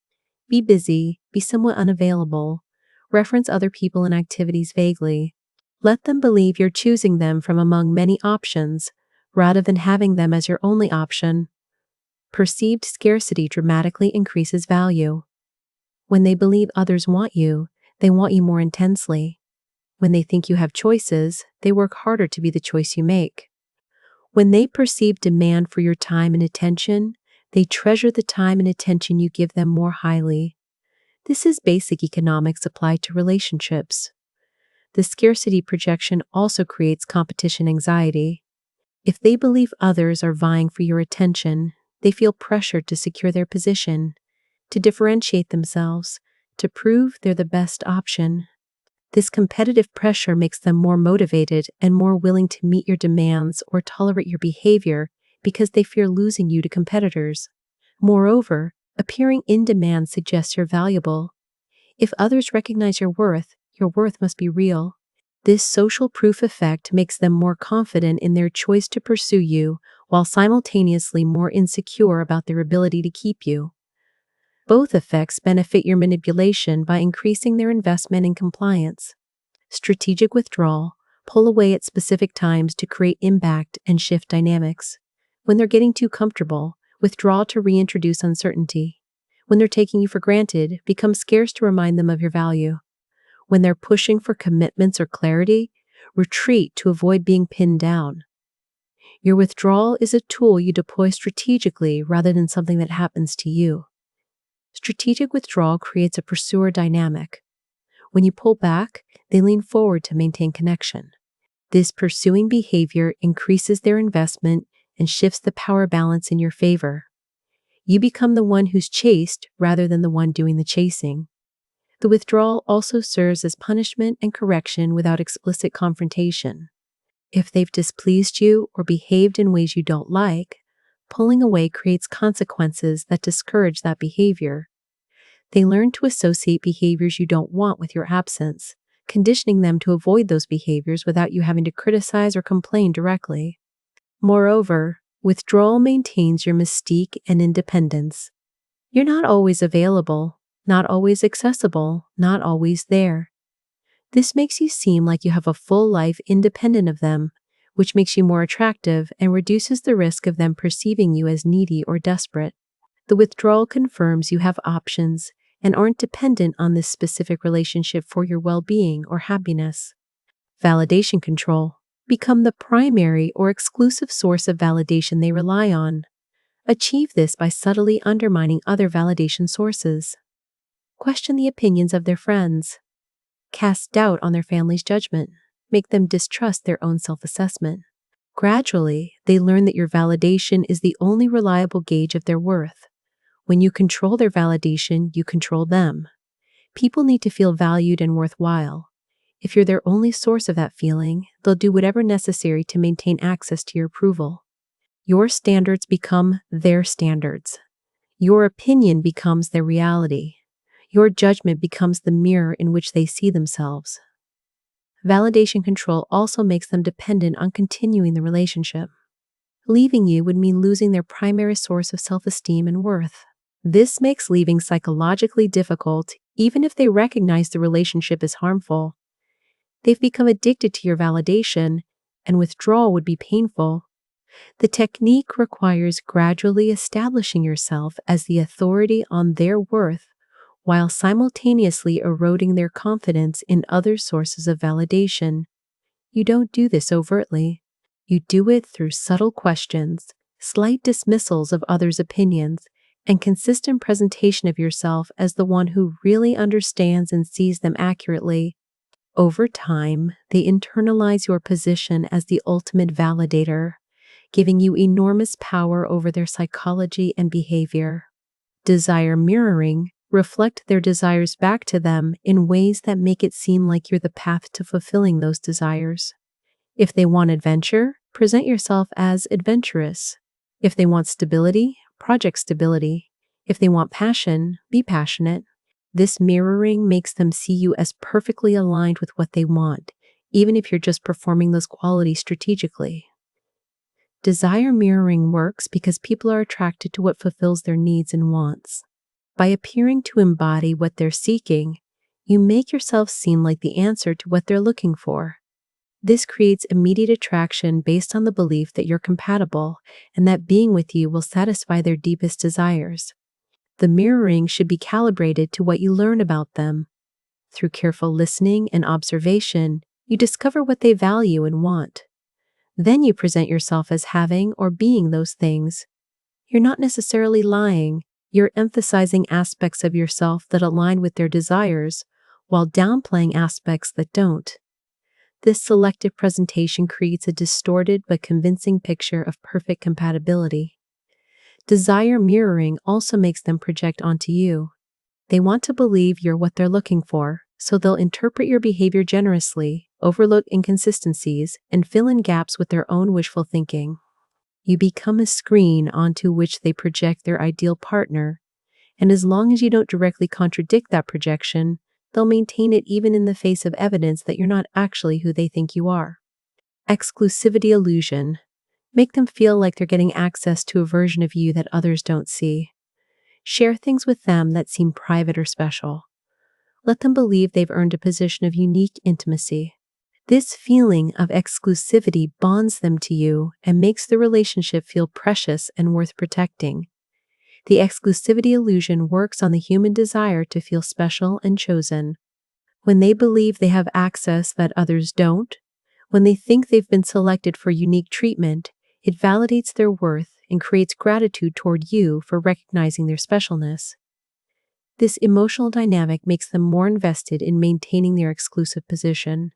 Be busy, be somewhat unavailable. Reference other people and activities vaguely. Let them believe you're choosing them from among many options, rather than having them as your only option. Perceived scarcity dramatically increases value. When they believe others want you, they want you more intensely. When they think you have choices, they work harder to be the choice you make. When they perceive demand for your time and attention, they treasure the time and attention you give them more highly. This is basic economics applied to relationships. The scarcity projection also creates competition anxiety. If they believe others are vying for your attention, they feel pressured to secure their position, to differentiate themselves, to prove they're the best option. This competitive pressure makes them more motivated and more willing to meet your demands or tolerate your behavior because they fear losing you to competitors. Moreover, appearing in demand suggests you're valuable. If others recognize your worth must be real. This social proof effect makes them more confident in their choice to pursue you, while simultaneously more insecure about their ability to keep you. Both effects benefit your manipulation by increasing their investment in compliance. Strategic withdrawal: pull away at specific times to create impact and shift dynamics. When they're getting too comfortable, withdraw to reintroduce uncertainty. When they're taking you for granted, become scarce to remind them of your value. When they're pushing for commitments or clarity, retreat to avoid being pinned down. Your withdrawal is a tool you deploy strategically rather than something that happens to you. Strategic withdrawal creates a pursuer dynamic. When you pull back, they lean forward to maintain connection. This pursuing behavior increases their investment and shifts the power balance in your favor. You become the one who's chased rather than the one doing the chasing. The withdrawal also serves as punishment and correction without explicit confrontation. If they've displeased you or behaved in ways you don't like, pulling away creates consequences that discourage that behavior. They learn to associate behaviors you don't want with your absence, conditioning them to avoid those behaviors without you having to criticize or complain directly. Moreover, withdrawal maintains your mystique and independence. You're not always available, not always accessible, not always there. This makes you seem like you have a full life independent of them, which makes you more attractive and reduces the risk of them perceiving you as needy or desperate. The withdrawal confirms you have options and aren't dependent on this specific relationship for your well-being or happiness. Validation control: become the primary or exclusive source of validation they rely on. Achieve this by subtly undermining other validation sources. Question the opinions of their friends. Cast doubt on their family's judgment. Make them distrust their own self-assessment. Gradually, they learn that your validation is the only reliable gauge of their worth. When you control their validation, you control them. People need to feel valued and worthwhile. If you're their only source of that feeling, they'll do whatever necessary to maintain access to your approval. Your standards become their standards. Your opinion becomes their reality. Your judgment becomes the mirror in which they see themselves. Validation control also makes them dependent on continuing the relationship. Leaving you would mean losing their primary source of self-esteem and worth. This makes leaving psychologically difficult, even if they recognize the relationship is harmful. They've become addicted to your validation, and withdrawal would be painful. The technique requires gradually establishing yourself as the authority on their worth while simultaneously eroding their confidence in other sources of validation. You don't do this overtly. You do it through subtle questions, slight dismissals of others' opinions, and consistent presentation of yourself as the one who really understands and sees them accurately. Over time, they internalize your position as the ultimate validator, giving you enormous power over their psychology and behavior. Desire mirroring: reflect their desires back to them in ways that make it seem like you're the path to fulfilling those desires. If they want adventure, present yourself as adventurous. If they want stability, project stability. If they want passion, be passionate. This mirroring makes them see you as perfectly aligned with what they want, even if you're just performing those qualities strategically. Desire mirroring works because people are attracted to what fulfills their needs and wants. By appearing to embody what they're seeking, you make yourself seem like the answer to what they're looking for. This creates immediate attraction based on the belief that you're compatible and that being with you will satisfy their deepest desires. The mirroring should be calibrated to what you learn about them. Through careful listening and observation, you discover what they value and want. Then you present yourself as having or being those things. You're not necessarily lying. You're emphasizing aspects of yourself that align with their desires, while downplaying aspects that don't. This selective presentation creates a distorted but convincing picture of perfect compatibility. Desire mirroring also makes them project onto you. They want to believe you're what they're looking for, so they'll interpret your behavior generously, overlook inconsistencies, and fill in gaps with their own wishful thinking. You become a screen onto which they project their ideal partner, and as long as you don't directly contradict that projection, they'll maintain it even in the face of evidence that you're not actually who they think you are. Exclusivity illusion. Make them feel like they're getting access to a version of you that others don't see. Share things with them that seem private or special. Let them believe they've earned a position of unique intimacy. This feeling of exclusivity bonds them to you and makes the relationship feel precious and worth protecting. The exclusivity illusion works on the human desire to feel special and chosen. When they believe they have access that others don't, when they think they've been selected for unique treatment, it validates their worth and creates gratitude toward you for recognizing their specialness. This emotional dynamic makes them more invested in maintaining their exclusive position.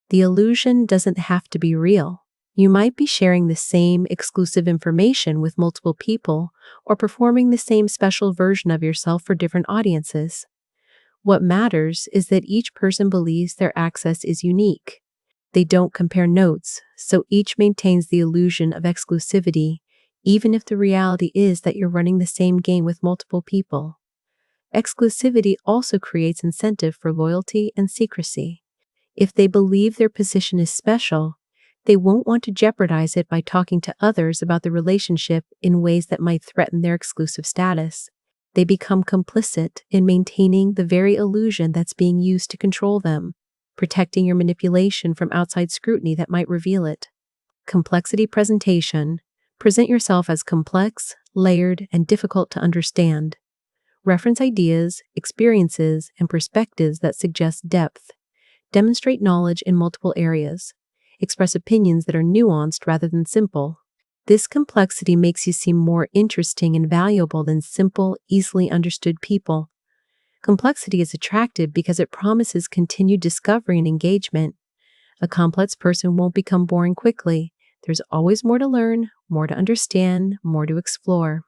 The illusion doesn't have to be real. You might be sharing the same exclusive information with multiple people or performing the same special version of yourself for different audiences. What matters is that each person believes their access is unique. They don't compare notes, so each maintains the illusion of exclusivity, even if the reality is that you're running the same game with multiple people. Exclusivity also creates incentive for loyalty and secrecy. If they believe their position is special, they won't want to jeopardize it by talking to others about the relationship in ways that might threaten their exclusive status. They become complicit in maintaining the very illusion that's being used to control them, protecting your manipulation from outside scrutiny that might reveal it. Complexity presentation. Present yourself as complex, layered, and difficult to understand. Reference ideas, experiences, and perspectives that suggest depth. Demonstrate knowledge in multiple areas. Express opinions that are nuanced rather than simple. This complexity makes you seem more interesting and valuable than simple, easily understood people. Complexity is attractive because it promises continued discovery and engagement. A complex person won't become boring quickly. There's always more to learn, more to understand, more to explore.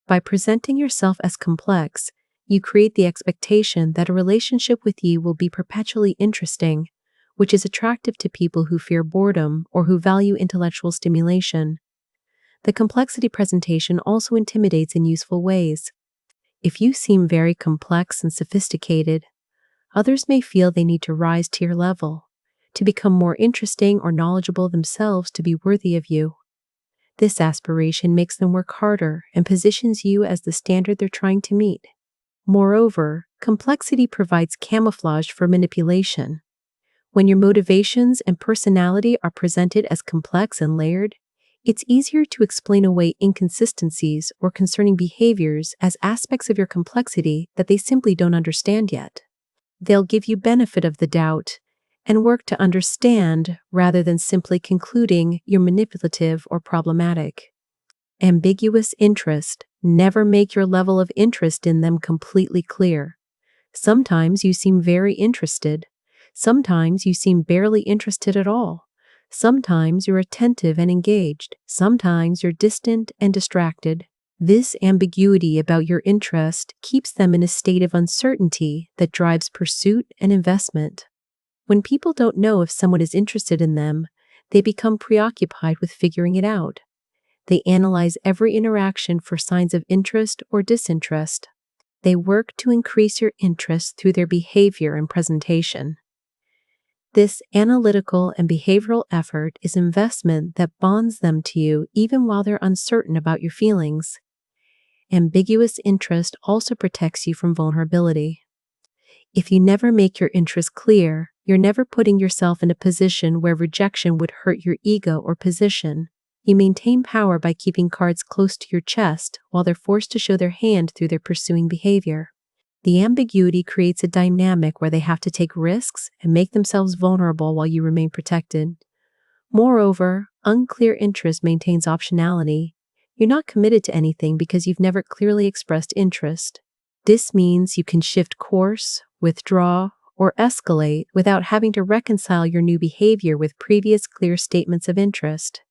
By presenting yourself as complex, you create the expectation that a relationship with you will be perpetually interesting, which is attractive to people who fear boredom or who value intellectual stimulation. The complexity presentation also intimidates in useful ways. If you seem very complex and sophisticated, others may feel they need to rise to your level, to become more interesting or knowledgeable themselves to be worthy of you. This aspiration makes them work harder and positions you as the standard they're trying to meet. Moreover, complexity provides camouflage for manipulation. When your motivations and personality are presented as complex and layered, it's easier to explain away inconsistencies or concerning behaviors as aspects of your complexity that they simply don't understand yet. They'll give you benefit of the doubt and work to understand rather than simply concluding you're manipulative or problematic. Ambiguous interest. Never make your level of interest in them completely clear. Sometimes you seem very interested. Sometimes you seem barely interested at all. Sometimes you're attentive and engaged. Sometimes you're distant and distracted. This ambiguity about your interest keeps them in a state of uncertainty that drives pursuit and investment. When people don't know if someone is interested in them, they become preoccupied with figuring it out. They analyze every interaction for signs of interest or disinterest. They work to increase your interest through their behavior and presentation. This analytical and behavioral effort is investment that bonds them to you even while they're uncertain about your feelings. Ambiguous interest also protects you from vulnerability. If you never make your interest clear, you're never putting yourself in a position where rejection would hurt your ego or position. You maintain power by keeping cards close to your chest while they're forced to show their hand through their pursuing behavior. The ambiguity creates a dynamic where they have to take risks and make themselves vulnerable while you remain protected. Moreover, unclear interest maintains optionality. You're not committed to anything because you've never clearly expressed interest. This means you can shift course, withdraw, or escalate without having to reconcile your new behavior with previous clear statements of interest.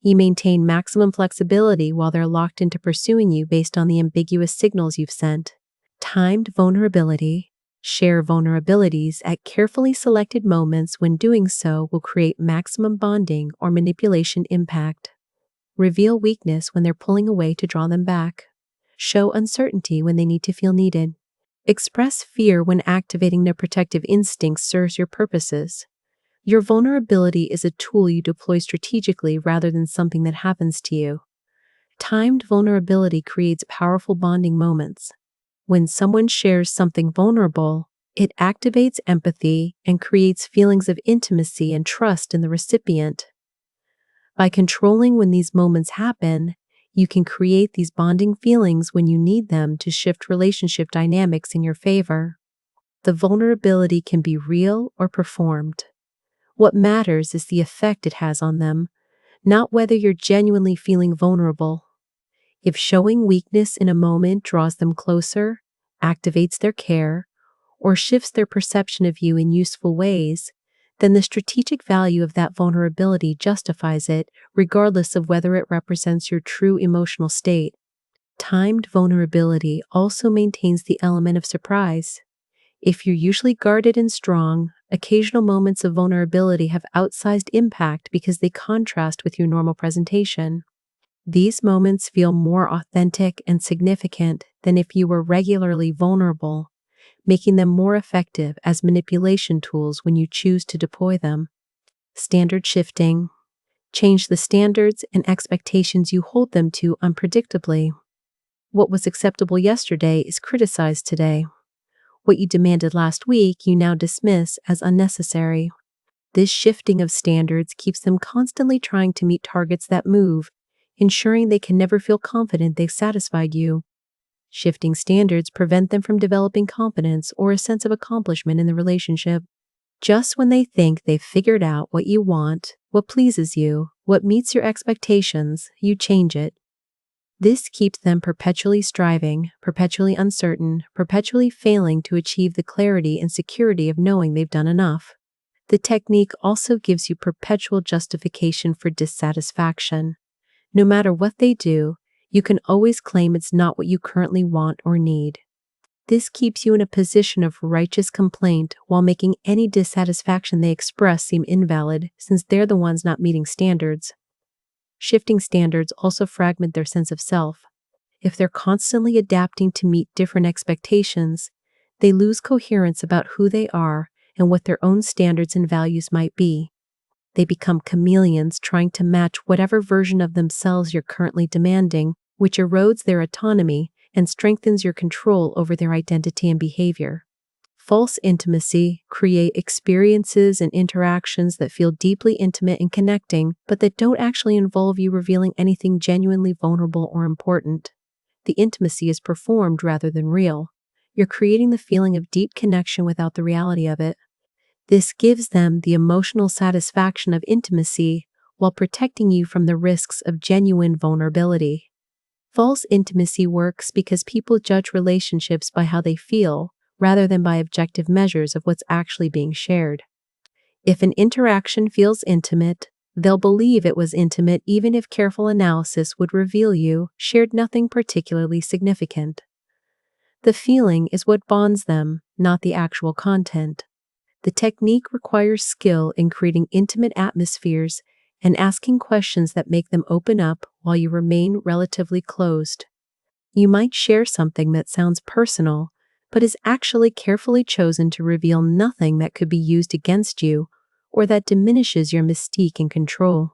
You maintain maximum flexibility while they're locked into pursuing you based on the ambiguous signals you've sent. Timed vulnerability. Share vulnerabilities at carefully selected moments when doing so will create maximum bonding or manipulation impact. Reveal weakness when they're pulling away to draw them back. Show uncertainty when they need to feel needed. Express fear when activating their protective instincts serves your purposes. Your vulnerability is a tool you deploy strategically rather than something that happens to you. Timed vulnerability creates powerful bonding moments. When someone shares something vulnerable, it activates empathy and creates feelings of intimacy and trust in the recipient. By controlling when these moments happen, you can create these bonding feelings when you need them to shift relationship dynamics in your favor. The vulnerability can be real or performed. What matters is the effect it has on them, not whether you're genuinely feeling vulnerable. If showing weakness in a moment draws them closer, activates their care, or shifts their perception of you in useful ways, then the strategic value of that vulnerability justifies it, regardless of whether it represents your true emotional state. Timed vulnerability also maintains the element of surprise. If you're usually guarded and strong, occasional moments of vulnerability have outsized impact because they contrast with your normal presentation. These moments feel more authentic and significant than if you were regularly vulnerable, making them more effective as manipulation tools when you choose to deploy them. Standard shifting. Change the standards and expectations you hold them to unpredictably. What was acceptable yesterday is criticized today. What you demanded last week you now dismiss as unnecessary. This shifting of standards keeps them constantly trying to meet targets that move, ensuring they can never feel confident they've satisfied you. Shifting standards prevent them from developing confidence or a sense of accomplishment in the relationship. Just when they think they've figured out what you want, what pleases you, what meets your expectations, you change it. This keeps them perpetually striving, perpetually uncertain, perpetually failing to achieve the clarity and security of knowing they've done enough. The technique also gives you perpetual justification for dissatisfaction. No matter what they do, you can always claim it's not what you currently want or need. This keeps you in a position of righteous complaint while making any dissatisfaction they express seem invalid, since they're the ones not meeting standards. Shifting standards also fragment their sense of self. If they're constantly adapting to meet different expectations, they lose coherence about who they are and what their own standards and values might be. They become chameleons trying to match whatever version of themselves you're currently demanding, which erodes their autonomy and strengthens your control over their identity and behavior. False intimacy create experiences and interactions that feel deeply intimate and connecting, but that don't actually involve you revealing anything genuinely vulnerable or important. The intimacy is performed rather than real. You're creating the feeling of deep connection without the reality of it. This gives them the emotional satisfaction of intimacy while protecting you from the risks of genuine vulnerability. False intimacy works because people judge relationships by how they feel, rather than by objective measures of what's actually being shared. If an interaction feels intimate, they'll believe it was intimate even if careful analysis would reveal you shared nothing particularly significant. The feeling is what bonds them, not the actual content. The technique requires skill in creating intimate atmospheres and asking questions that make them open up while you remain relatively closed. You might share something that sounds personal, but is actually carefully chosen to reveal nothing that could be used against you or that diminishes your mystique and control.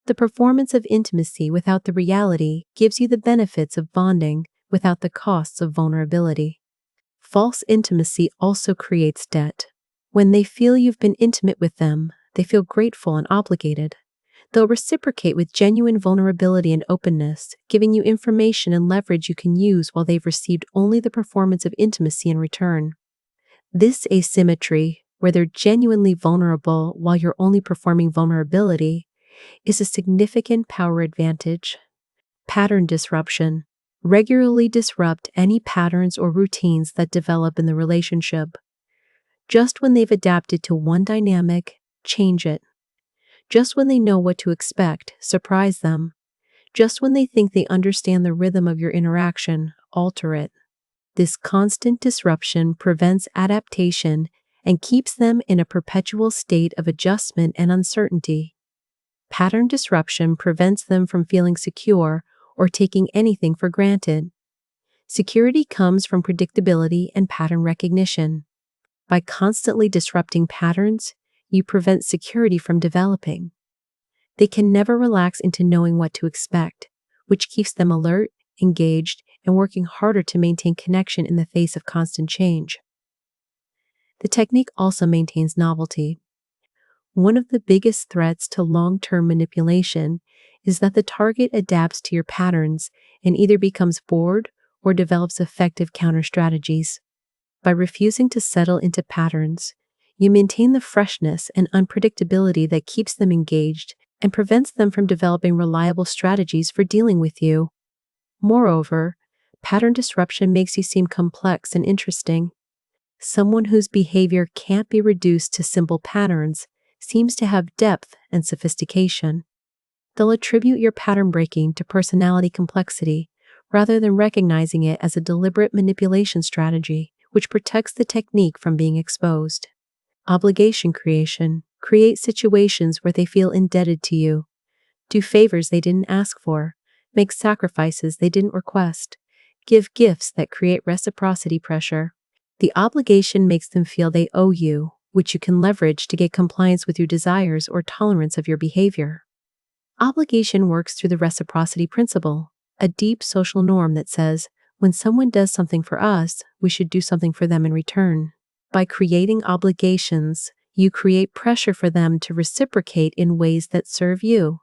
The performance of intimacy without the reality gives you the benefits of bonding without the costs of vulnerability. False intimacy also creates debt. When they feel you've been intimate with them, they feel grateful and obligated. They'll reciprocate with genuine vulnerability and openness, giving you information and leverage you can use while they've received only the performance of intimacy in return. This asymmetry, where they're genuinely vulnerable while you're only performing vulnerability, is a significant power advantage. Pattern disruption. Regularly disrupt any patterns or routines that develop in the relationship. Just when they've adapted to one dynamic, change it. Just when they know what to expect, surprise them. Just when they think they understand the rhythm of your interaction, alter it. This constant disruption prevents adaptation and keeps them in a perpetual state of adjustment and uncertainty. Pattern disruption prevents them from feeling secure or taking anything for granted. Security comes from predictability and pattern recognition. By constantly disrupting patterns, you prevent security from developing. They can never relax into knowing what to expect, which keeps them alert, engaged, and working harder to maintain connection in the face of constant change. The technique also maintains novelty. One of the biggest threats to long-term manipulation is that the target adapts to your patterns and either becomes bored or develops effective counter-strategies. By refusing to settle into patterns, you maintain the freshness and unpredictability that keeps them engaged and prevents them from developing reliable strategies for dealing with you. Moreover, pattern disruption makes you seem complex and interesting. Someone whose behavior can't be reduced to simple patterns seems to have depth and sophistication. They'll attribute your pattern breaking to personality complexity rather than recognizing it as a deliberate manipulation strategy, which protects the technique from being exposed. Obligation creation. Create situations where they feel indebted to you. Do favors they didn't ask for. Make sacrifices they didn't request. Give gifts that create reciprocity pressure. The obligation makes them feel they owe you, which you can leverage to get compliance with your desires or tolerance of your behavior. Obligation works through the reciprocity principle, a deep social norm that says, when someone does something for us, we should do something for them in return. By creating obligations, you create pressure for them to reciprocate in ways that serve you.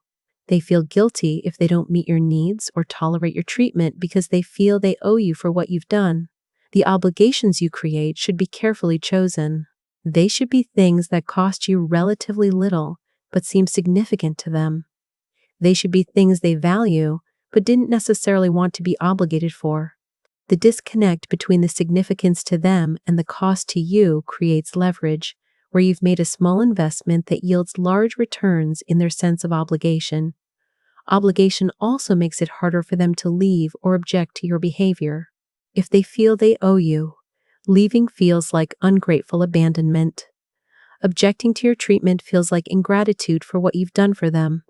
They feel guilty if they don't meet your needs or tolerate your treatment because they feel they owe you for what you've done. The obligations you create should be carefully chosen. They should be things that cost you relatively little, but seem significant to them. They should be things they value, but didn't necessarily want to be obligated for. The disconnect between the significance to them and the cost to you creates leverage, where you've made a small investment that yields large returns in their sense of obligation. Obligation also makes it harder for them to leave or object to your behavior. If they feel they owe you, leaving feels like ungrateful abandonment. Objecting to your treatment feels like ingratitude for what you've done for them.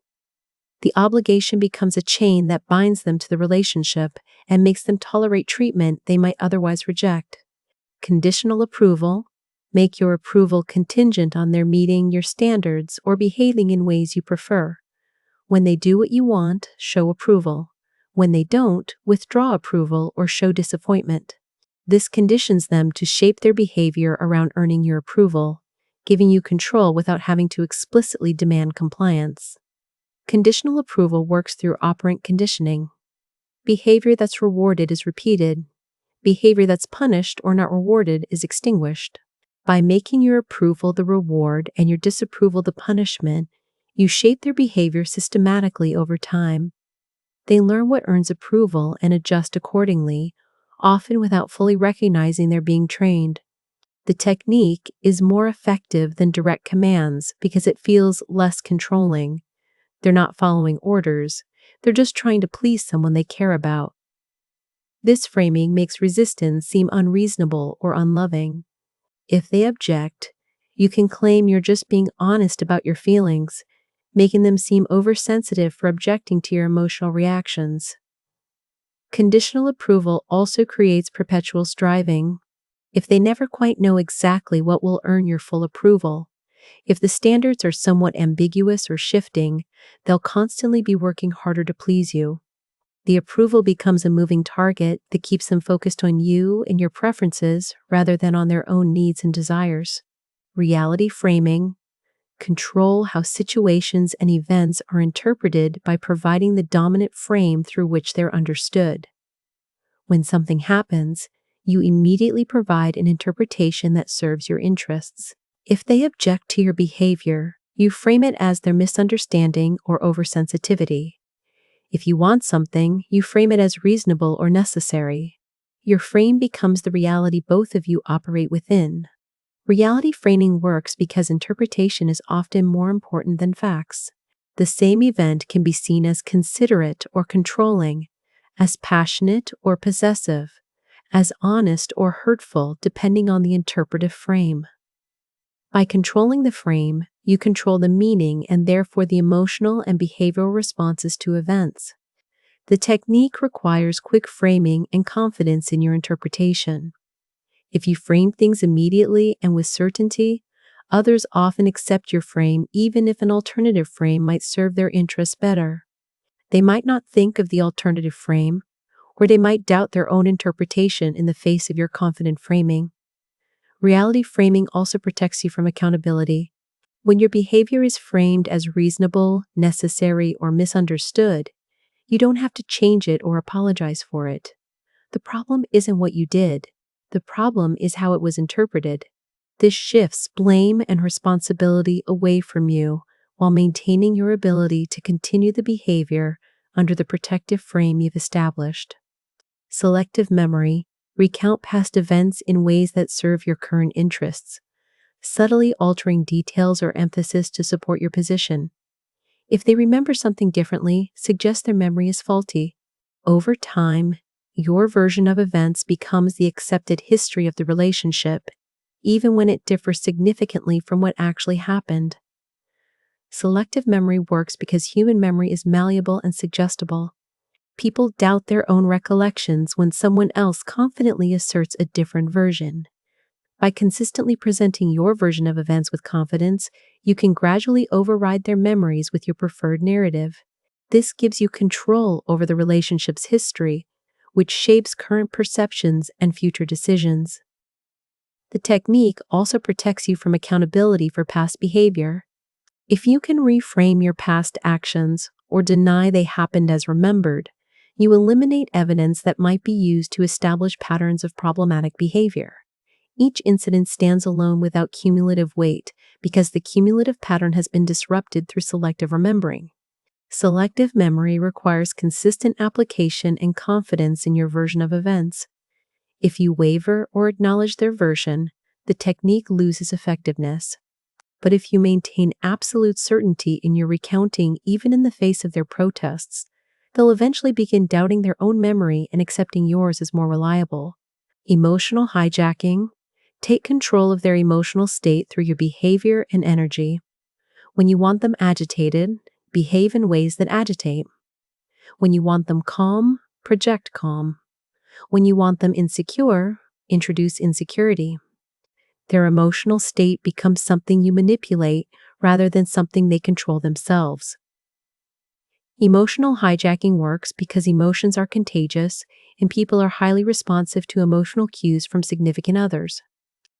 The obligation becomes a chain that binds them to the relationship and makes them tolerate treatment they might otherwise reject. Conditional approval. Make your approval contingent on their meeting your standards or behaving in ways you prefer. When they do what you want, show approval. When they don't, withdraw approval or show disappointment. This conditions them to shape their behavior around earning your approval, giving you control without having to explicitly demand compliance. Conditional approval works through operant conditioning. Behavior that's rewarded is repeated. Behavior that's punished or not rewarded is extinguished. By making your approval the reward and your disapproval the punishment, you shape their behavior systematically over time. They learn what earns approval and adjust accordingly, often without fully recognizing they're being trained. The technique is more effective than direct commands because it feels less controlling. They're not following orders, they're just trying to please someone they care about. This framing makes resistance seem unreasonable or unloving. If they object, you can claim you're just being honest about your feelings, making them seem oversensitive for objecting to your emotional reactions. Conditional approval also creates perpetual striving. If they never quite know exactly what will earn your full approval, if the standards are somewhat ambiguous or shifting, they'll constantly be working harder to please you. The approval becomes a moving target that keeps them focused on you and your preferences rather than on their own needs and desires. Reality framing. Control how situations and events are interpreted by providing the dominant frame through which they're understood. When something happens, you immediately provide an interpretation that serves your interests. If they object to your behavior, you frame it as their misunderstanding or oversensitivity. If you want something, you frame it as reasonable or necessary. Your frame becomes the reality both of you operate within. Reality framing works because interpretation is often more important than facts. The same event can be seen as considerate or controlling, as passionate or possessive, as honest or hurtful depending on the interpretive frame. By controlling the frame, you control the meaning and therefore the emotional and behavioral responses to events. The technique requires quick framing and confidence in your interpretation. If you frame things immediately and with certainty, others often accept your frame even if an alternative frame might serve their interests better. They might not think of the alternative frame, or they might doubt their own interpretation in the face of your confident framing. Reality framing also protects you from accountability. When your behavior is framed as reasonable, necessary, or misunderstood, you don't have to change it or apologize for it. The problem isn't what you did. The problem is how it was interpreted. This shifts blame and responsibility away from you while maintaining your ability to continue the behavior under the protective frame you've established. Selective memory. Recount past events in ways that serve your current interests, subtly altering details or emphasis to support your position. If they remember something differently, suggest their memory is faulty. Over time, your version of events becomes the accepted history of the relationship, even when it differs significantly from what actually happened. Selective memory works because human memory is malleable and suggestible. People doubt their own recollections when someone else confidently asserts a different version. By consistently presenting your version of events with confidence, you can gradually override their memories with your preferred narrative. This gives you control over the relationship's history, which shapes current perceptions and future decisions. The technique also protects you from accountability for past behavior. If you can reframe your past actions or deny they happened as remembered, you eliminate evidence that might be used to establish patterns of problematic behavior. Each incident stands alone without cumulative weight because the cumulative pattern has been disrupted through selective remembering. Selective memory requires consistent application and confidence in your version of events. If you waver or acknowledge their version, the technique loses effectiveness. But if you maintain absolute certainty in your recounting even in the face of their protests, they'll eventually begin doubting their own memory and accepting yours as more reliable. Emotional hijacking. Take control of their emotional state through your behavior and energy. When you want them agitated, behave in ways that agitate. When you want them calm, project calm. When you want them insecure, introduce insecurity. Their emotional state becomes something you manipulate rather than something they control themselves. Emotional hijacking works because emotions are contagious and people are highly responsive to emotional cues from significant others.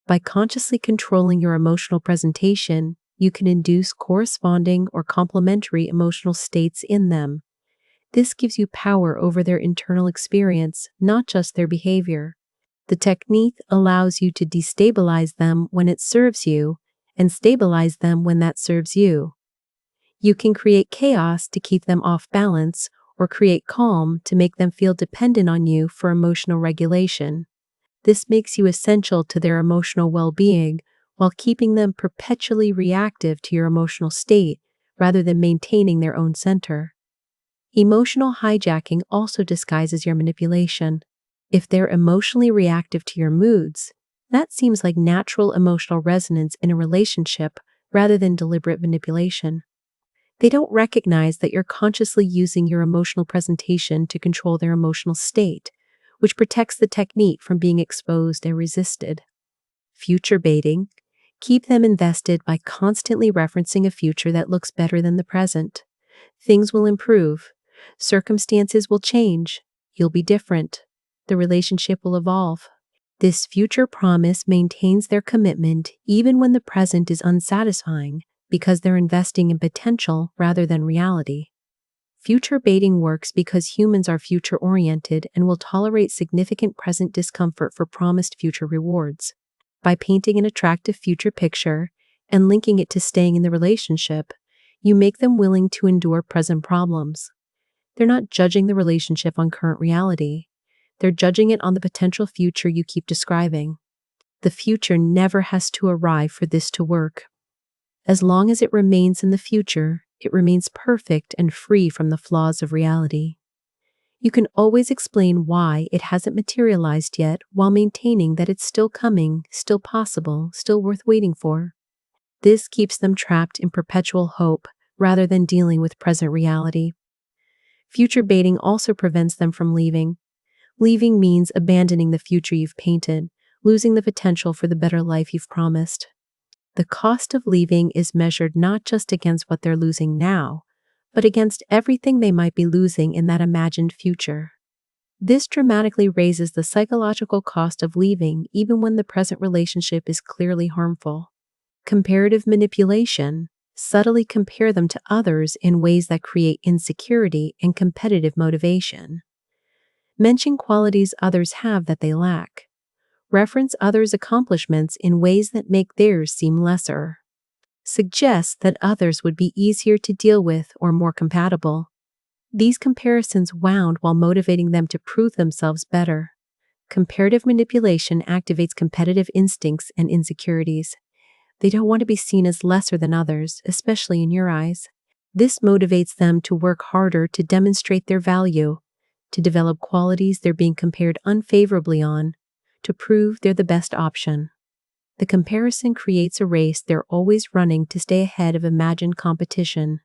By consciously controlling your emotional presentation, you can induce corresponding or complementary emotional states in them. This gives you power over their internal experience, not just their behavior. The technique allows you to destabilize them when it serves you and stabilize them when that serves you. You can create chaos to keep them off balance or create calm to make them feel dependent on you for emotional regulation. This makes you essential to their emotional well-being while keeping them perpetually reactive to your emotional state rather than maintaining their own center. Emotional hijacking also disguises your manipulation. If they're emotionally reactive to your moods, that seems like natural emotional resonance in a relationship rather than deliberate manipulation. They don't recognize that you're consciously using your emotional presentation to control their emotional state, which protects the technique from being exposed and resisted. Future baiting. Keep them invested by constantly referencing a future that looks better than the present. Things will improve. Circumstances will change. You'll be different. The relationship will evolve. This future promise maintains their commitment even when the present is unsatisfying because they're investing in potential rather than reality. Future baiting works because humans are future-oriented and will tolerate significant present discomfort for promised future rewards. By painting an attractive future picture and linking it to staying in the relationship, you make them willing to endure present problems. They're not judging the relationship on current reality. They're judging it on the potential future you keep describing. The future never has to arrive for this to work. As long as it remains in the future, it remains perfect and free from the flaws of reality. You can always explain why it hasn't materialized yet while maintaining that it's still coming, still possible, still worth waiting for. This keeps them trapped in perpetual hope rather than dealing with present reality. Future baiting also prevents them from leaving. Leaving means abandoning the future you've painted, losing the potential for the better life you've promised. The cost of leaving is measured not just against what they're losing now, but against everything they might be losing in that imagined future. This dramatically raises the psychological cost of leaving even when the present relationship is clearly harmful. Comparative manipulation. Subtly compare them to others in ways that create insecurity and competitive motivation. Mention qualities others have that they lack. Reference others' accomplishments in ways that make theirs seem lesser. Suggest that others would be easier to deal with or more compatible. These comparisons wound while motivating them to prove themselves better. Comparative manipulation activates competitive instincts and insecurities. They don't want to be seen as lesser than others, especially in your eyes. This motivates them to work harder to demonstrate their value, to develop qualities they're being compared unfavorably on, to prove they're the best option. The comparison creates a race they're always running to stay ahead of imagined competition.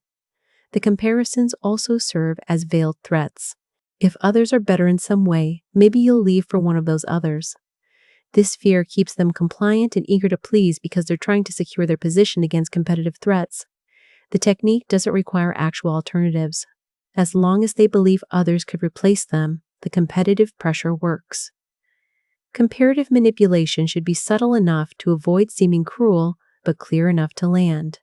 The comparisons also serve as veiled threats. If others are better in some way, maybe you'll leave for one of those others. This fear keeps them compliant and eager to please because they're trying to secure their position against competitive threats. The technique doesn't require actual alternatives. As long as they believe others could replace them, the competitive pressure works. Comparative manipulation should be subtle enough to avoid seeming cruel, but clear enough to land.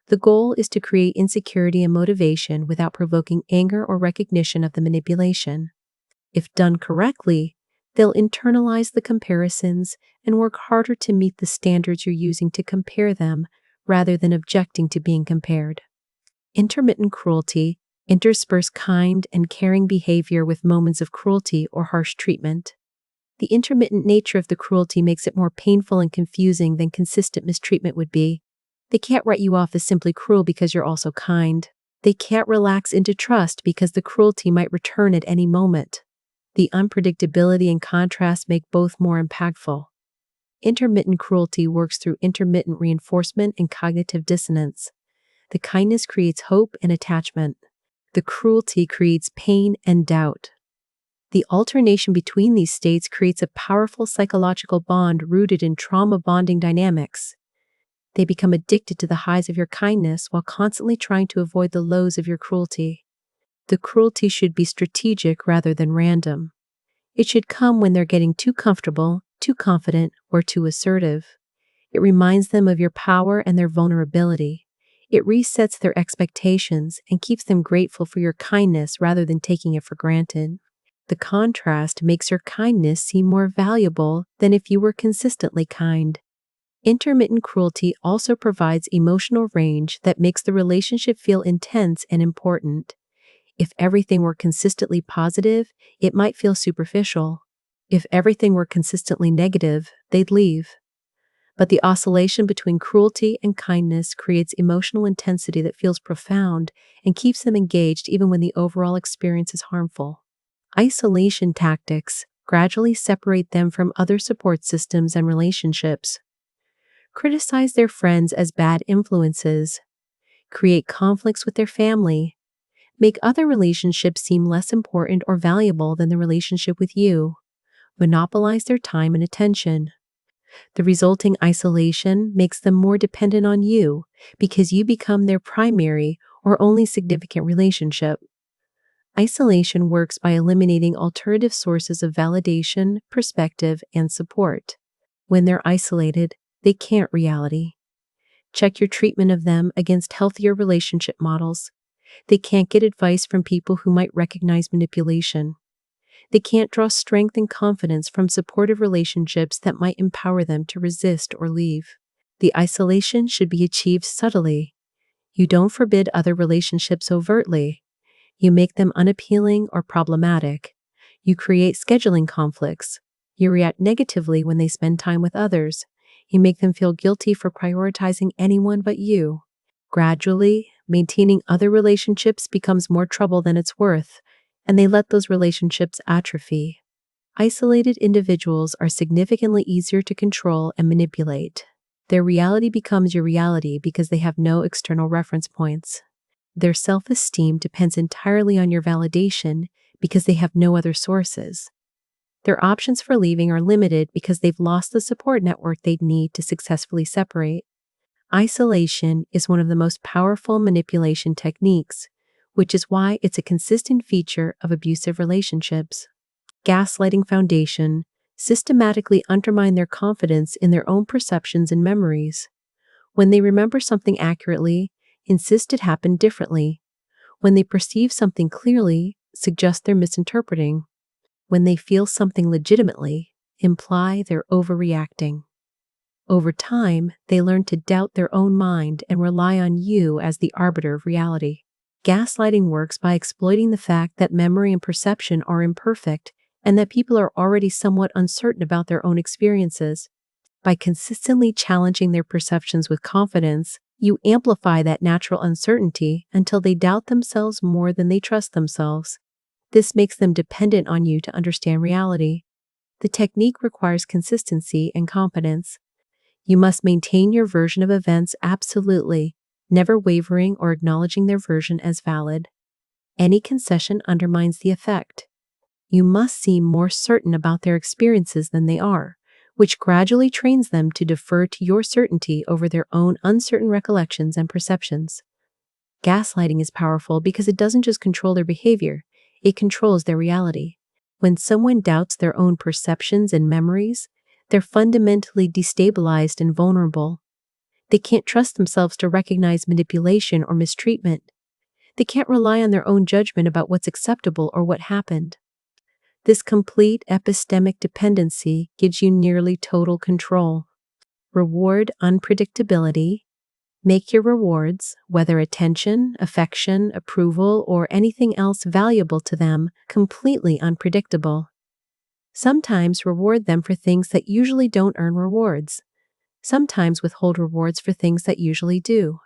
The goal is to create insecurity and motivation without provoking anger or recognition of the manipulation. If done correctly, they'll internalize the comparisons and work harder to meet the standards you're using to compare them rather than objecting to being compared. Intermittent cruelty. Intersperse kind and caring behavior with moments of cruelty or harsh treatment. The intermittent nature of the cruelty makes it more painful and confusing than consistent mistreatment would be. They can't write you off as simply cruel because you're also kind. They can't relax into trust because the cruelty might return at any moment. The unpredictability and contrast make both more impactful. Intermittent cruelty works through intermittent reinforcement and cognitive dissonance. The kindness creates hope and attachment. The cruelty creates pain and doubt. The alternation between these states creates a powerful psychological bond rooted in trauma bonding dynamics. They become addicted to the highs of your kindness while constantly trying to avoid the lows of your cruelty. The cruelty should be strategic rather than random. It should come when they're getting too comfortable, too confident, or too assertive. It reminds them of your power and their vulnerability. It resets their expectations and keeps them grateful for your kindness rather than taking it for granted. The contrast makes your kindness seem more valuable than if you were consistently kind. Intermittent cruelty also provides emotional range that makes the relationship feel intense and important. If everything were consistently positive, it might feel superficial. If everything were consistently negative, they'd leave. But the oscillation between cruelty and kindness creates emotional intensity that feels profound and keeps them engaged even when the overall experience is harmful. Isolation tactics gradually separate them from other support systems and relationships. Criticize their friends as bad influences. Create conflicts with their family. Make other relationships seem less important or valuable than the relationship with you. Monopolize their time and attention. The resulting isolation makes them more dependent on you because you become their primary or only significant relationship. Isolation works by eliminating alternative sources of validation, perspective, and support. When they're isolated, they can't reality. Check your treatment of them against healthier relationship models. They can't get advice from people who might recognize manipulation. They can't draw strength and confidence from supportive relationships that might empower them to resist or leave. The isolation should be achieved subtly. You don't forbid other relationships overtly. You make them unappealing or problematic. You create scheduling conflicts. You react negatively when they spend time with others. You make them feel guilty for prioritizing anyone but you. Gradually, maintaining other relationships becomes more trouble than it's worth, and they let those relationships atrophy. Isolated individuals are significantly easier to control and manipulate. Their reality becomes your reality because they have no external reference points. Their self-esteem depends entirely on your validation because they have no other sources. Their options for leaving are limited because they've lost the support network they'd need to successfully separate. Isolation is one of the most powerful manipulation techniques, which is why it's a consistent feature of abusive relationships. Gaslighting Foundation systematically undermine their confidence in their own perceptions and memories. When they remember something accurately, insist it happened differently. When they perceive something clearly, suggest they're misinterpreting. When they feel something legitimately, imply they're overreacting. Over time, they learn to doubt their own mind and rely on you as the arbiter of reality. Gaslighting works by exploiting the fact that memory and perception are imperfect and that people are already somewhat uncertain about their own experiences. By consistently challenging their perceptions with confidence, you amplify that natural uncertainty until they doubt themselves more than they trust themselves. This makes them dependent on you to understand reality. The technique requires consistency and competence. You must maintain your version of events absolutely, never wavering or acknowledging their version as valid. Any concession undermines the effect. You must seem more certain about their experiences than they are, which gradually trains them to defer to your certainty over their own uncertain recollections and perceptions. Gaslighting is powerful because it doesn't just control their behavior, it controls their reality. When someone doubts their own perceptions and memories, they're fundamentally destabilized and vulnerable. They can't trust themselves to recognize manipulation or mistreatment. They can't rely on their own judgment about what's acceptable or what happened. This complete epistemic dependency gives you nearly total control. Reward unpredictability. Make your rewards, whether attention, affection, approval, or anything else valuable to them, completely unpredictable. Sometimes reward them for things that usually don't earn rewards. Sometimes withhold rewards for things that usually do.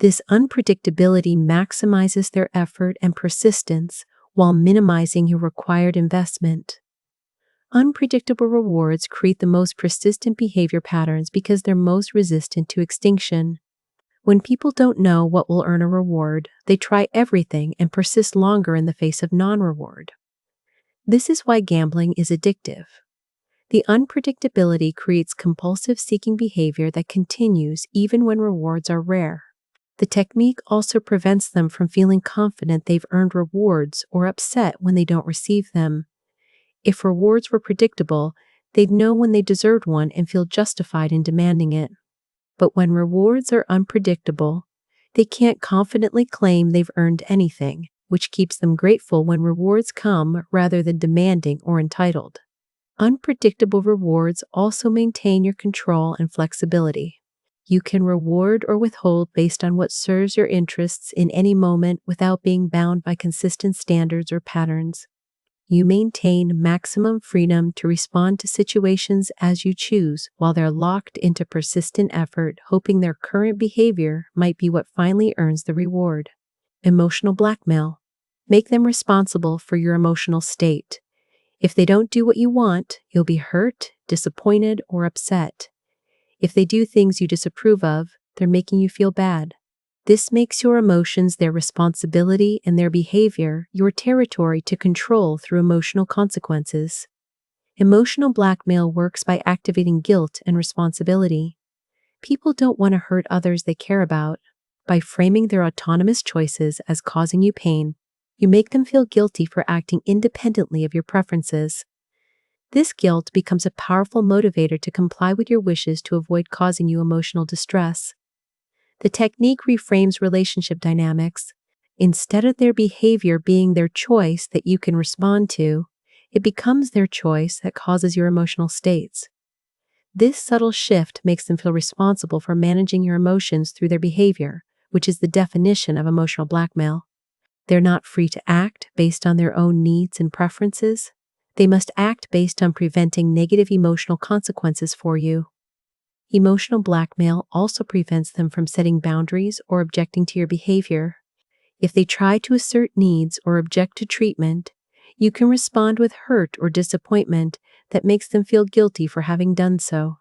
This unpredictability maximizes their effort and persistence while minimizing your required investment. Unpredictable rewards create the most persistent behavior patterns because they're most resistant to extinction. When people don't know what will earn a reward, they try everything and persist longer in the face of non-reward. This is why gambling is addictive. The unpredictability creates compulsive seeking behavior that continues even when rewards are rare. The technique also prevents them from feeling confident they've earned rewards or upset when they don't receive them. If rewards were predictable, they'd know when they deserved one and feel justified in demanding it. But when rewards are unpredictable, they can't confidently claim they've earned anything, which keeps them grateful when rewards come rather than demanding or entitled. Unpredictable rewards also maintain your control and flexibility. You can reward or withhold based on what serves your interests in any moment without being bound by consistent standards or patterns. You maintain maximum freedom to respond to situations as you choose while they're locked into persistent effort, hoping their current behavior might be what finally earns the reward. Emotional blackmail. Make them responsible for your emotional state. If they don't do what you want, you'll be hurt, disappointed, or upset. If they do things you disapprove of, they're making you feel bad. This makes your emotions their responsibility and their behavior your territory to control through emotional consequences. Emotional blackmail works by activating guilt and responsibility. People don't want to hurt others they care about. By framing their autonomous choices as causing you pain, you make them feel guilty for acting independently of your preferences. This guilt becomes a powerful motivator to comply with your wishes to avoid causing you emotional distress. The technique reframes relationship dynamics. Instead of their behavior being their choice that you can respond to, it becomes their choice that causes your emotional states. This subtle shift makes them feel responsible for managing your emotions through their behavior, which is the definition of emotional blackmail. They're not free to act based on their own needs and preferences. They must act based on preventing negative emotional consequences for you. Emotional blackmail also prevents them from setting boundaries or objecting to your behavior. If they try to assert needs or object to treatment, you can respond with hurt or disappointment that makes them feel guilty for having done so.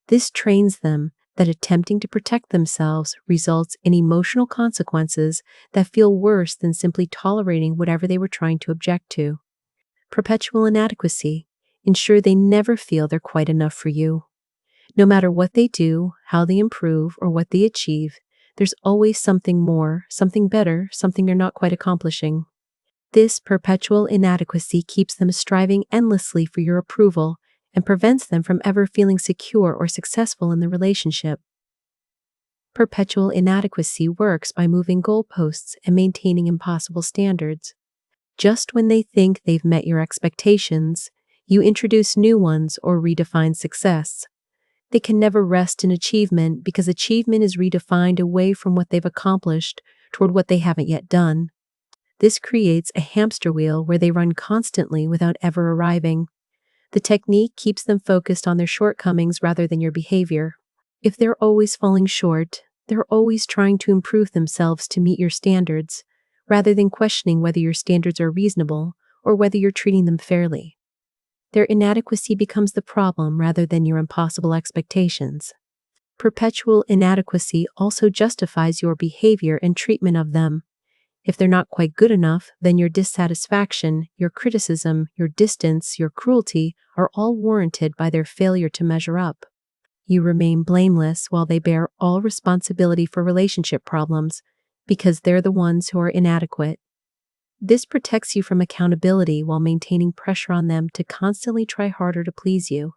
This trains them that attempting to protect themselves results in emotional consequences that feel worse than simply tolerating whatever they were trying to object to. Perpetual inadequacy. Ensure they never feel they're quite enough for you. No matter what they do, how they improve, or what they achieve, there's always something more, something better, something they're not quite accomplishing. This perpetual inadequacy keeps them striving endlessly for your approval and prevents them from ever feeling secure or successful in the relationship. Perpetual inadequacy works by moving goalposts and maintaining impossible standards. Just when they think they've met your expectations, you introduce new ones or redefine success. They can never rest in achievement because achievement is redefined away from what they've accomplished toward what they haven't yet done. This creates a hamster wheel where they run constantly without ever arriving. The technique keeps them focused on their shortcomings rather than your behavior. If they're always falling short, they're always trying to improve themselves to meet your standards, rather than questioning whether your standards are reasonable or whether you're treating them fairly. Their inadequacy becomes the problem rather than your impossible expectations. Perpetual inadequacy also justifies your behavior and treatment of them. If they're not quite good enough, then your dissatisfaction, your criticism, your distance, your cruelty are all warranted by their failure to measure up. You remain blameless while they bear all responsibility for relationship problems because they're the ones who are inadequate. This protects you from accountability while maintaining pressure on them to constantly try harder to please you.